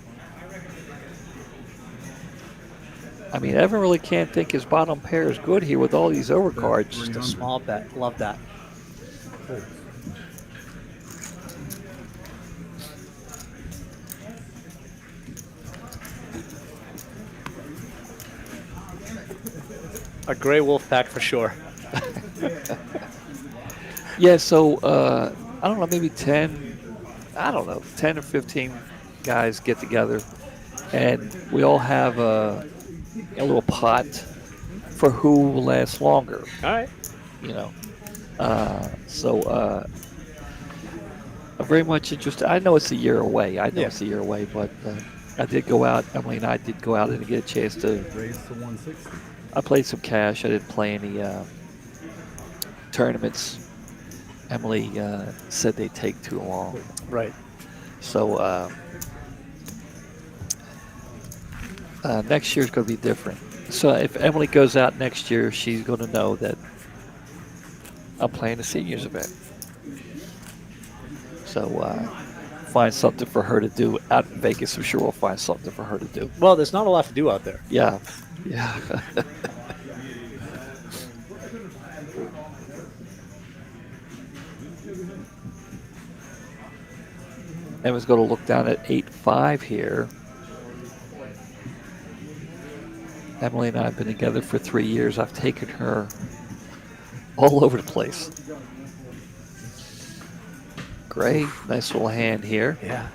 I mean, Evan really can't think his bottom pair is good here with all these overcards. Just a small bet. Love that. A gray wolf pack for sure. Yeah, so I don't know, maybe 10 I don't know, 10 or 15 guys get together, and we all have a little pot for who will last longer. All right. You know, I'm very much interested. I know it's a year away. It's a year away, but I did go out. Emily and I did go out and get a chance to Raise to 160. I played some cash. I didn't play any tournaments. Emily said they take too long. Right. So next year's going to be different. So if Emily goes out next year, she's going to know that I'm playing a seniors event. So find something for her to do out in Vegas. I'm sure we'll find something for her to do. Well, there's not a lot to do out there. Yeah. Emma's going to look down at 8-5 here. Emily and I have been together for 3 years. I've taken her all over the place. Gray, nice little hand here. Yeah.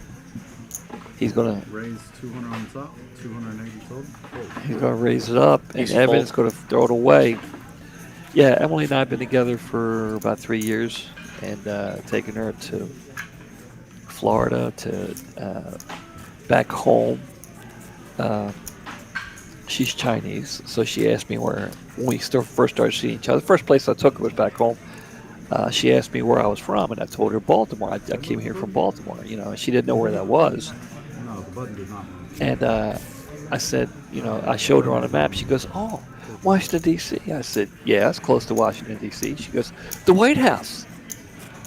He's going to Raise 200 on top, 280 total. he's going to raise it up, and He's Evan's full. going to throw it away. Yeah, Emily and I have been together for about 3 years, and taken her to Florida, to back home. She's Chinese, so she asked me where, when we first started seeing each other, the first place I took her was back home. She asked me where I was from, and I told her Baltimore. I came here from Baltimore, and she didn't know where that was. No, the button did not move. And I said, I showed her on a map. She goes, "Oh, Washington, D.C." I said, "Yeah, it's close to Washington, D.C." She goes, "The White House."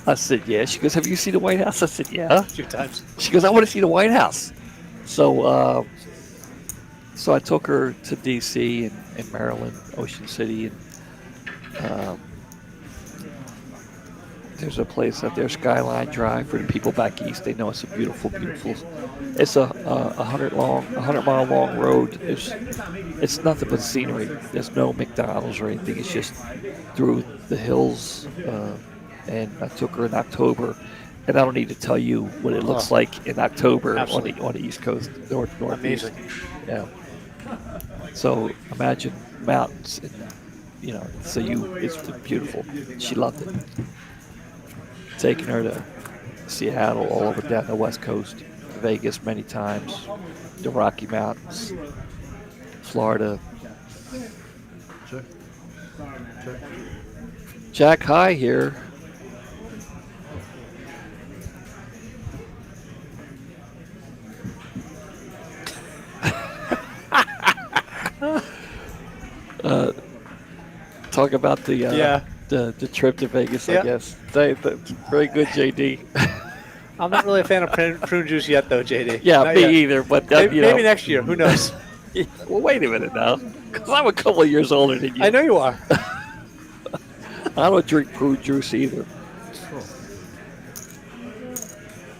I said, "Yeah." She goes, "Have you seen the White House?" I said, "Yeah." A few times. She goes, "I want to see the White House." So I took her to D.C. and Maryland, Ocean City, and there's a place out there, Skyline Drive, for the people back east. They know it's a beautiful, beautiful. It's a 100-mile long road. It's nothing but scenery. There's no McDonald's or anything. It's just through the hills. And I took her in October, and I don't need to tell you what it looks like in October on the East Coast, northeast. Amazing. Yeah. So imagine mountains, and, it's beautiful. She loved it. Taking her to Seattle, all over down the West Coast, Vegas many times, the Rocky Mountains, Florida. Check. Check. Jack high here. Talk about the trip to Vegas, I guess. That's very good, JD. I'm not really a fan of prune juice yet, though, JD. Yeah, Not me yet. either. But Maybe next year. Who knows? Well, wait a minute now, because I'm a couple of years older than you. I know you are. I don't drink prune juice either.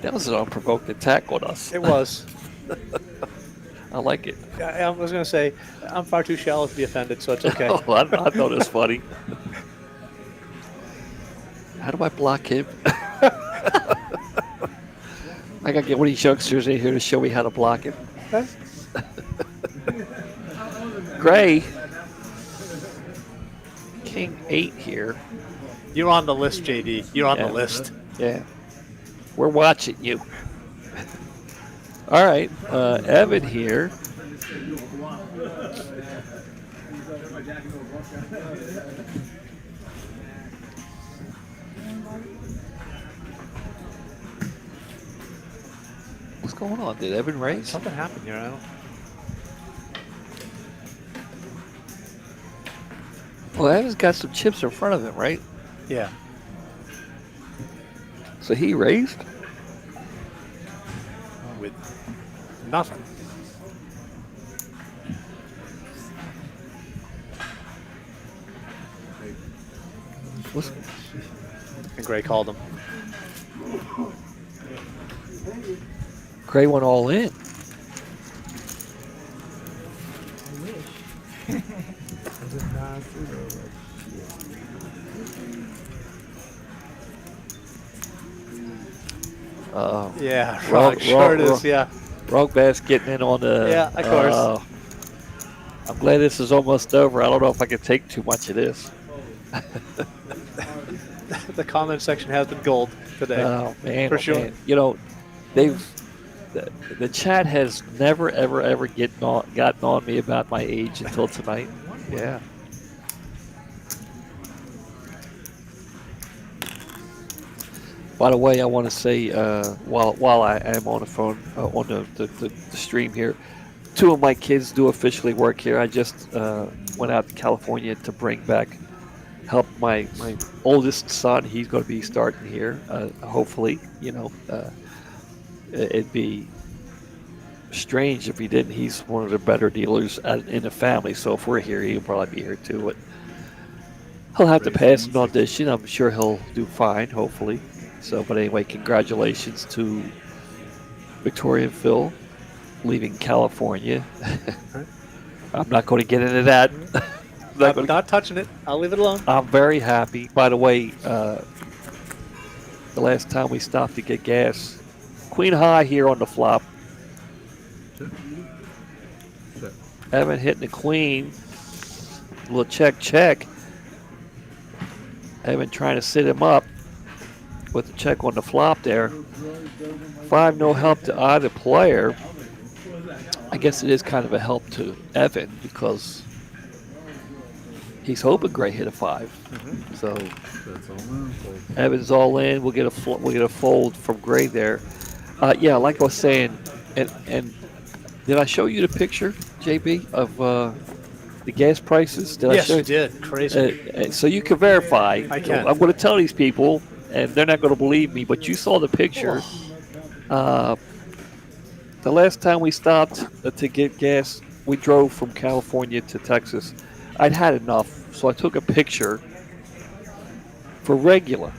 That was an unprovoked attack on us. It was. I like it. I was going to say, I'm far too shallow to be offended, so it's okay. Oh, I thought it was funny. How do I block him? I got to get one of these youngsters in here to show me how to block him. Gray. King 8 here. You're on the list, JD. You're on the list. Yeah. We're watching you. All right. Evan here. What's going on? Did Evan raise? Something happened here. I don't. Well, Evan's got some chips in front of him, right? Yeah. So he raised? With nothing. What's, And Gray called him. Gray went all in. Yeah, Wrong- sure it wrong- is. Yeah, Wrong Bass getting in on the. Yeah, of course. I'm glad this is almost over. I don't know if I can take too much of this. the comment section has been gold today. Oh man, For sure. man. You know, the chat has never ever gotten on me about my age until tonight. Yeah. By the way, I want to say while I am on the phone on the stream here, 2 of my kids do officially work here. I just went out to California to bring back help my oldest son. He's going to be starting here. Hopefully, it'd be strange if he didn't. He's one of the better dealers in the family. So if we're here, he'll probably be here too. But he'll have to pass an audition. I'm sure he'll do fine. Hopefully. So, but anyway, congratulations to Victoria and Phil leaving California. I'm not going to get into that. I'm not touching it. I'll leave it alone. I'm very happy. By the way, the last time we stopped to get gas, Queen High here on the flop. Evan hitting the Queen. A little check. Evan trying to sit him up with the check on the flop there. 5, no help to either player. I guess it is kind of a help to Evan because he's hoping Gray hit a 5. So That's all in. Evan's all in. We'll get a fold from Gray there. Yeah, like I was saying, and did I show you the picture, JB, of the gas prices? Did I Yes, show you did. Crazy. So you can verify. I can. I'm going to tell these people, and they're not going to believe me, but you saw the picture. The last time we stopped to get gas, we drove from California to Texas. I'd had enough, so I took a picture for regular.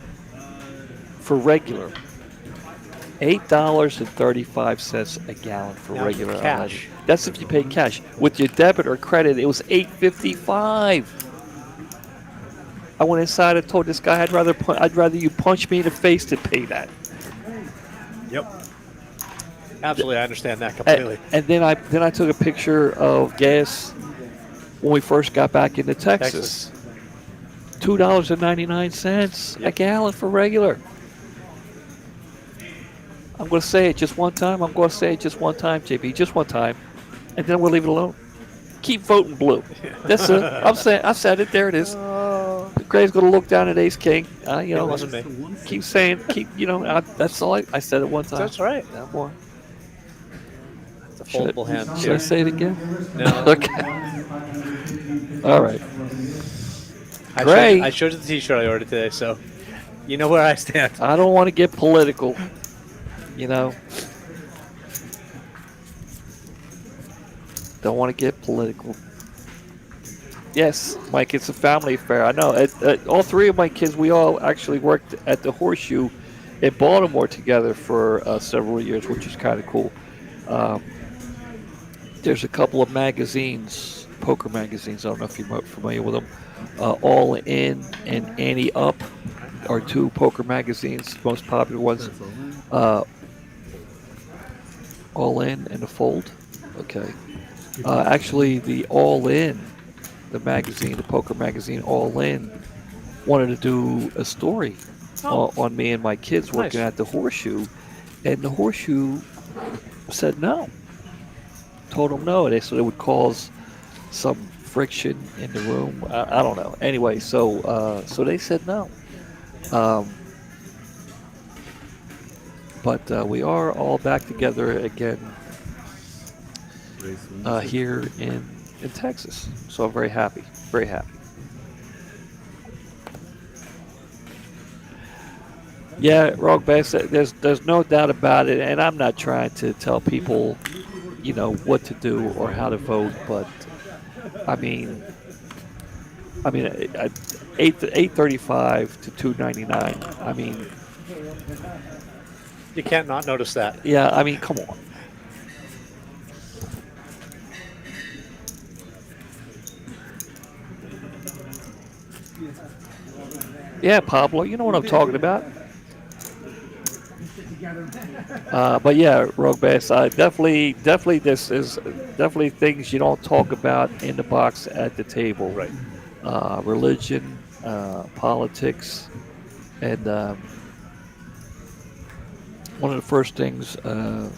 $8.35 a gallon for Now, regular. cash. That's if you pay cash. With your debit or credit, it was $8.55. I went inside and told this guy I'd rather you punch me in the face than pay that. Yep. Absolutely, I understand that completely. And then I took a picture of gas when we first got back into Texas. $2.99 a gallon for regular. I'm going to say it just one time. JB, just one time, and then we'll leave it alone. Keep voting blue. That's it. I said it. There it is. Gray's going to look down at Ace King. It wasn't me. Keep saying. That's all. I said it one time. That's right. No more. It's a foldable hand. Should I say it again? No. Okay. All right. Gray. I showed you the T-shirt I ordered today, so you know where I stand. I don't want to get political. Don't want to get political. Yes, Mike, it's a family affair. I know. All 3 of my kids, we all actually worked at the Horseshoe in Baltimore together for several years, which is kind of cool. There's a couple of magazines, poker magazines. I don't know if you're familiar with them. All In and Ante Up are 2 poker magazines, most popular ones. All In and The Fold. Okay. Actually, the All In, the magazine, the poker magazine, All In, wanted to do a story on me and my kids working at the Horseshoe, and the Horseshoe said no. Told them no. They said it would cause some friction in the room. I don't know. Anyway, so they said no. But we are all back together again here in Texas. So I'm very happy. Very happy. Yeah, Rogue Bass, there's no doubt about it, and I'm not trying to tell people, what to do or how to vote, but I mean, 835 to 299. I mean, You can't not notice that. yeah, I mean, come on. Yeah, Pablo, you know what I'm talking about. But yeah, Rogue Bass, definitely this is definitely things you don't talk about in the box at the table. Right. Religion, politics, and one of the first things that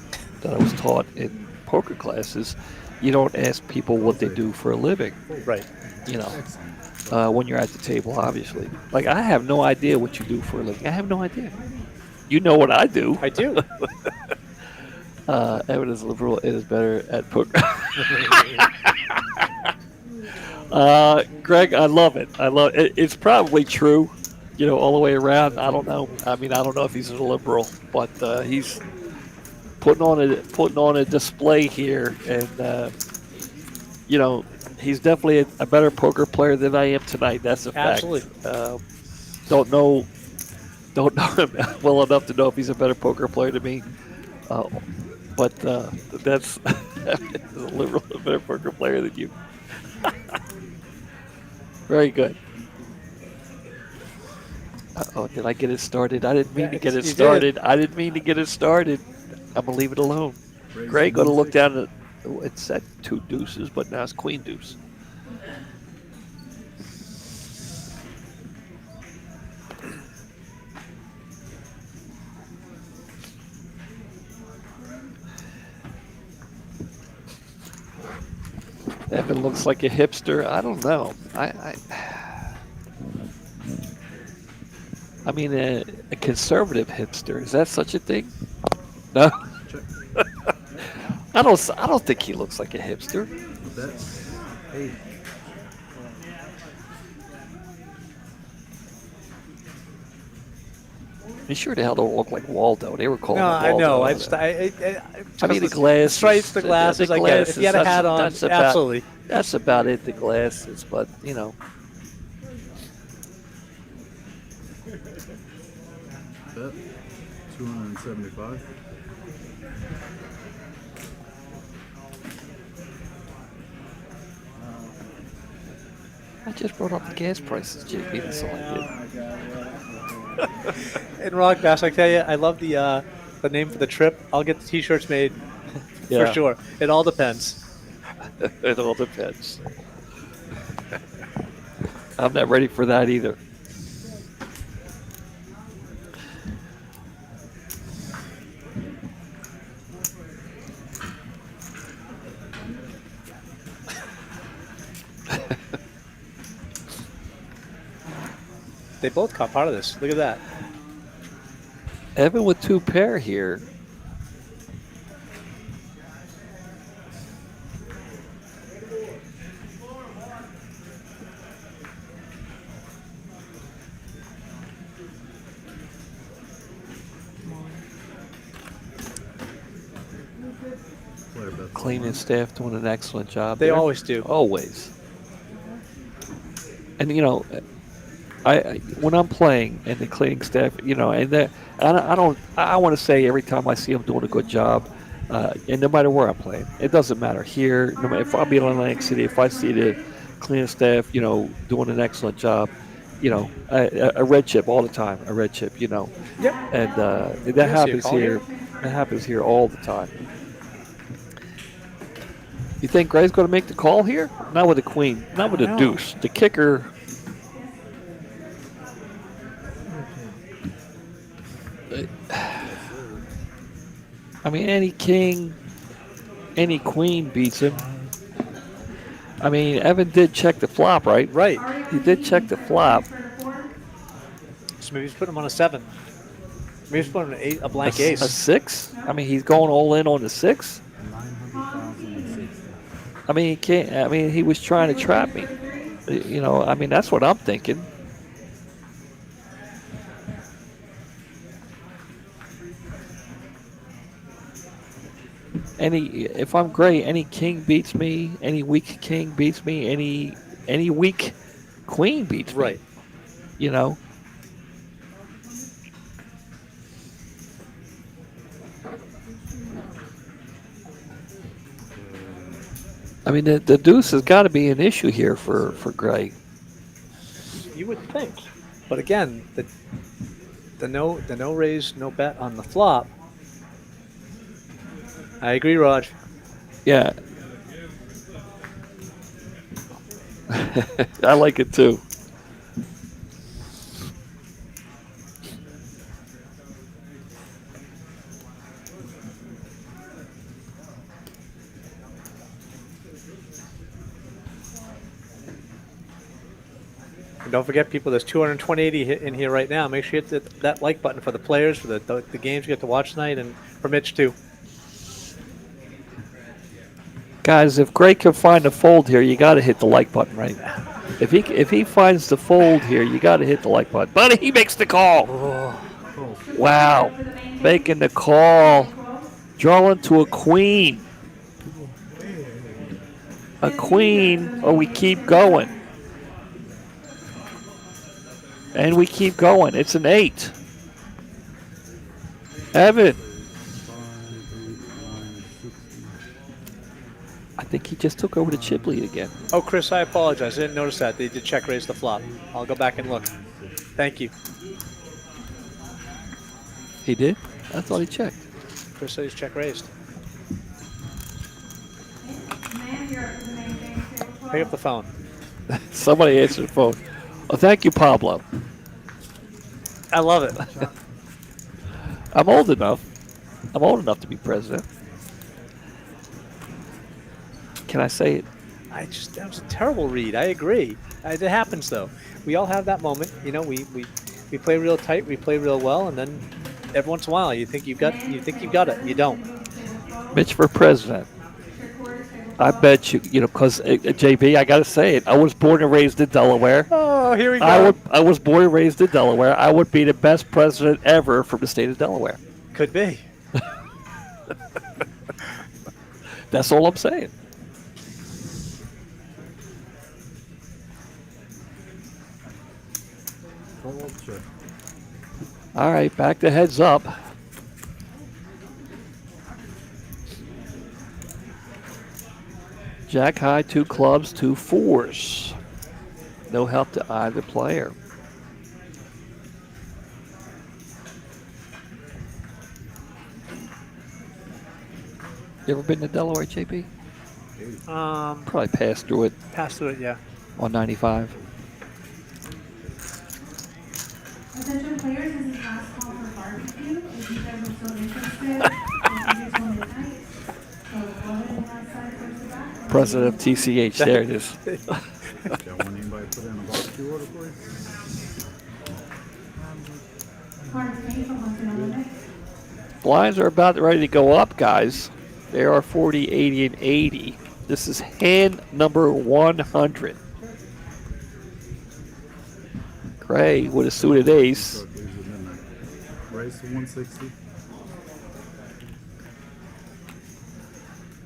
I was taught in poker classes, you don't ask people what they do for a living. Right. You know, when you're at the table, obviously. Like, I have no idea what you do for a living. I have no idea. You know what I do. I do. Evan is liberal. It is better at poker. Greg, I love it. I love it. It's probably true, all the way around. I don't know. I mean, I don't know if he's a liberal, but he's putting on a display here, and he's definitely a better poker player than I am tonight. That's a fact. Absolutely. Don't know him well enough to know if he's a better poker player than me. But that's a liberal, a better poker player than you. Very good. Uh-oh, did I get it started? I didn't mean to get it started. I didn't mean to get it started. I'm going to leave it alone. Greg, going to look down at it said 2 deuces, but now it's queen deuce. Evan looks like a hipster. I don't know. I mean, a conservative hipster. Is that such a thing? No. I don't think he looks like a hipster. That's 8. He sure the hell don't look like Waldo. They were calling No, him Waldo. I know. I mean, the glasses. Stripes, the glasses. I get it. If you had a hat on, absolutely. That's about it, the glasses. But, Bet 275. I just brought up the gas prices, JP. That's all I did. And Rock Bass, I tell you, I love the name for the trip. I'll get the T-shirts made Yeah. for sure. It all depends. It all depends. I'm not ready for that either. They both caught part of this. Look at that. Evan with 2 pair here. Cleaning staff doing an excellent job. They there. always do. Always. And I when I'm playing and the cleaning staff, and I want to say every time I see them doing a good job, and no matter where I'm playing, it doesn't matter here. No matter if I'm in Atlantic City, if I see the cleaning staff, doing an excellent job, a red chip all the time, a red chip, Yep. and that happens here. That happens here all the time. You think Gray's going to make the call here? Not with a queen, not with a deuce. The kicker. I mean, any king, any queen beats him. I mean, Evan did check the flop, right? Right. He did check the flop. So maybe he's putting him on a 7. Maybe he's putting him on a blank ace. A 6? I mean, he's going all in on the 6? I mean, he can't. I mean, he was trying to trap me. I mean, that's what I'm thinking. If I'm Gray, any king beats me. Any weak king beats me. Any weak queen beats me. Right. I mean, the deuce has got to be an issue here for Gray. You would think. But again, The no raise, no bet on the flop. I agree, Raj. Yeah. I like it too. And don't forget, people, there's 220 in here right now. Make sure you hit that like button for the players, for the games you get to watch tonight, and for Mitch too. Guys, if Greg can find a fold here, you got to hit the like button, right? If he finds the fold here, you got to hit the like button. But he makes the call. Wow, making the call, drawing to a queen. A queen, or we keep going. And we keep going. It's an 8. Evan. I think he just took over the chip lead again. Oh, Chris, I apologize. I didn't notice that. They did check raise the flop. I'll go back and look. Thank you. He did? I thought he checked. Chris said he's check raised. Pick up the phone. Somebody answered the phone. Oh, thank you, Pablo. I love it. I'm old enough. I'm old enough to be president. Can I say it? That was a terrible read. I agree. It happens though. We all have that moment. You know, we play real tight, we play real well, and then every once in a while you think you've got it. You don't. Mitch for president. I bet you, because JB, I got to say it. I was born and raised in Delaware. Oh, here we go. I was born and raised in Delaware. I would be the best president ever from the state of Delaware. Could be. That's all I'm saying. All right, back to heads up. Jack high, 2 clubs, 2 fours. No help to either player. You ever been to Delaware, JP? Probably passed through it Pass through it, yeah. on 95. Attention players, this is last call for barbecue. If you guys are still interested, you can do one tonight. So go ahead and outside first the back. President of TCH, there it is. Got one anybody put in a barbecue order for you? Card pay from once in a minute. Blinds are about ready to go up, guys. They are 40, 80, and 80. This is hand number 100. Gray with a suited ace. Raise to 160.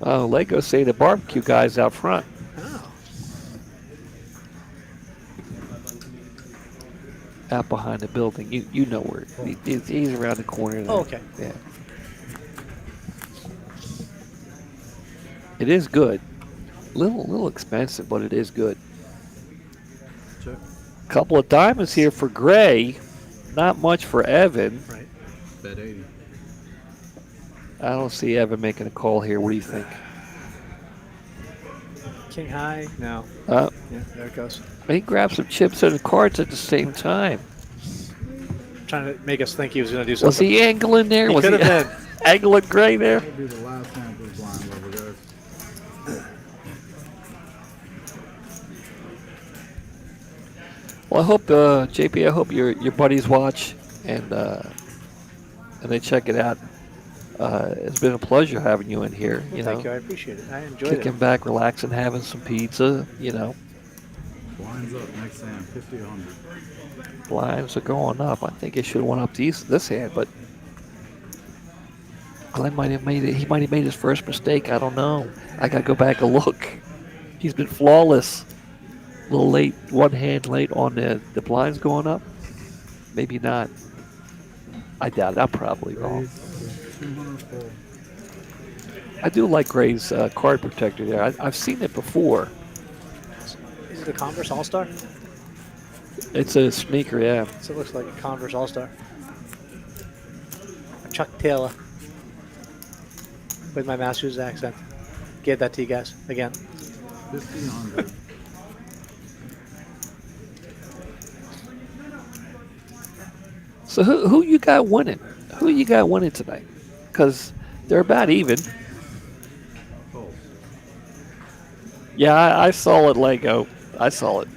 Oh, Lego say the barbecue guy's out front. Oh. Out behind the building. You know where. He's around the corner there. Oh, okay. Yeah. It is good. Little expensive, but it is good. Check. Couple of diamonds here for Gray. Not much for Evan. Right. Bet 80. I don't see Evan making a call here. What do you think? King high? No. Uh, Yeah, there it goes. he grabbed some chips and cards at the same time. Trying to make us think he was going to do something. Was he angling there? He Was could have been. angling Gray there? That'll be the last hand for the blind level, guys. Well, I hope JP. I hope your buddies watch and they check it out. It's been a pleasure having you in here. Well, thank you. I appreciate it. I enjoyed Kicking it. back, relaxing, having some pizza. Blinds up next hand, 50, 100. Blinds are going up. I think it should have went up this hand, but Glenn might have made it. He might have made his first mistake. I don't know. I gotta go back and look. He's been flawless. A little late, one hand late on the blinds going up. Maybe not. I doubt it. I'm probably wrong. Raise to 200 full. I do like Gray's card protector there. I've seen it before. Is it a Converse All-Star? It's a sneaker, yeah. So it looks like a Converse All-Star. Chuck Taylor with my Massachusetts accent. Get that to you guys again. 1,500. So who you got winning? Who you got winning tonight? Because they're about even. Calls. Yeah, I saw it, Lego. I saw it.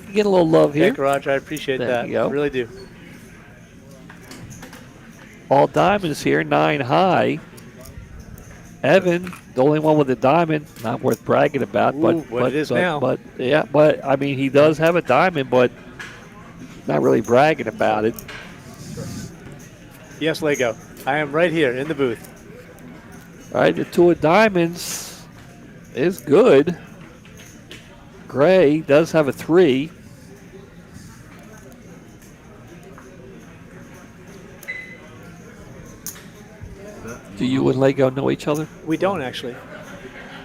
You get a little love here. Thank you, Roger. I appreciate There that. you go. I really do. All diamonds here, 9 high. Evan, the only one with a diamond, not worth bragging about, Ooh, what it is now. But yeah, but I mean, he does have a diamond, but not really bragging about it. Yes, Lego. I am right here in the booth. All right, the 2 of diamonds is good. Gray does have a 3. Do you and Lego know each other? We don't actually.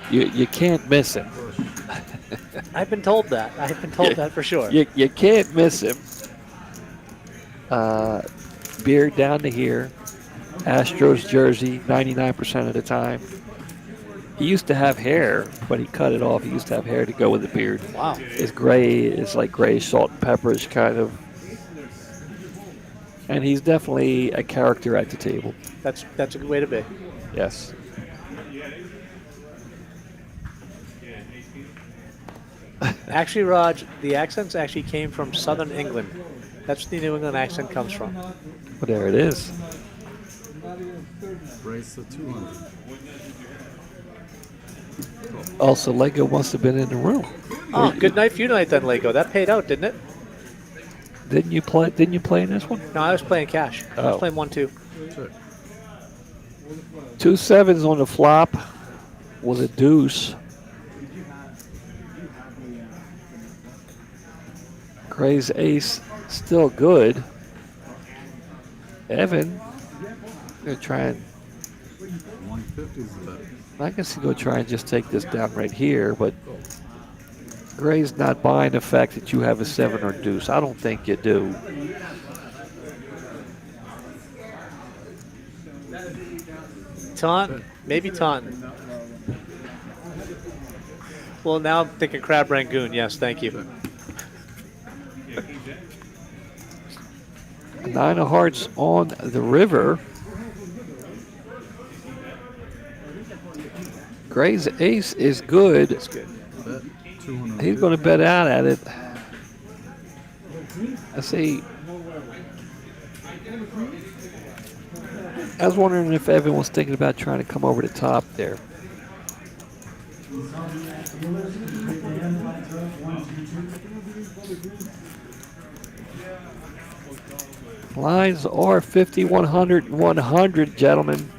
You can't miss him. I've been told that. I've been told that for sure. You can't miss him. Beard down to here. Astros jersey 99% of the time. He used to have hair, but he cut it off. He used to have hair to go with the beard. Wow. It's gray. It's like gray salt and pepperish kind of. And he's definitely a character at the table. That's a good way to be. Yes. Actually, Raj, the accents actually came from Southern England. That's where the New England accent comes from. Well, there it is. Brace of 200. Also, Lego must have been in the room. Oh, good night for you tonight then, Lego. That paid out, didn't it? Didn't you play in this one? No, I was playing cash. I was Oh. playing 1-2. Check. 2 sevens on the flop with a deuce. Gray's ace still good. Evan gonna try and 150 is the bet. I guess he's gonna try and just take this down right here, but Gray's not buying the fact that you have a 7 or deuce. I don't think you do. Taunt? Maybe taunt. Well, now I'm thinking crab rangoon. Yes, thank you. 9 of hearts on the river. Gray's ace is good. It's good. Bet 200. He's going to bet out at it. I see. I was wondering if Evan was thinking about trying to come over the top there. Lines are 50, 100, 100, gentlemen.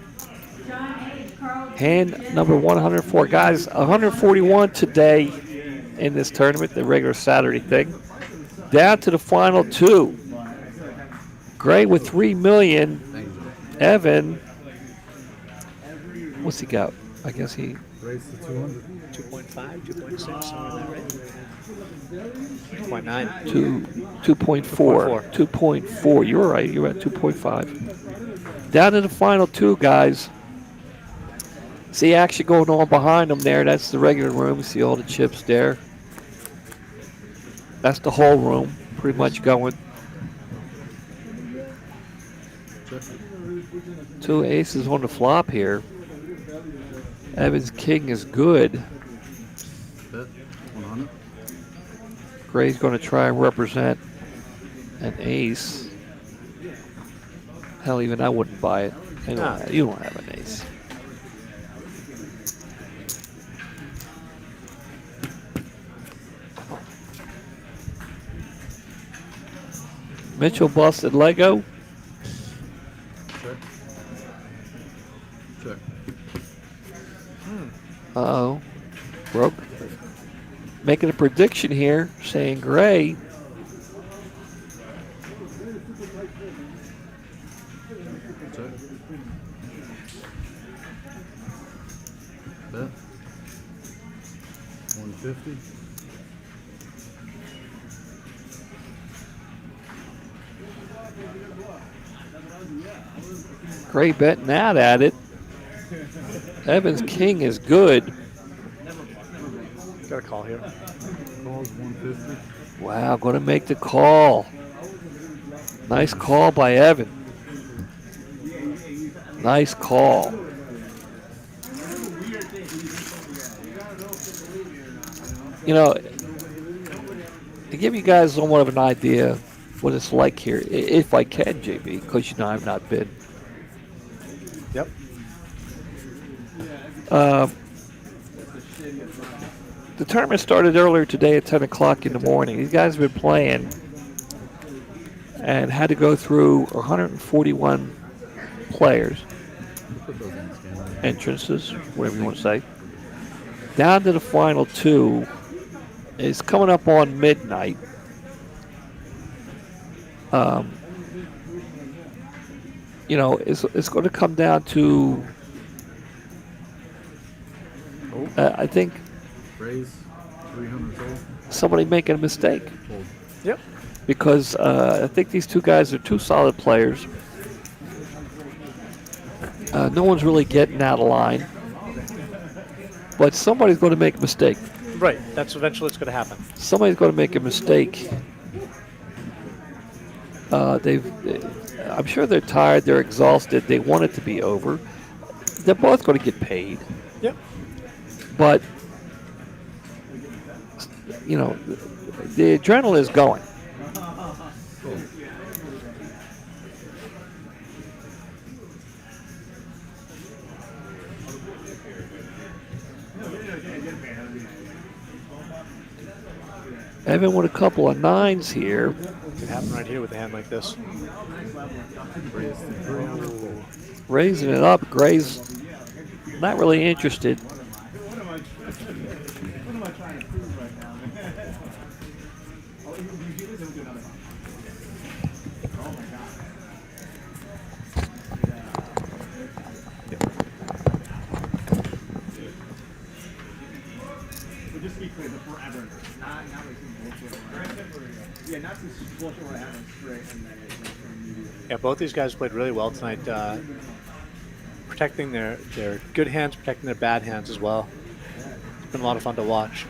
Hand number 104. Guys, 141 today in this tournament, the regular Saturday thing. Down to the final 2. Gray with 3 million. Evan, what's he got? I guess he... Brace of 200. 2.5, 2.6, somewhere in that range. 2.9. 2.4. 2.4. You were right. You were at 2.5. Down to the final 2, guys. See action going on behind them there. That's the regular room. You see all the chips there. That's the whole room pretty much going. Check. 2 aces on the flop here. Evan's king is good. Bet 100. Gray's going to try and represent an ace. Hell, even I wouldn't buy it. You don't have an ace. Mitchell busted Lego. Check. Check. Uh-oh. Broke. Making a prediction here, saying Gray. Check. Bet 150. Gray betting that at it. Evans king is good. Got a call here. Calls 150. Wow, going to make the call. Nice call by Evan. Nice call. You know, to give you guys somewhat of an idea what it's like here, if I can, JB, because you know I've not been. Yep. The tournament started earlier today at 10 o'clock in the morning. These guys have been playing and had to go through 141 players, entrances, whatever you want to say, down to the final two. It's coming up on midnight. You know, it's going to come down to, I think, Raise 300 total. somebody making a mistake. Yep. Because I think these two guys are two solid players. No one's really getting out of line. But somebody's going to make a mistake. Right. That's eventually what's going to happen. Somebody's going to make a mistake. I'm sure they're tired. They're exhausted. They want it to be over. They're both going to get paid. Yep. But, you know, the adrenaline is going. Evan with a couple of nines here. Could happen right here with a hand like this. Raising it up. Gray's not really interested. Yeah, both these guys played really well tonight, protecting their good hands, protecting their bad hands as well. It's been a lot of fun to watch.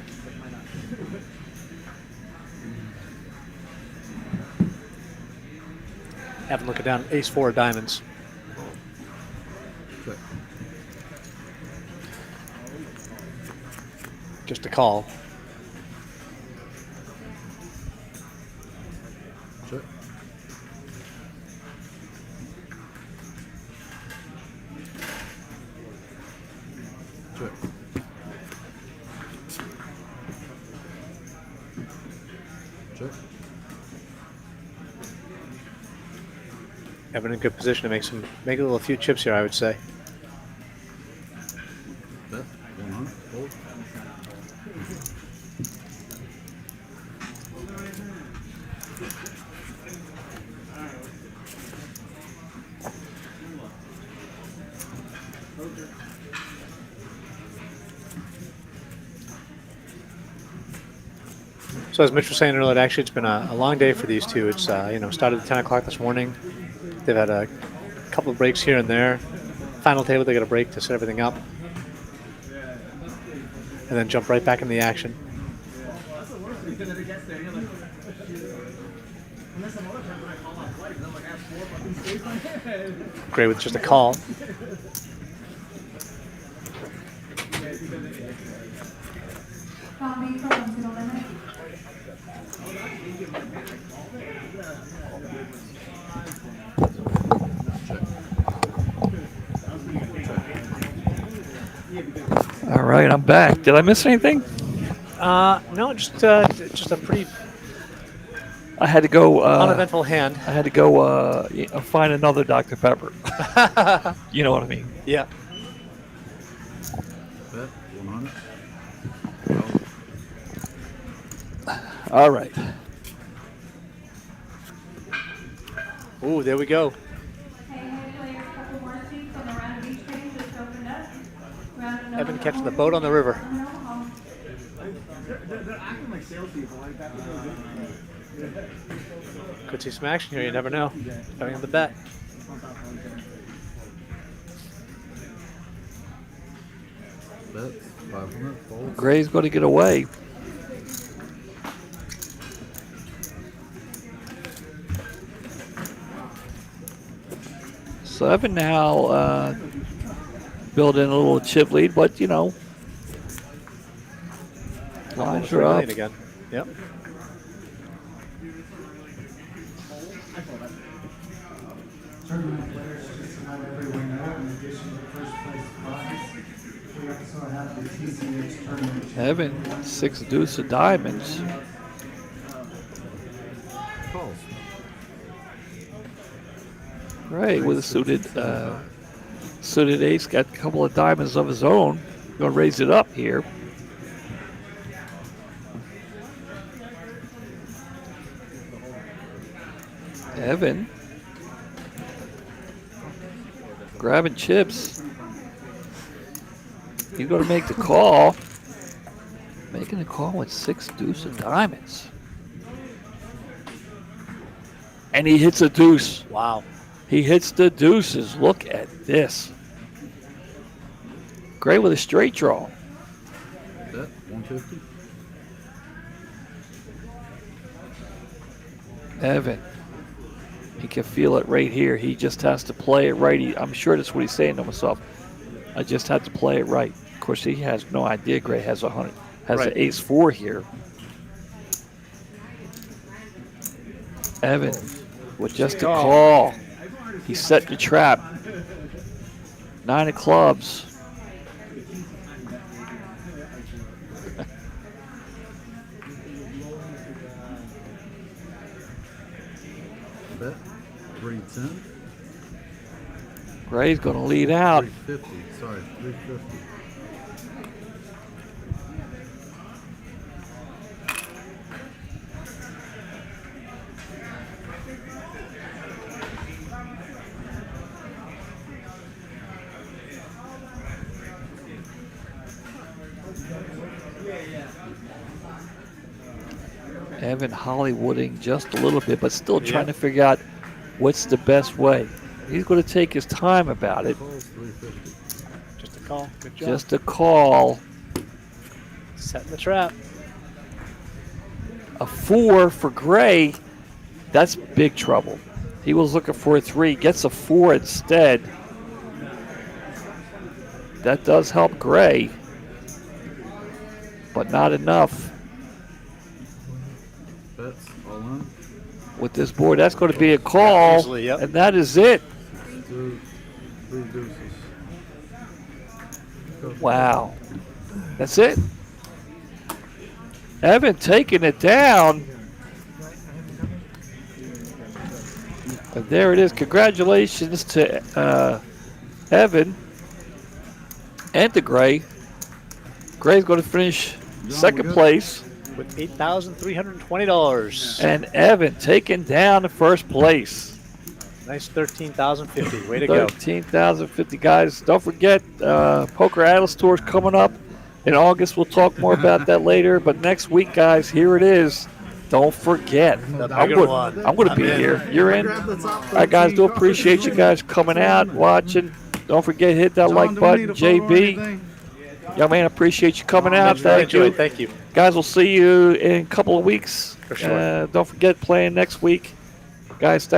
Evan looking down, ace-4 of diamonds. Just a call. Check. Check. Check. Evan in a good position to make a few chips here, I would say. Bet. 100. Fold. So as Mitch was saying earlier, actually it's been a long day for these two. It's started at 10 o'clock this morning. They've had a couple of breaks here and there. Final table, they got a break to set everything up, and then jump right back into the action. Gray with just a call. All right, I'm back. Did I miss anything? No, just a pretty I had to go. uneventful hand. I had to go find another Dr. Pepper. You know what I mean? Yeah. Bet. 100. All right. Ooh, there we go. Evan catching the boat on the river. They're acting like salespeople. Like that. Could see some action here. You never know. Depending on the bet. Bet 500. Fold. Gray's going to get away. So Evan now build in a little chip lead, but you know, lines are up. Again. Yep. Tournament players, just to let everyone know, in addition to first place prizes, we also have the TCH tournament. Evan, 6 deuce of diamonds. Calls. Gray with a suited ace, got a couple of diamonds of his own. Going to raise it up here. Evan grabbing chips. He's going to make the call. Making the call with 6 deuce of diamonds. And he hits a deuce. Wow. He hits the deuces. Look at this. Gray with a straight draw. Bet 150. Evan. He can feel it right here. He just has to play it right. I'm sure that's what he's saying to himself. I just have to play it right. Of course, he has no idea Gray has 100. Has Right. an ace-4 here. Evan with just a call. He set the trap. 9 of clubs. Bet 310. Gray's going to lead out. 350. Sorry, 350. Evan Hollywooding just a little bit, but still trying to figure out what's the best way. He's going to take his time about it. Calls 350. Just a call. Good job. Just a call. Setting the trap. A 4 for Gray. That's big trouble. He was looking for a 3, gets a 4 instead. That does help Gray, but not enough. Bets all in. With this board, that's going to be a call, Easily, yep. and that is it. 2, 3 deuces. Wow. That's it. Evan taking it down. And there it is. Congratulations to Evan and to Gray. Gray's going to finish second place. With $8,320. And Evan taking down the first place. Nice 13,050. Way to go. 13,050, guys. Don't forget, Poker Atlas Tour is coming up in August. We'll talk more about that later. But next week, guys, here it is. Don't forget. I'm going to be here. You're in. All right, guys. Do appreciate you guys coming out, watching. Don't forget, hit that like button. JB. Young man, appreciate you coming out. Thank you. Thank you. Guys, we'll see you in a couple of weeks. For sure. Don't forget, playing next week. Guys,